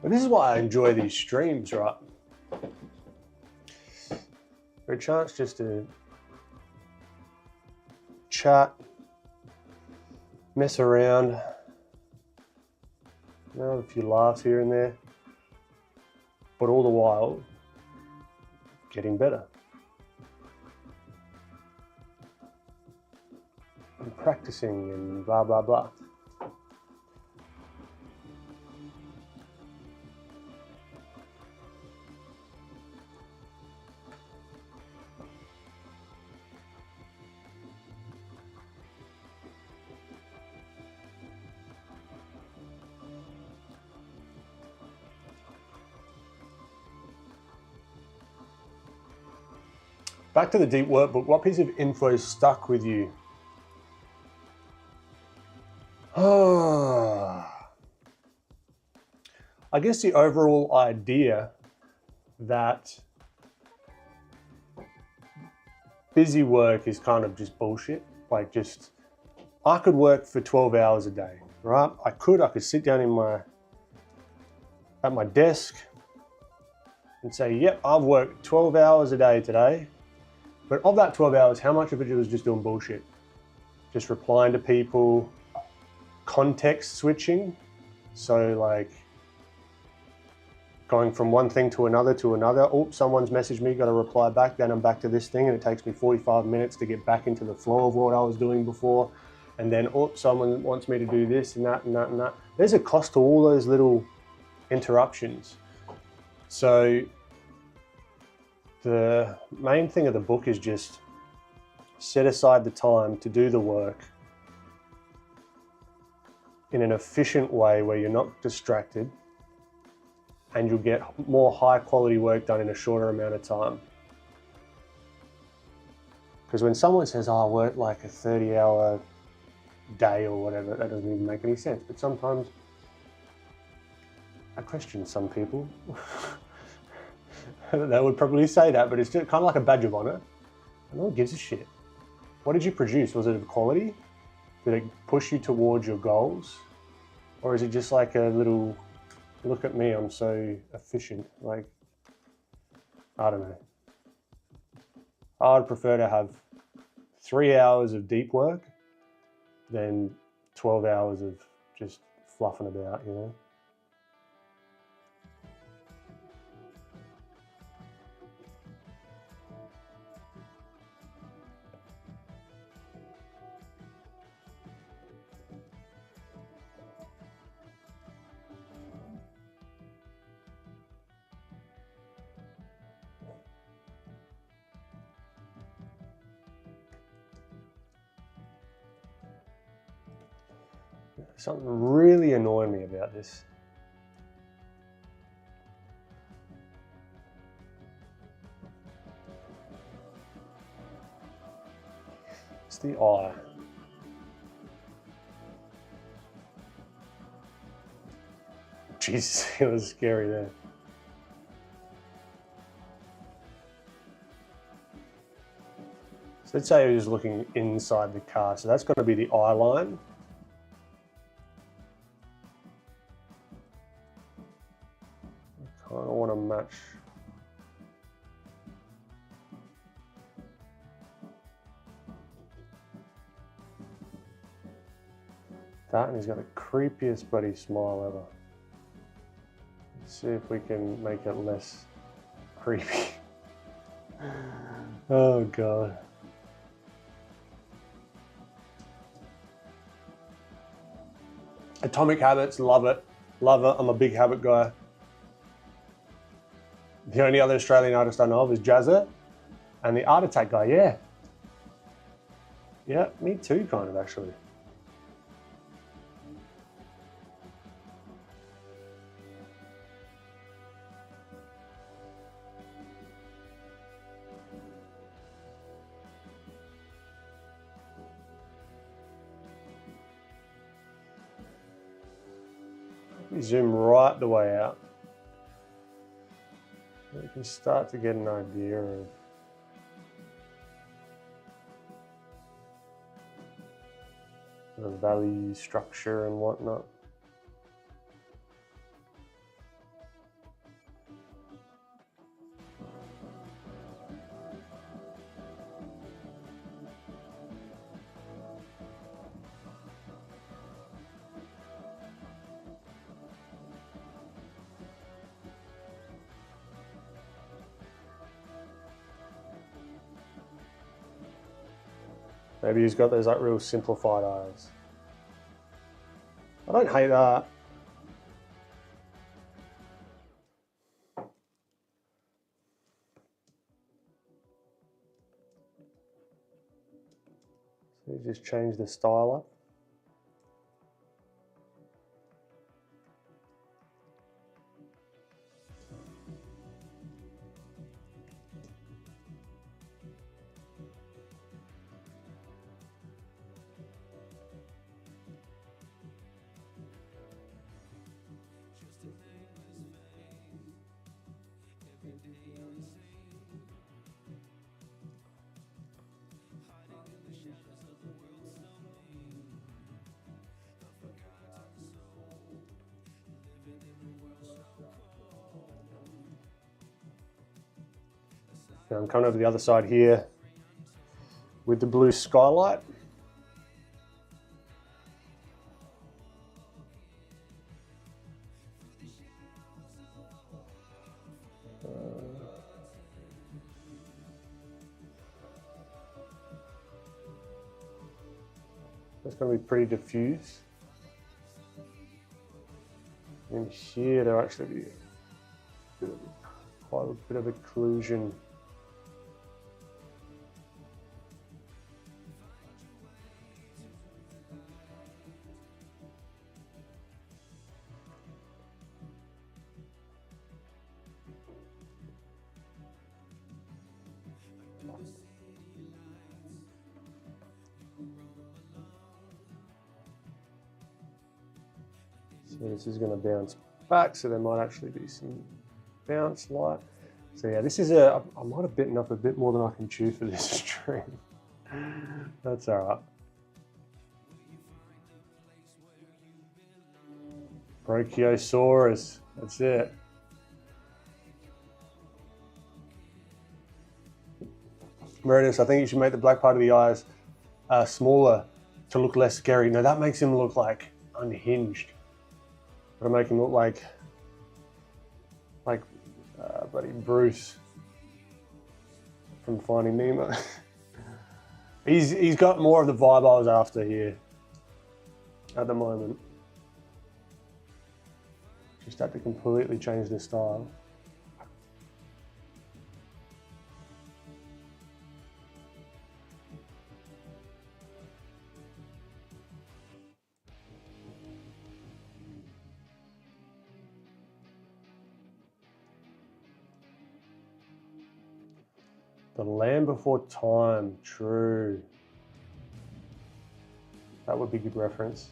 But this is why I enjoy these streams, right? For a chance just to chat, mess around, you know, a few laughs here and there, but all the while getting better and practicing and blah, blah, blah. Back to the deep workbook. What piece of info stuck with you? I guess the overall idea that busy work is kind of just bullshit. Like just, I could work for 12 hours a day, right? I could sit down at my desk and say, yep, I've worked 12 hours a day today. But of that 12 hours, how much of it was just doing bullshit? Just replying to people, context switching. So like going from one thing to another. Oh, someone's messaged me, got to reply back. Then I'm back to this thing and it takes me 45 minutes to get back into the flow of what I was doing before. And then, oh, someone wants me to do this and that and that and that. There's a cost to all those little interruptions. So the main thing of the book is just set aside the time to do the work in an efficient way where you're not distracted, and you'll get more high quality work done in a shorter amount of time. Because when someone says, oh, I work like a 30-hour day or whatever, that doesn't even make any sense. But sometimes I question some people. They would probably say that, but it's just kind of like a badge of honor. No one gives a shit. What did you produce? Was it of quality? Did it push you towards your goals? Or is it just like a little, look at me, I'm so efficient? Like, I don't know. I'd prefer to have 3 hours of deep work than 12 hours of just fluffing about, you know? Something really annoying me about this. It's the eye. Jesus, it was scary there. So let's say he was looking inside the car. So that's going to be the eye line. I kind of want to match. That, and he's got the creepiest bloody smile ever. Let's see if we can make it less creepy. Oh God. Atomic Habits, love it. Love it. I'm a big habit guy. The only other Australian artist I know of is Jazza and the Art Attack guy, yeah. Yeah, me too, kind of, actually. Zoom right the way out. You can start to get an idea of the value structure and whatnot. Maybe he's got those like real simplified eyes. I don't hate that. So you just change the style up. Now I'm coming over the other side here with the blue skylight. That's going to be pretty diffuse. And here there'll actually be quite a bit of occlusion. So this is going to bounce back, so there might actually be some bounce light. So yeah, this is I might have bitten off a bit more than I can chew for this stream. That's all right. Brachiosaurus, that's it. Meredith, I think you should make the black part of the eyes smaller to look less scary. No, that makes him look like unhinged. It'll make him look like buddy Bruce from Finding Nemo. he's got more of the vibe I was after here at the moment. Just had to completely change the style. The Land Before Time, true. That would be a good reference.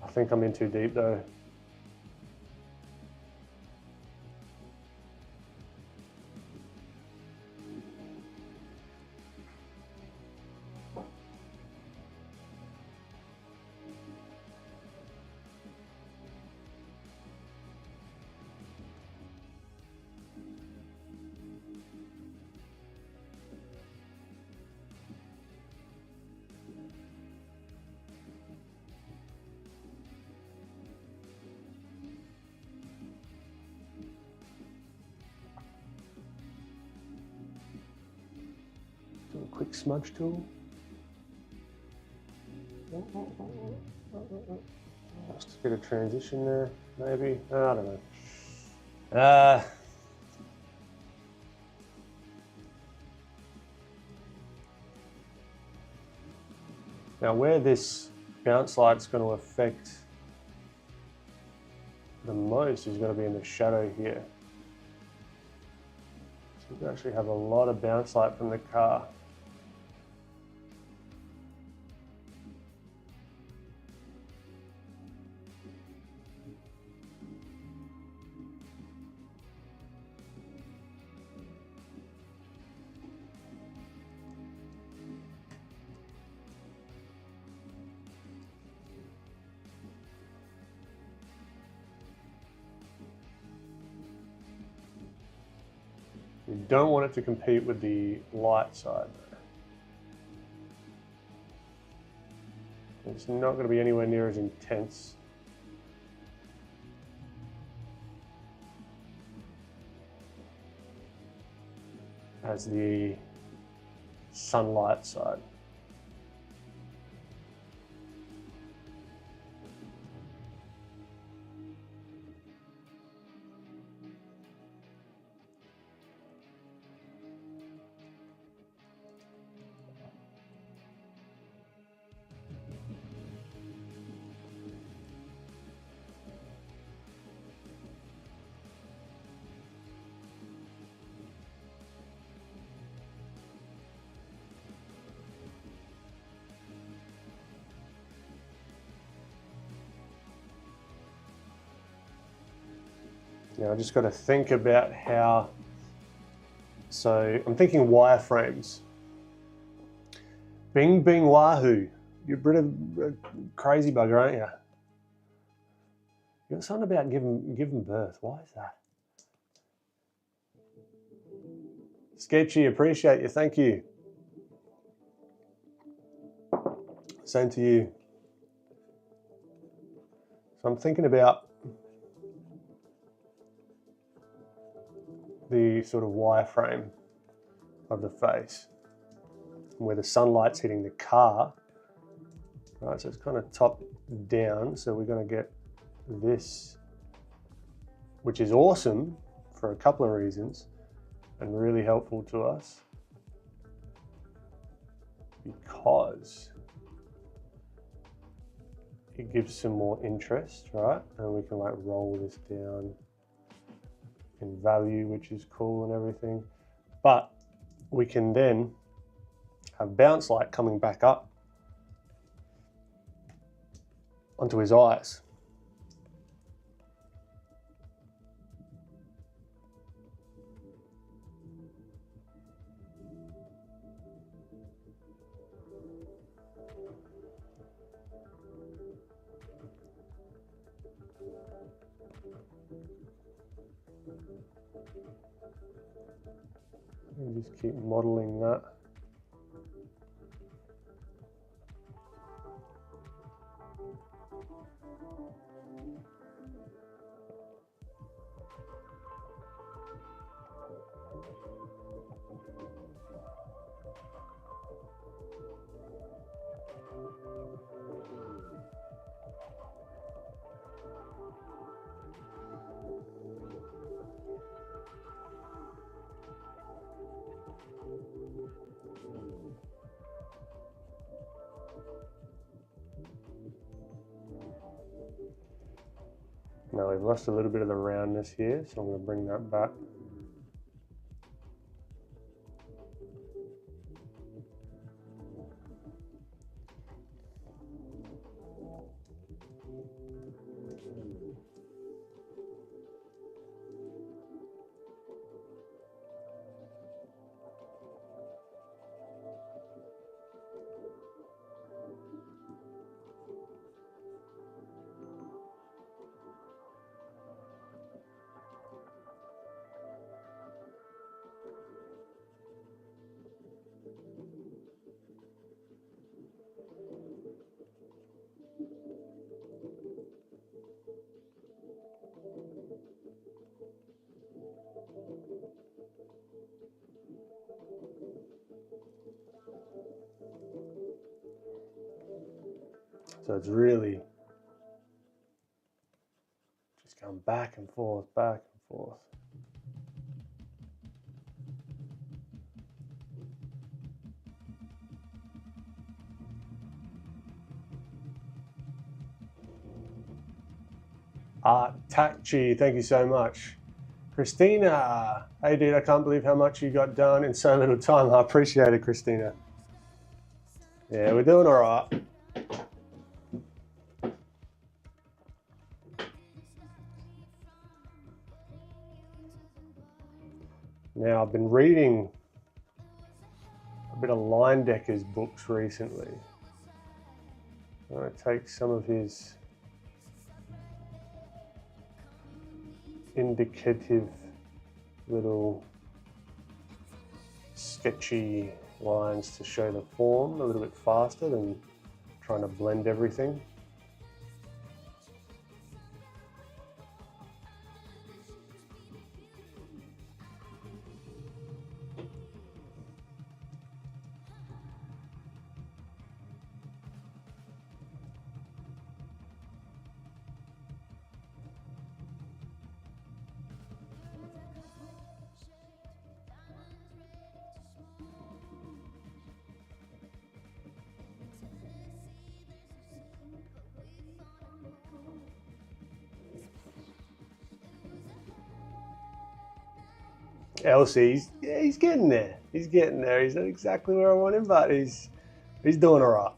I think I'm in too deep though. Do a quick smudge tool. Just a bit of transition there, maybe. I don't know. Now where this bounce light's going to affect the most is going to be in the shadow here. So you can actually have a lot of bounce light from the car. You don't want it to compete with the light side. It's not going to be anywhere near as intense. As the sunlight side. Now I just got to think about how, so I'm thinking wireframes. Bing, bing, wahoo. You're a bit of a crazy bugger, aren't you? You got something about giving birth. Why is that? Sketchy, appreciate you, thank you. Same to you. So I'm thinking about the sort of wireframe of the face, where the sunlight's hitting the car, right? So it's kind of top down. So we're going to get this, which is awesome for a couple of reasons and really helpful to us, because it gives some more interest, right? And we can like roll this down in value, which is cool and everything. But we can then have bounce light coming back up onto his eyes. And just keep modeling that. Now we've lost a little bit of the roundness here, so I'm going to bring that back. So it's really just going back and forth, back and forth. Art Tachi, thank you so much. Christina, hey dude, I can't believe how much you got done in so little time. I appreciate it, Christina. Yeah, we're doing all right. Now, I've been reading a bit of Leindecker's books recently. I'm going to take some of his indicative little sketchy lines to show the form a little bit faster than trying to blend everything. Elsie, he's getting there. He's getting there. He's not exactly where I want him, but he's doing all right.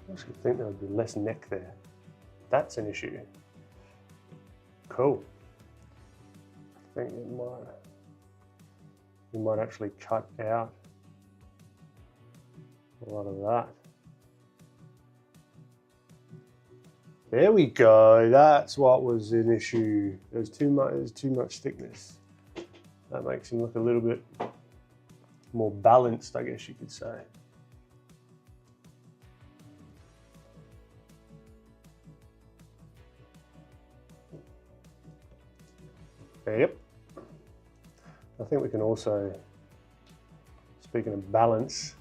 I actually think there would be less neck there. That's an issue. Cool. I think we might actually cut out a lot of that. There we go. That's what was an issue. There's too much thickness. That makes him look a little bit more balanced, I guess you could say. Yep. I think we can also, speaking of balance,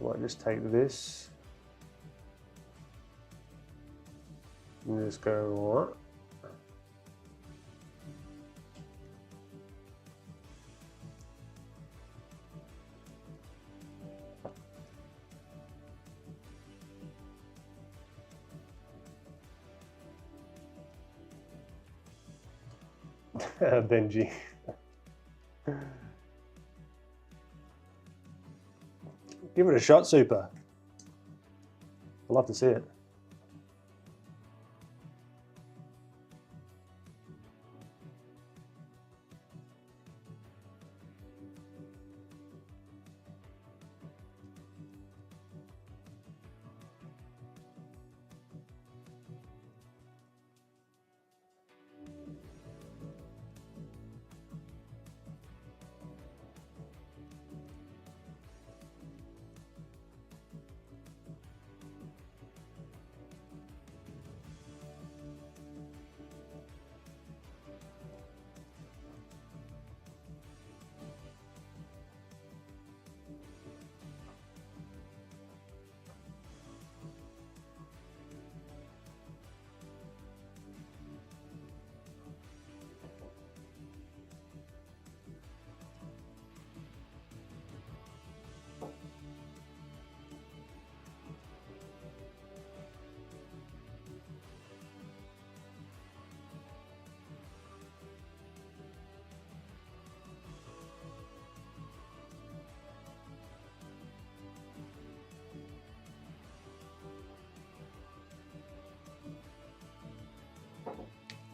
I might just take this and just go Benji. Give it a shot, Super. I'd love to see it.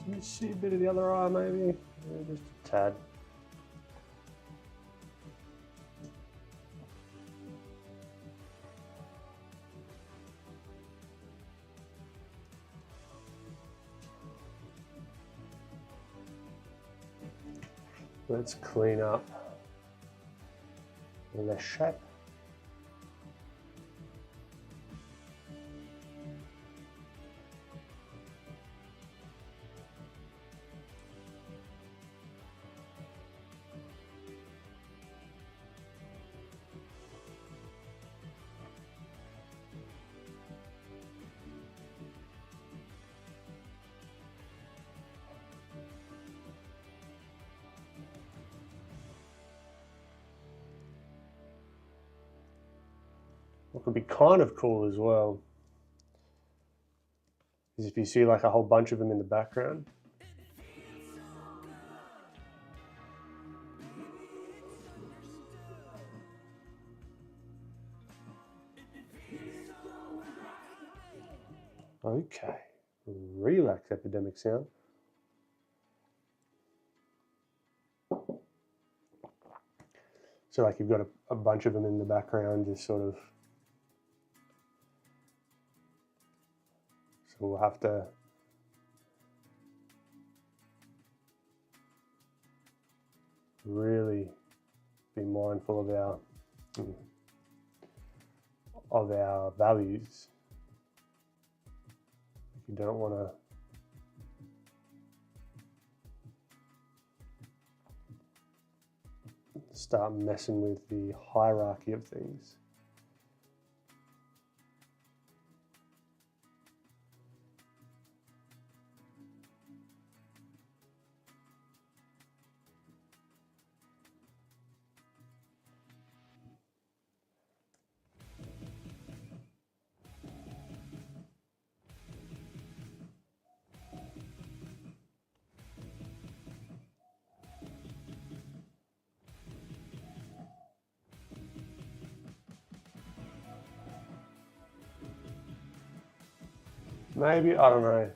Can you see a bit of the other eye, maybe? Yeah, just a tad. Let's clean up the shape. What could be kind of cool as well is if you see like a whole bunch of them in the background. Okay, relax epidemic sound. So like you've got a bunch of them in the background, just sort of. So we'll have to really be mindful of our values. You don't want to start messing with the hierarchy of things. Maybe, I don't know.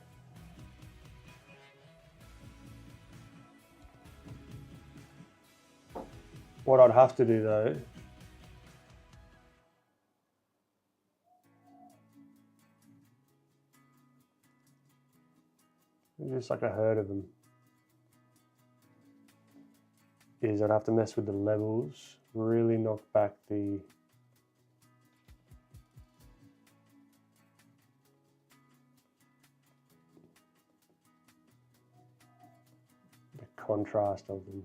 What I'd have to do though just like a herd of them is I'd have to mess with the levels, really knock back the contrast of them.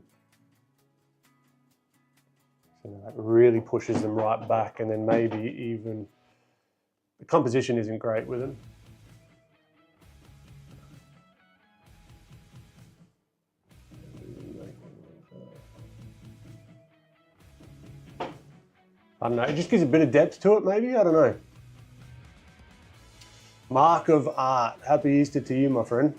So that really pushes them right back, and then maybe even the composition isn't great with them. I don't know, it just gives a bit of depth to it maybe, I don't know. Mark of Art, happy Easter to you, my friend.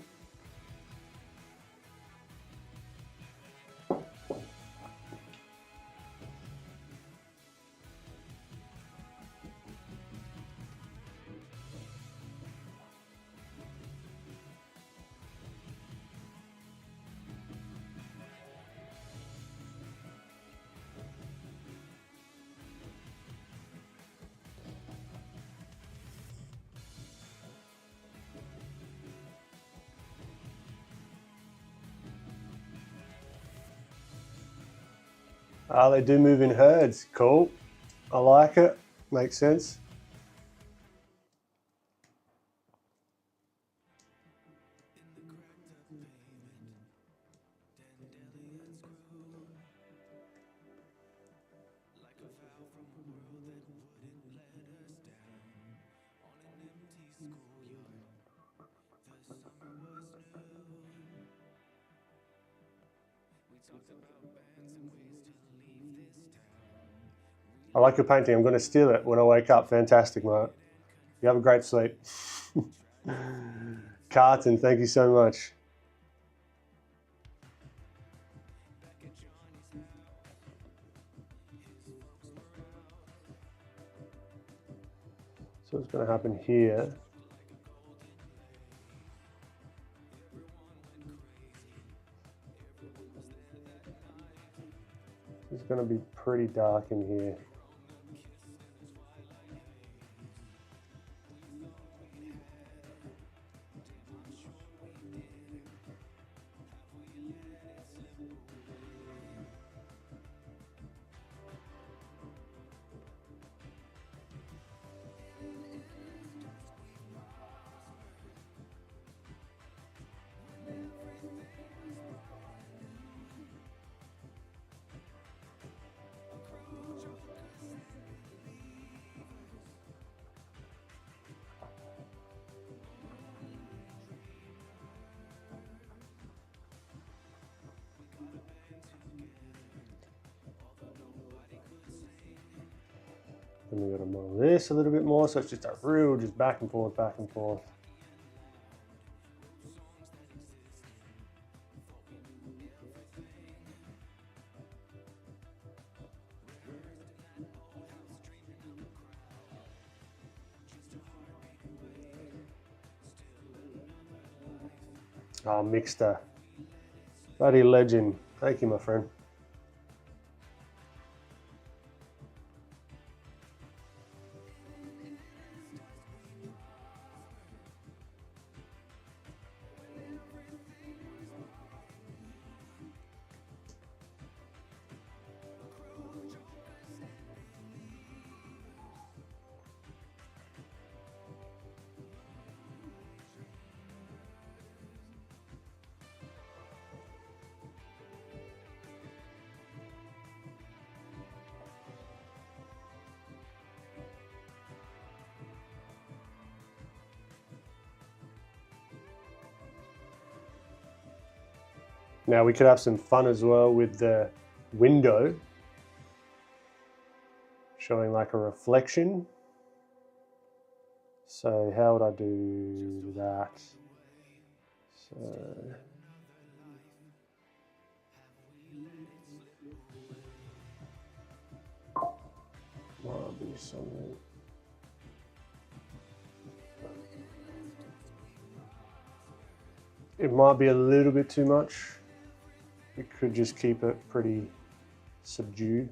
They do move in herds. Cool. I like it. Makes sense. I like your painting. I'm going to steal it when I wake up. Fantastic, Mark. You have a great sleep. Carton, thank you so much. So what's going to happen here? It's going to be pretty dark in here. And we're gonna model this a little bit more, so it's just a real, just back and forth, back and forth. Oh, Mixter. Bloody legend. Thank you, my friend. Now we could have some fun as well with the window, showing like a reflection. So how would I do that? So might be something. It might be a little bit too much. We could just keep it pretty subdued.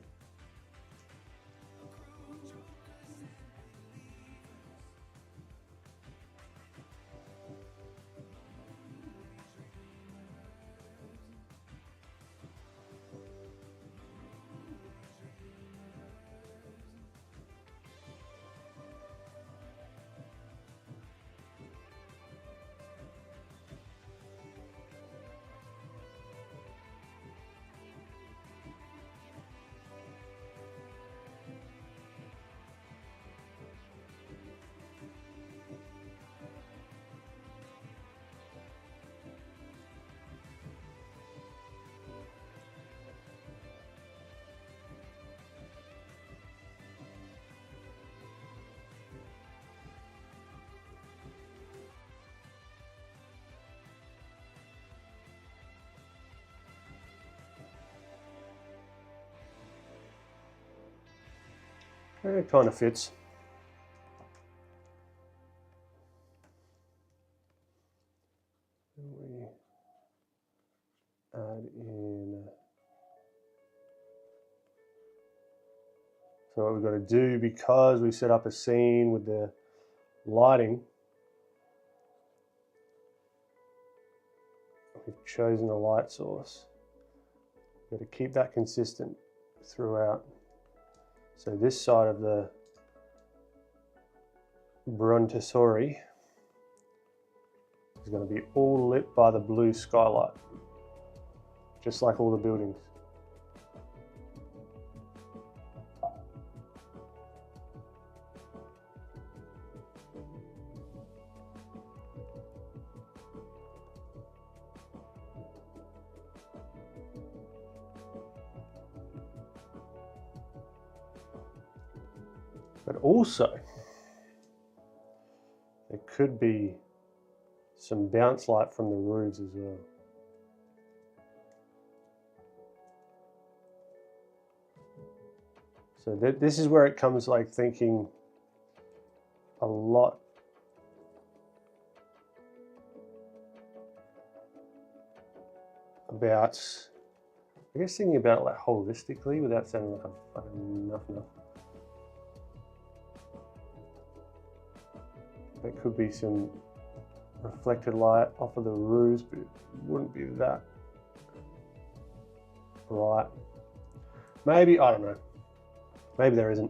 It kind of fits. We add in. So what we've got to do, because we set up a scene with the lighting, we've chosen a light source. We've got to keep that consistent throughout. So this side of the Brontosauri is going to be all lit by the blue skylight, just like all the buildings. But also, there could be some bounce light from the roofs as well. So this is where it comes, like, thinking a lot about, I guess thinking about it like holistically without sounding like I'm fucking enough. There could be some reflected light off of the roofs, but it wouldn't be that bright. Maybe, I don't know. Maybe there isn't.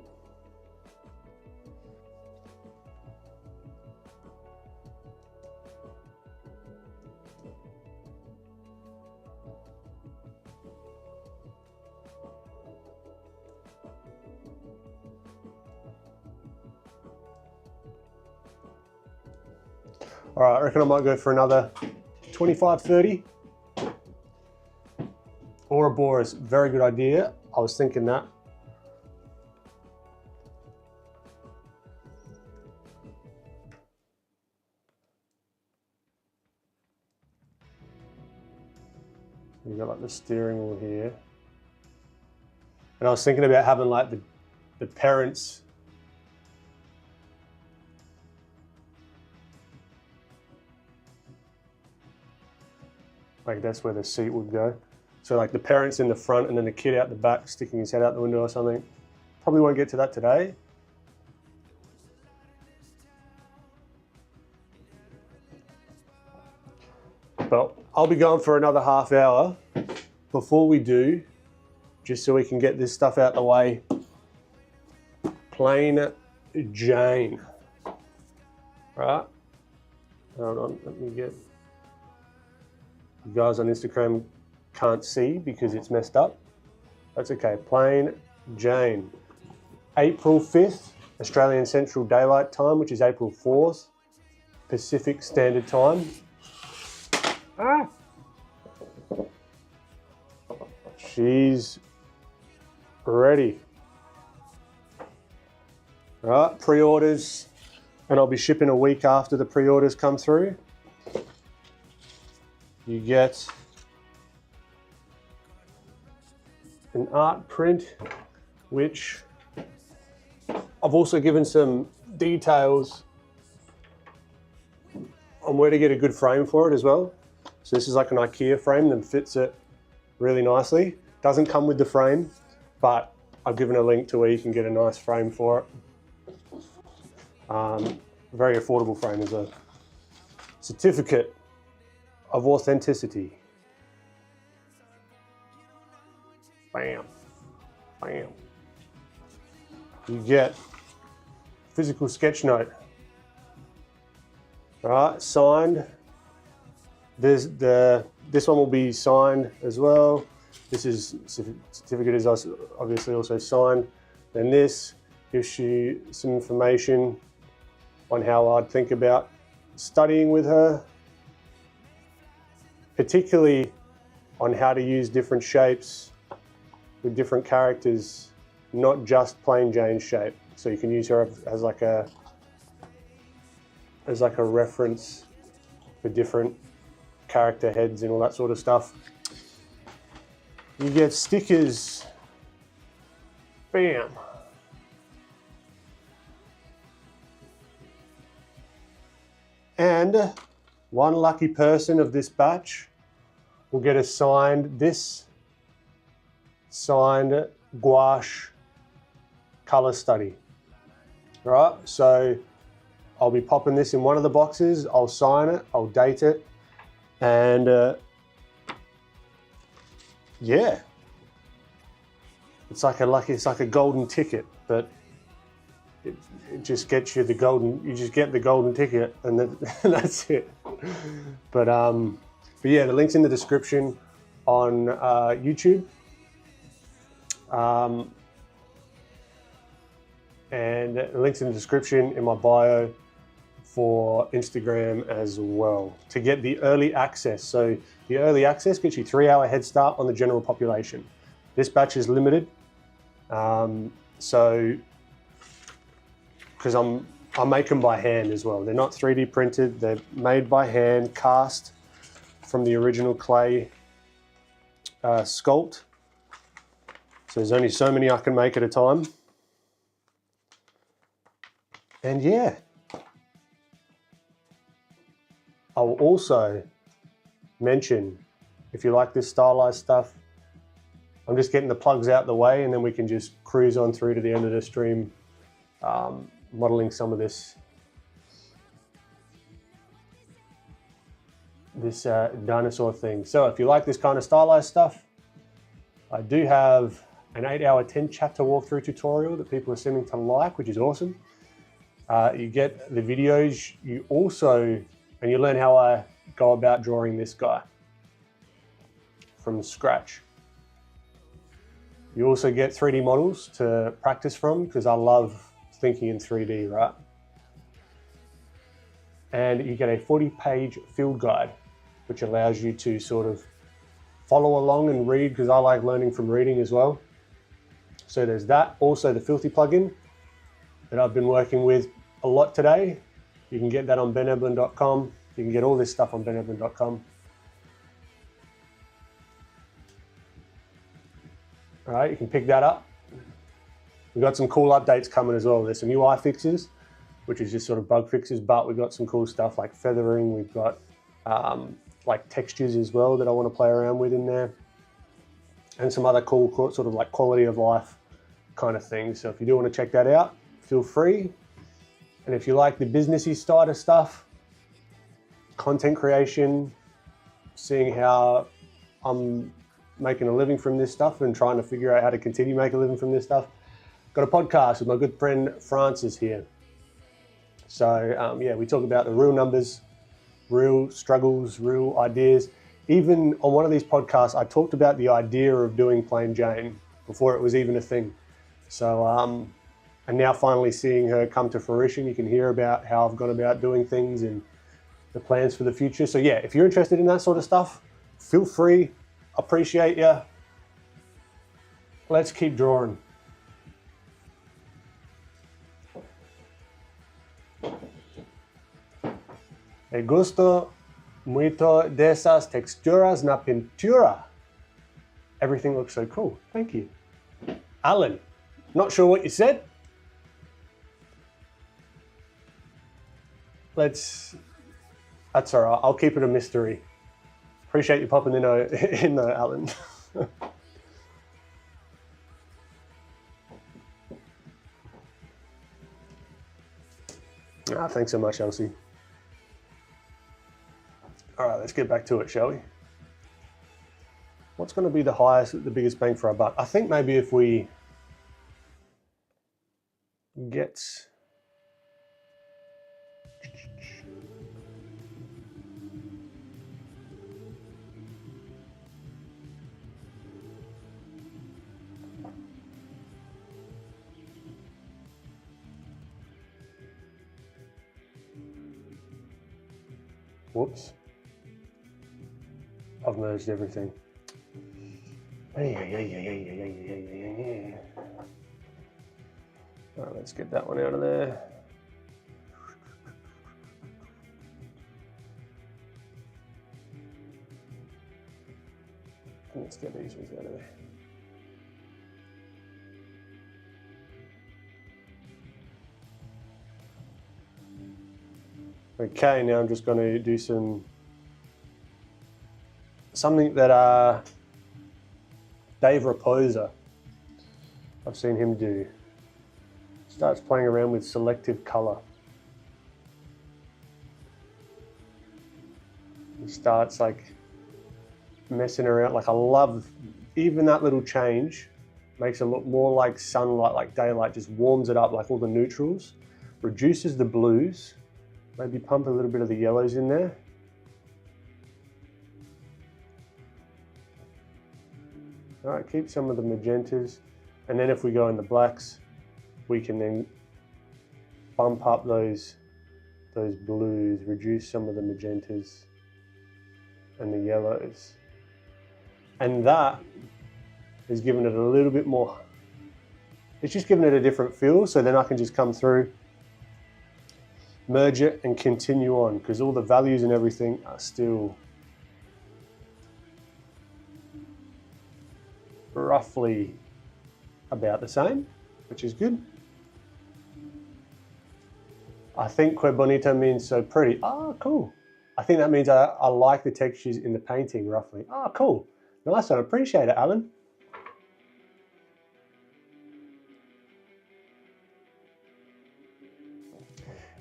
All right, I reckon I might go for another 25, 30. Ouroboros, very good idea. I was thinking that. You've got like the steering wheel here. And I was thinking about having like the parents like that's where the seat would go. So like the parents in the front and then the kid out the back sticking his head out the window or something. Probably won't get to that today. But I'll be going for another half hour before we do, just so we can get this stuff out the way. Plain Jane. Right? Hold on, let me get... You guys on Instagram can't see because it's messed up. That's okay. Plain Jane. April 5th, Australian Central Daylight Time, which is April 4th, Pacific Standard Time. Ah! She's ready. All right, pre-orders, and I'll be shipping a week after the pre-orders come through. You get an art print, which I've also given some details on where to get a good frame for it as well. So this is like an IKEA frame that fits it really nicely. Doesn't come with the frame, but I've given a link to where you can get a nice frame for it. Very affordable frame as a certificate of authenticity. Bam, bam. You get physical sketch note. All right, signed. This one will be signed as well. This is certificate is obviously also signed. Then this gives you some information on how I'd think about studying with her, particularly on how to use different shapes with different characters, not just plain Jane's shape. So you can use her as like a reference for different character heads and all that sort of stuff. You get stickers. Bam. And one lucky person of this batch will get assigned this signed gouache color study. All right, so I'll be popping this in one of the boxes. I'll sign it, I'll date it, and yeah, it's like a golden ticket, but it just gets you the golden. You just get the golden ticket, and that's it. But yeah, the link's in the description on YouTube, and the link's in the description in my bio for Instagram as well to get the early access. So the early access gets you 3-hour head start on the general population. This batch is limited, so because I make them by hand as well. They're not 3D printed. They're made by hand, cast from the original clay sculpt. So there's only so many I can make at a time. And yeah, I'll also mention, if you like this stylized stuff, I'm just getting the plugs out the way, and then we can just cruise on through to the end of the stream, modeling some of this dinosaur thing. So if you like this kind of stylized stuff, I do have an 8-hour 10 chapter walkthrough tutorial that people are seeming to like, which is awesome. You get the videos, you learn how I go about drawing this guy from scratch. You also get 3D models to practice from, because I love thinking in 3D, right? And you get a 40-page field guide, which allows you to sort of follow along and read, because I like learning from reading as well. So there's that. Also the Filthy plugin that I've been working with a lot today. You can get that on beneblin.com. You can get all this stuff on beneblin.com. All right, you can pick that up. We've got some cool updates coming as well. There's some UI fixes, which is just sort of bug fixes, but we've got some cool stuff like feathering. We've got like textures as well that I want to play around with in there, and some other cool sort of like quality of life kind of things. So if you do want to check that out, feel free. And if you like the businessy side of stuff, content creation, seeing how I'm making a living from this stuff and trying to figure out how to continue to make a living from this stuff, got a podcast with my good friend Francis here. So yeah, we talk about the real numbers, real struggles, real ideas. Even on one of these podcasts, I talked about the idea of doing Plain Jane before it was even a thing. So, and now finally seeing her come to fruition, you can hear about how I've gone about doing things and the plans for the future. So yeah, if you're interested in that sort of stuff, feel free. Appreciate you. Let's keep drawing. Me gusto muito dessas texturas na pintura. Everything looks so cool. Thank you. Alan, not sure what you said. That's all right. I'll keep it a mystery. Appreciate you popping in there, Alan. Thanks so much, Elsie. All right, let's get back to it, shall we? What's going to be the biggest bang for our buck? I think maybe if we get... Whoops. I've merged everything. All right, let's get that one out of there. Let's get these ones out of there. Okay, now I'm just going to do something that Dave Raposa, I've seen him do. Starts playing around with selective color. He starts like messing around. Like I love even that little change makes it look more like sunlight, like daylight, just warms it up like all the neutrals, reduces the blues. Maybe pump a little bit of the yellows in there. All right, keep some of the magentas. And then if we go in the blacks, we can then bump up those blues, reduce some of the magentas and the yellows. And that is giving it a little bit more, it's just giving it a different feel. So then I can just come through, merge it and continue on, because all the values and everything are still roughly about the same, which is good. I think que bonito means so pretty. Ah, cool. I think that means I like the textures in the painting roughly. Ah, cool. Nice one. Appreciate it, Alan.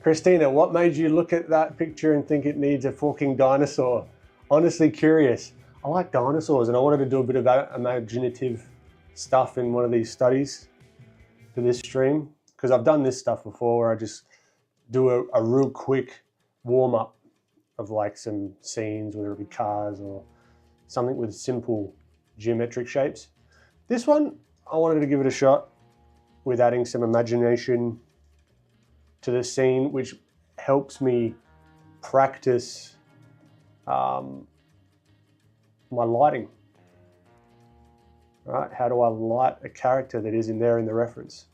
Christina, what made you look at that picture and think it needs a forking dinosaur? Honestly curious. I like dinosaurs and I wanted to do a bit of imaginative stuff in one of these studies for this stream, because I've done this stuff before where I just do a real quick warm up of like some scenes, whether it be cars or something with simple geometric shapes. This one, I wanted to give it a shot with adding some imagination to the scene, which helps me practice my lighting. Right? How do I light a character that isn't there in the reference?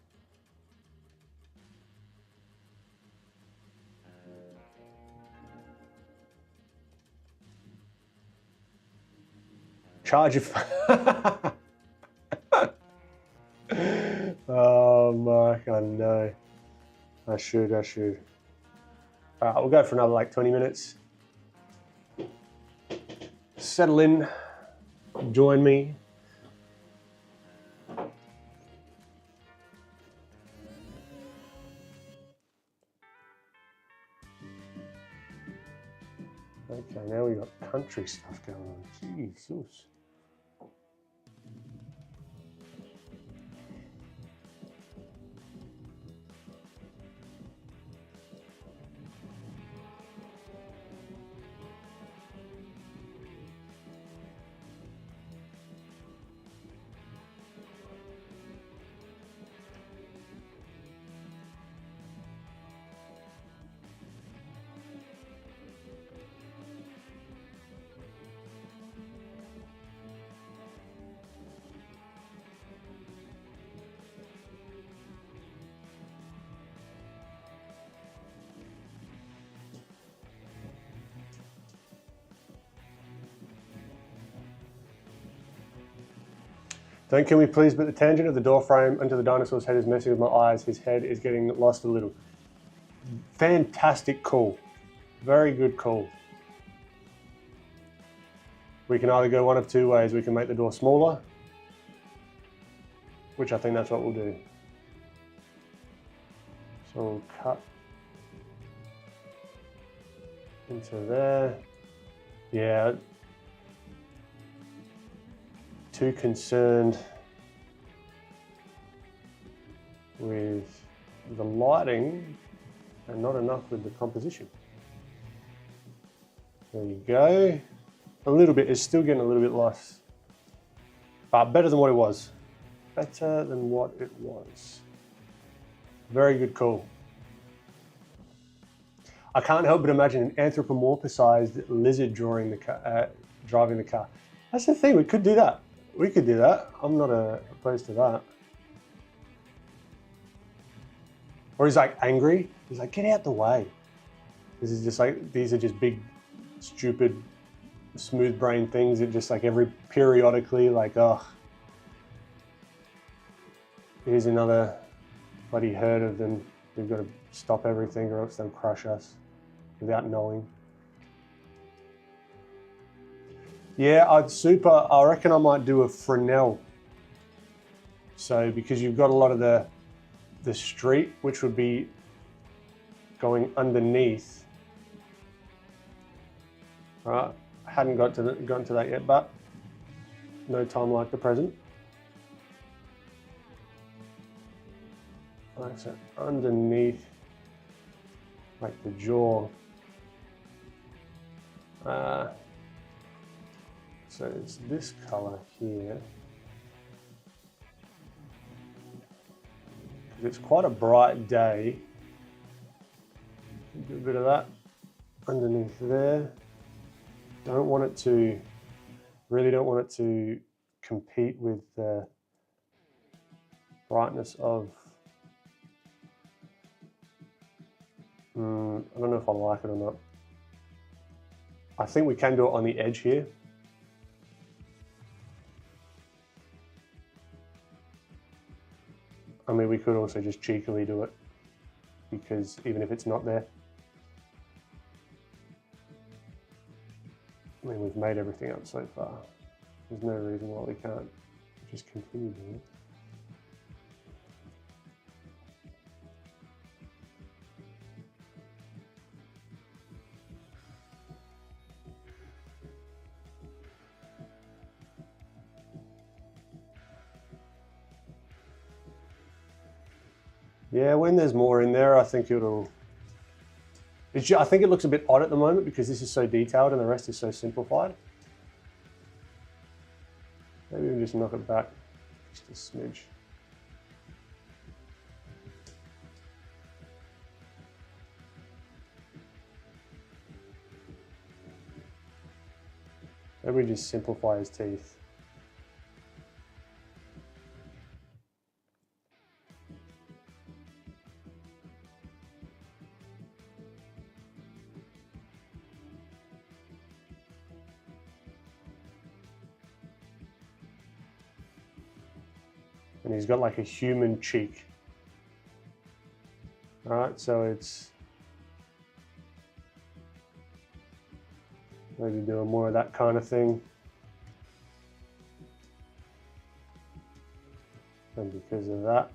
Charge of I should. All right, we'll go for another like 20 minutes. Settle in, join me. Okay, now we got country stuff going on. Jesus. Don't kill me please, but the tangent of the door frame onto the dinosaur's head is messing with my eyes. His head is getting lost a little. Fantastic call. Very good call. We can either go one of two ways. We can make the door smaller, which I think that's what we'll do. So we'll cut into there. Yeah. Too concerned with the lighting and not enough with the composition. There you go. A little bit, it's still getting a little bit lost, but better than what it was. Better than what it was. Very good call. I can't help but imagine an anthropomorphized lizard driving the car. That's the thing, we could do that. We could do that. I'm not opposed to that. Or he's like angry. He's like, get out the way. This is just like, these are just big, stupid, smooth brain things that just like periodically like, oh, here's another bloody herd of them. We've got to stop everything or else they'll crush us without knowing. Yeah, I reckon I might do a Fresnel. So because you've got a lot of the street, which would be going underneath. All right, I hadn't gotten to that yet, but no time like the present. All right, so underneath, like the jaw. So it's this color here. Because it's quite a bright day. Do a bit of that underneath there. Really don't want it to compete with the brightness of, I don't know if I like it or not. I think we can do it on the edge here. I mean, we could also just cheekily do it, because even if it's not there, I mean, we've made everything up so far. There's no reason why we can't just continue doing it. Yeah, when there's more in there, I think it looks a bit odd at the moment because this is so detailed and the rest is so simplified. Maybe we just knock it back just a smidge. Maybe we just simplify his teeth. And he's got like a human cheek. All right, so it's maybe doing more of that kind of thing. And because of that,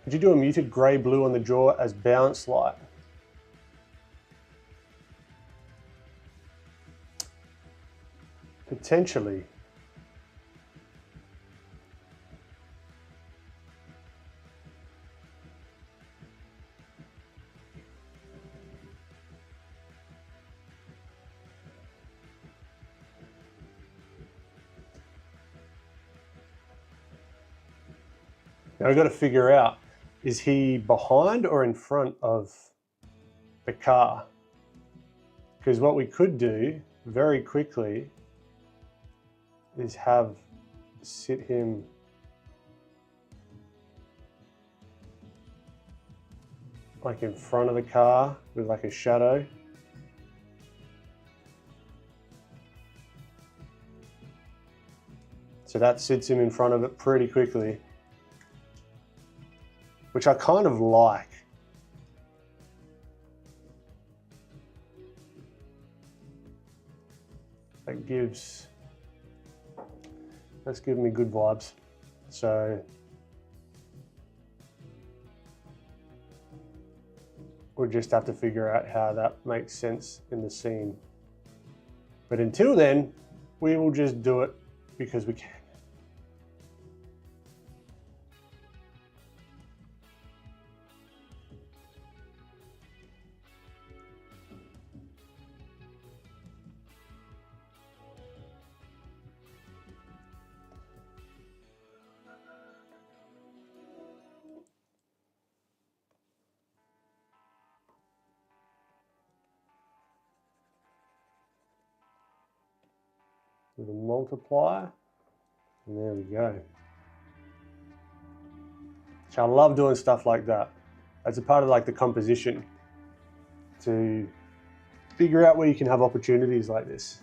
could you do a muted grey blue on the jaw as bounce light? Potentially. Now we've got to figure out, is he behind or in front of the car? Because what we could do very quickly is sit him like in front of the car with like a shadow. So that sits him in front of it pretty quickly, which I kind of like. That's giving me good vibes. So we'll just have to figure out how that makes sense in the scene. But until then, we will just do it because we can. Little multiplier, and there we go. So I love doing stuff like that as a part of like the composition to figure out where you can have opportunities like this.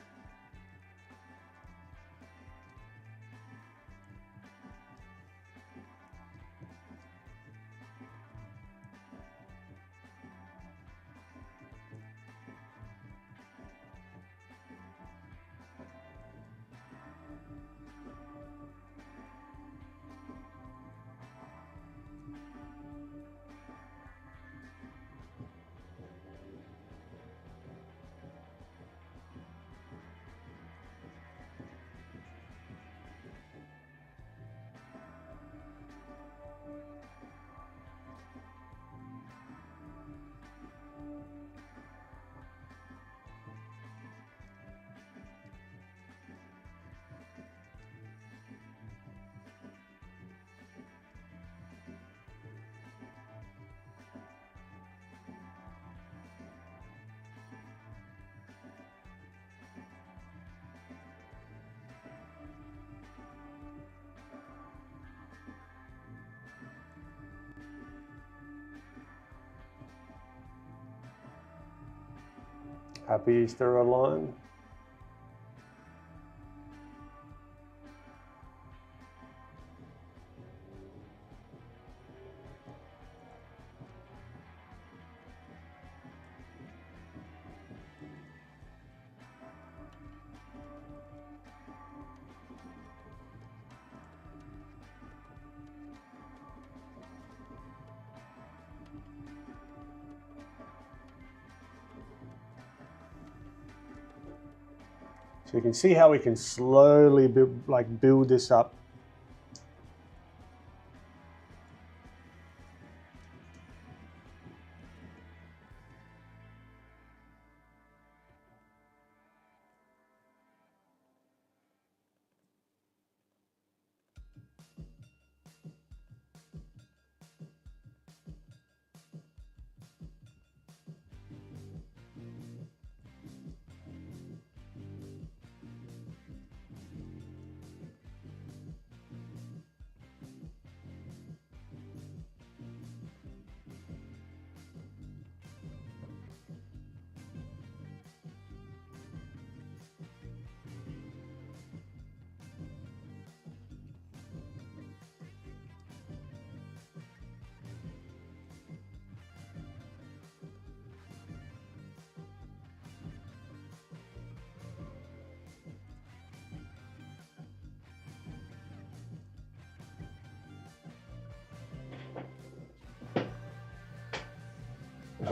Happy Easter online. So you can see how we can slowly build this up.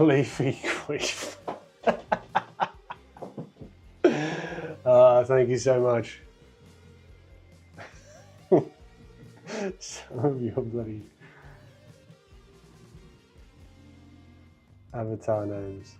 Leafy queef. Thank you so much. Some of your bloody avatar names.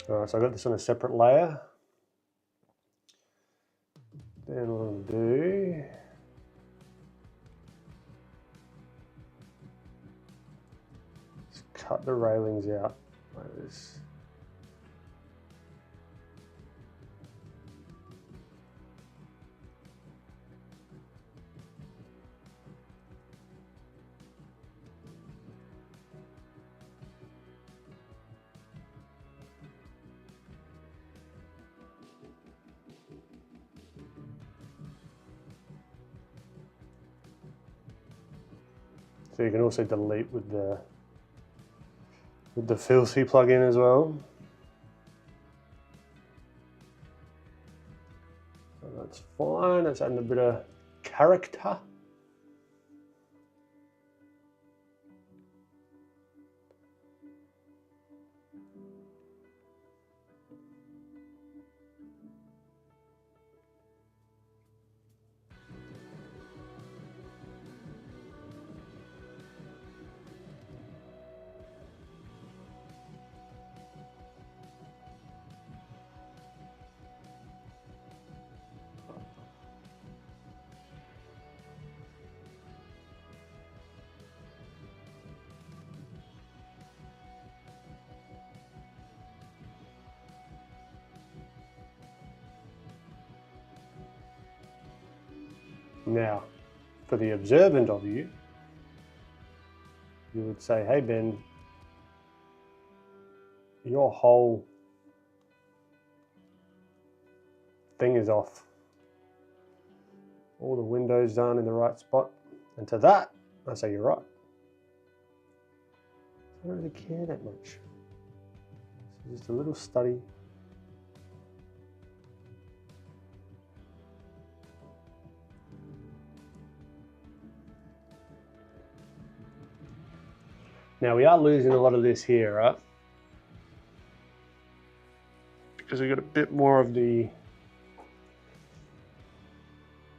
All right, so I got this on a separate layer. Then what I'm gonna do, is cut the railings out like this. So you can also delete with the filthy plugin as well. So that's fine. That's adding a bit of character. Now, for the observant of you, you would say, hey Ben, your whole thing is off. All the windows aren't in the right spot. And to that, I say you're right. I don't really care that much. It's just a little study. Now we are losing a lot of this here, right? Because we've got a bit more of the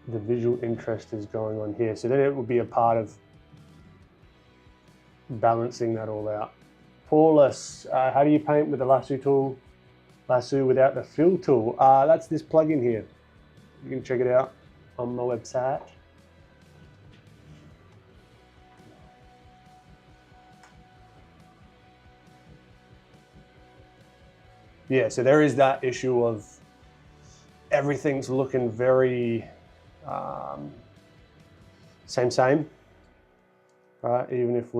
visual interest is going on here. So then it will be a part of balancing that all out. Paulus, how do you paint with the lasso tool? Lasso without the fill tool? That's this plugin here. You can check it out on my website. Yeah, so there is that issue of everything's looking very same, right? Even if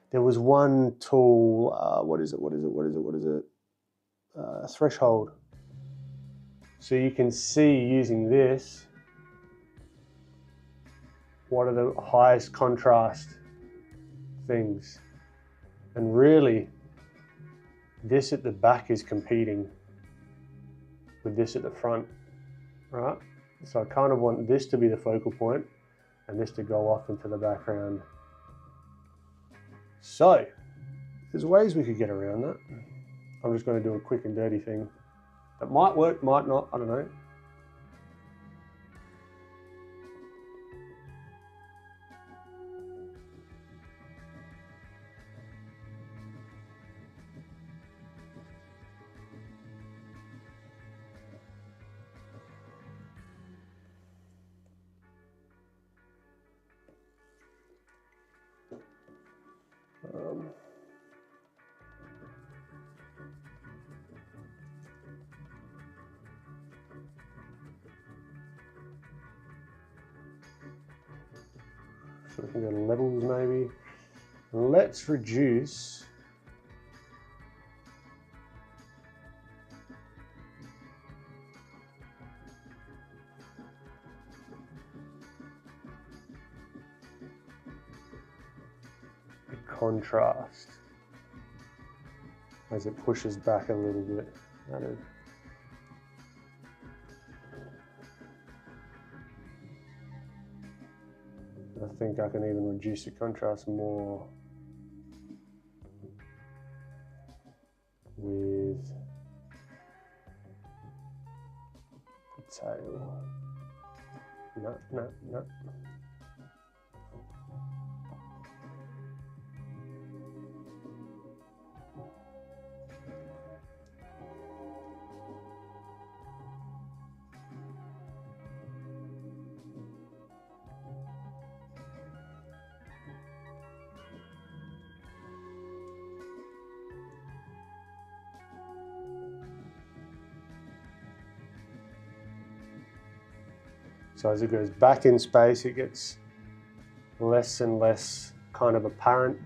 there was one tool, what is it? Threshold. So you can see using this, what are the highest contrast things. And really, this at the back is competing with this at the front, right? So I kind of want this to be the focal point and this to go off into the background. So, there's ways we could get around that. I'm just going to do a quick and dirty thing. That might work, might not, I don't know. So we can go to levels maybe. Let's reduce the contrast as it pushes back a little bit. That is. I think I can even reduce the contrast more with the tail. No. So as it goes back in space, it gets less and less kind of apparent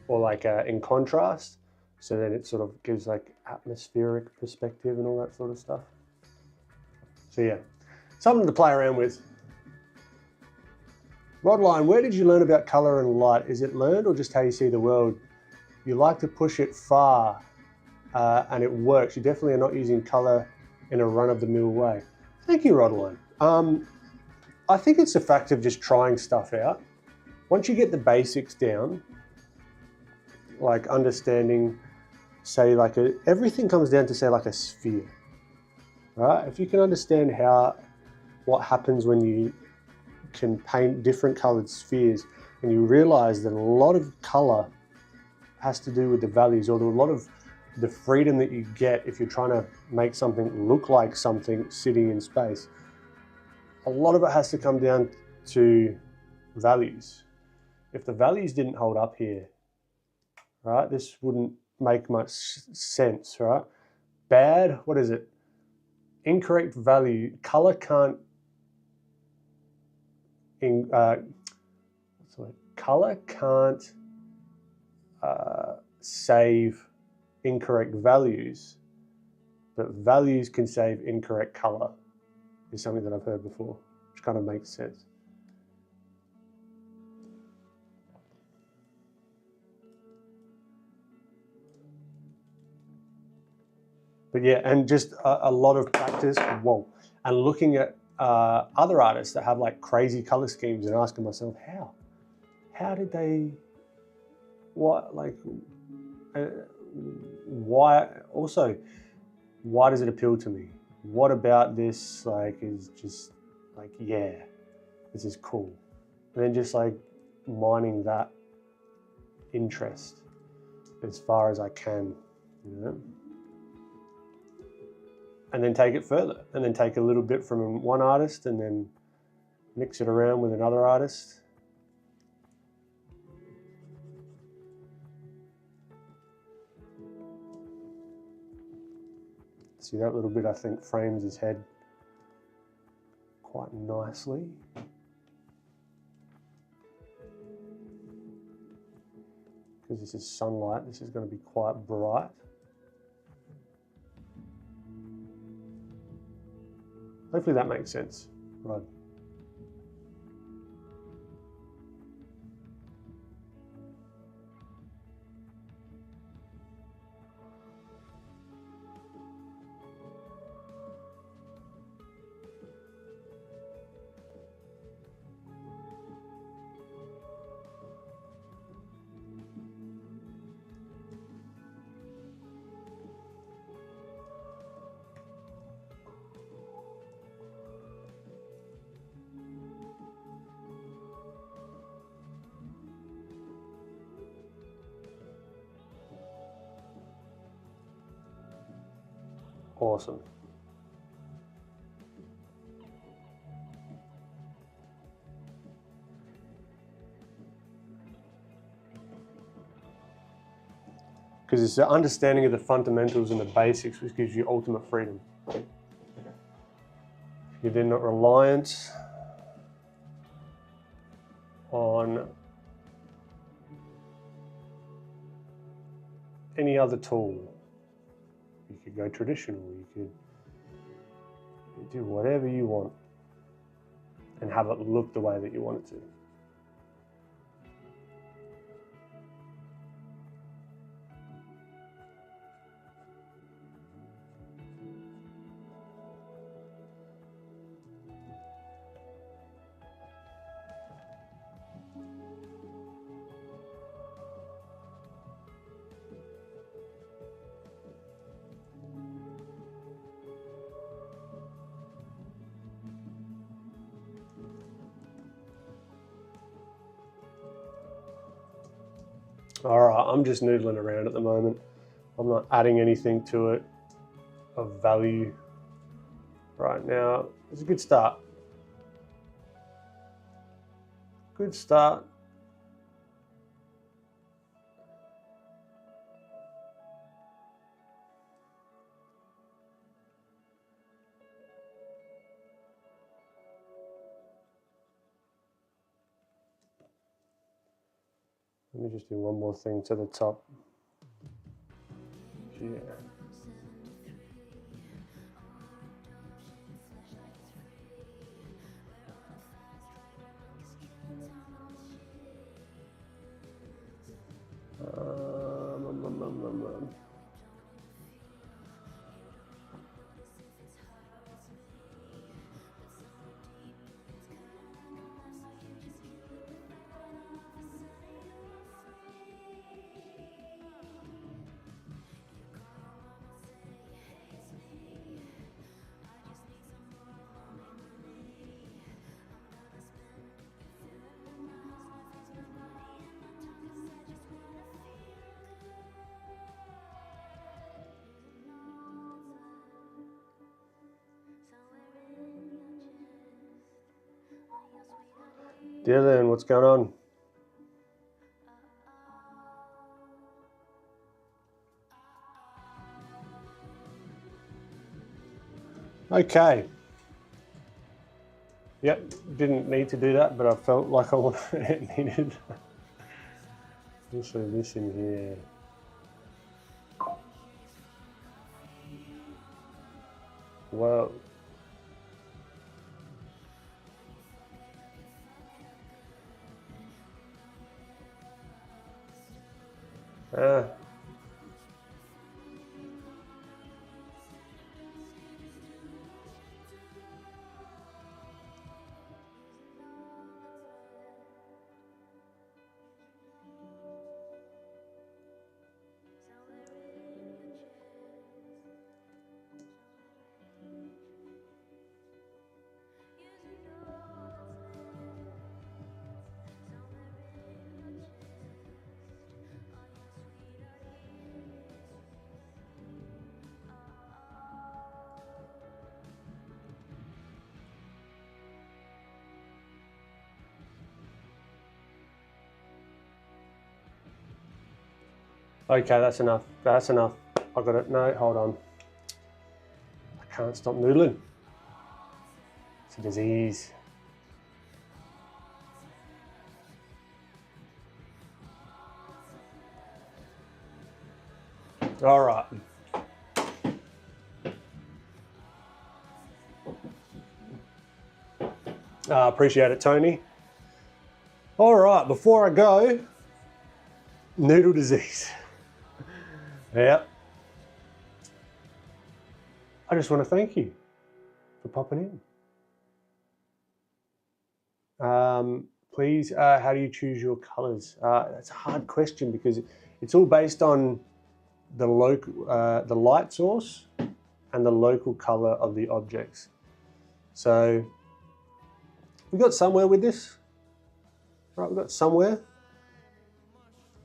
or like in contrast. So then it sort of gives like atmospheric perspective and all that sort of stuff. So yeah, something to play around with. Rodline, where did you learn about color and light? Is it learned or just how you see the world? You like to push it far and it works. You definitely are not using color in a run-of-the-mill way. Thank you, Rodline. I think it's a fact of just trying stuff out. Once you get the basics down, like understanding, say like everything comes down to say like a sphere, right? If you can understand what happens when you can paint different colored spheres and you realize that a lot of color has to do with the values, or a lot of the freedom that you get if you're trying to make something look like something sitting in space. A lot of it has to come down to values. If the values didn't hold up here, right, this wouldn't make much sense, right? Bad, what is it? Incorrect value, color can't, color can't save incorrect values, but values can save incorrect color, is something that I've heard before, which kind of makes sense. But yeah, and just a lot of practice, whoa, and looking at other artists that have like crazy color schemes and asking myself, how did they, what, like, why, also, why does it appeal to me? What about this, like, is just like, yeah, this is cool. And then just like mining that interest as far as I can, you know? And then take it further, and then take a little bit from one artist and then mix it around with another artist. See, that little bit, I think, frames his head quite nicely. Because this is sunlight, this is going to be quite bright. Hopefully that makes sense. Right. Awesome. Because it's the understanding of the fundamentals and the basics which gives you ultimate freedom. You're then not reliant on any other tool. You could go traditional, you could do whatever you want and have it look the way that you want it to. All right, I'm just noodling around at the moment. I'm not adding anything to it of value right now. It's a good start. Good start. Let me just do one more thing to the top. Yeah. Dylan, what's going on? Okay. Yep, didn't need to do that, but I felt like I wanted it needed. Also this in here. Whoa. Okay, that's enough. That's enough. I got it. No, hold on. I can't stop noodling. It's a disease. All right. Appreciate it, Tony. All right, before I go, noodle disease. Yep. I just want to thank you for popping in. Please, how do you choose your colors? That's a hard question because it's all based on the local, the light source and the local color of the objects. So we got somewhere with this. Right, we got somewhere.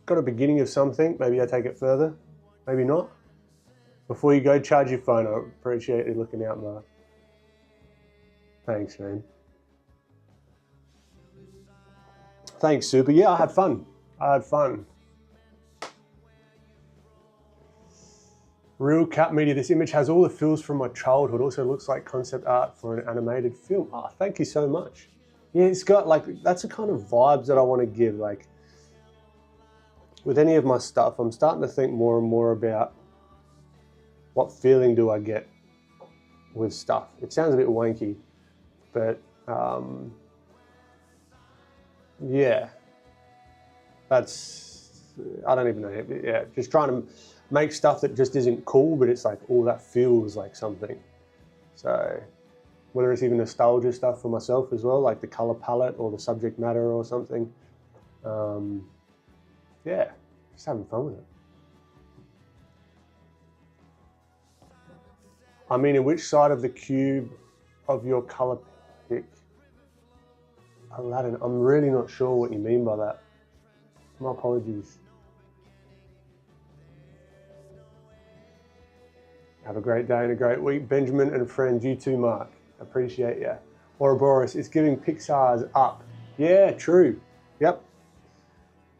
Got a beginning of something. Maybe I take it further. Maybe not. Before you go, charge your phone. I appreciate you looking out, Mark. Thanks, man. Thanks, Super. Yeah, I had fun. I had fun. Real Cat Media. This image has all the feels from my childhood. Also looks like concept art for an animated film. Oh, thank you so much. Yeah, it's got like, that's the kind of vibes that I want to give. Like, with any of my stuff, I'm starting to think more and more about what feeling do I get with stuff. It sounds a bit wanky, but yeah, that's, I don't even know. Yeah, just trying to make stuff that just isn't cool, but it's like, all that feels like something. So whether it's even nostalgia stuff for myself as well, like the color palette or the subject matter or something. Yeah, just having fun with it. I mean, in which side of the cube of your color pick? Aladdin, I'm really not sure what you mean by that. My apologies. Have a great day and a great week. Benjamin and friends, you too, Mark. Appreciate you. Ouroboros, it's giving Pixar's Up. Yeah, true. Yep.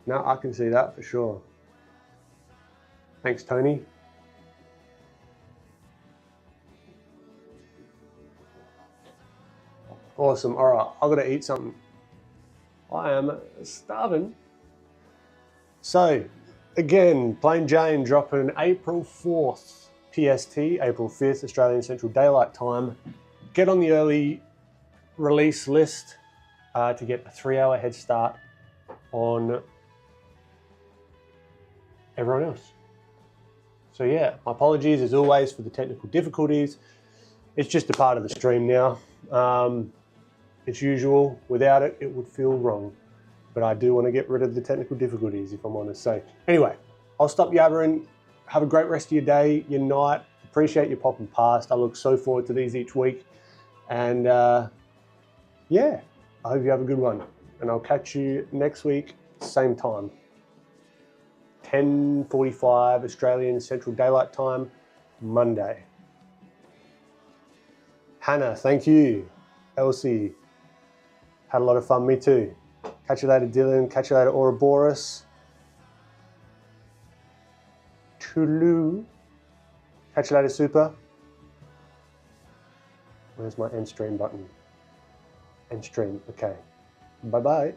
No, I can see that for sure. Thanks, Tony. Awesome. All right, I've got to eat something. I am starving. So, again, Plain Jane dropping April 4th PST, April 5th Australian Central Daylight Time. Get on the early release list to get a 3-hour head start on everyone else. So yeah, my apologies as always for the technical difficulties. It's just a part of the stream now. It's usual. Without it, it would feel wrong. But I do want to get rid of the technical difficulties, if I'm honest. So anyway, I'll stop yabbering. Have a great rest of your day, your night. Appreciate you popping past. I look so forward to these each week. And yeah, I hope you have a good one. And I'll catch you next week, same time. 10:45 Australian Central Daylight Time, Monday. Hannah, thank you. Elsie, had a lot of fun, me too. Catch you later, Dylan. Catch you later, Ouroboros. Tulu. Catch you later, Super. Where's my end stream button? End stream, okay. Bye-bye.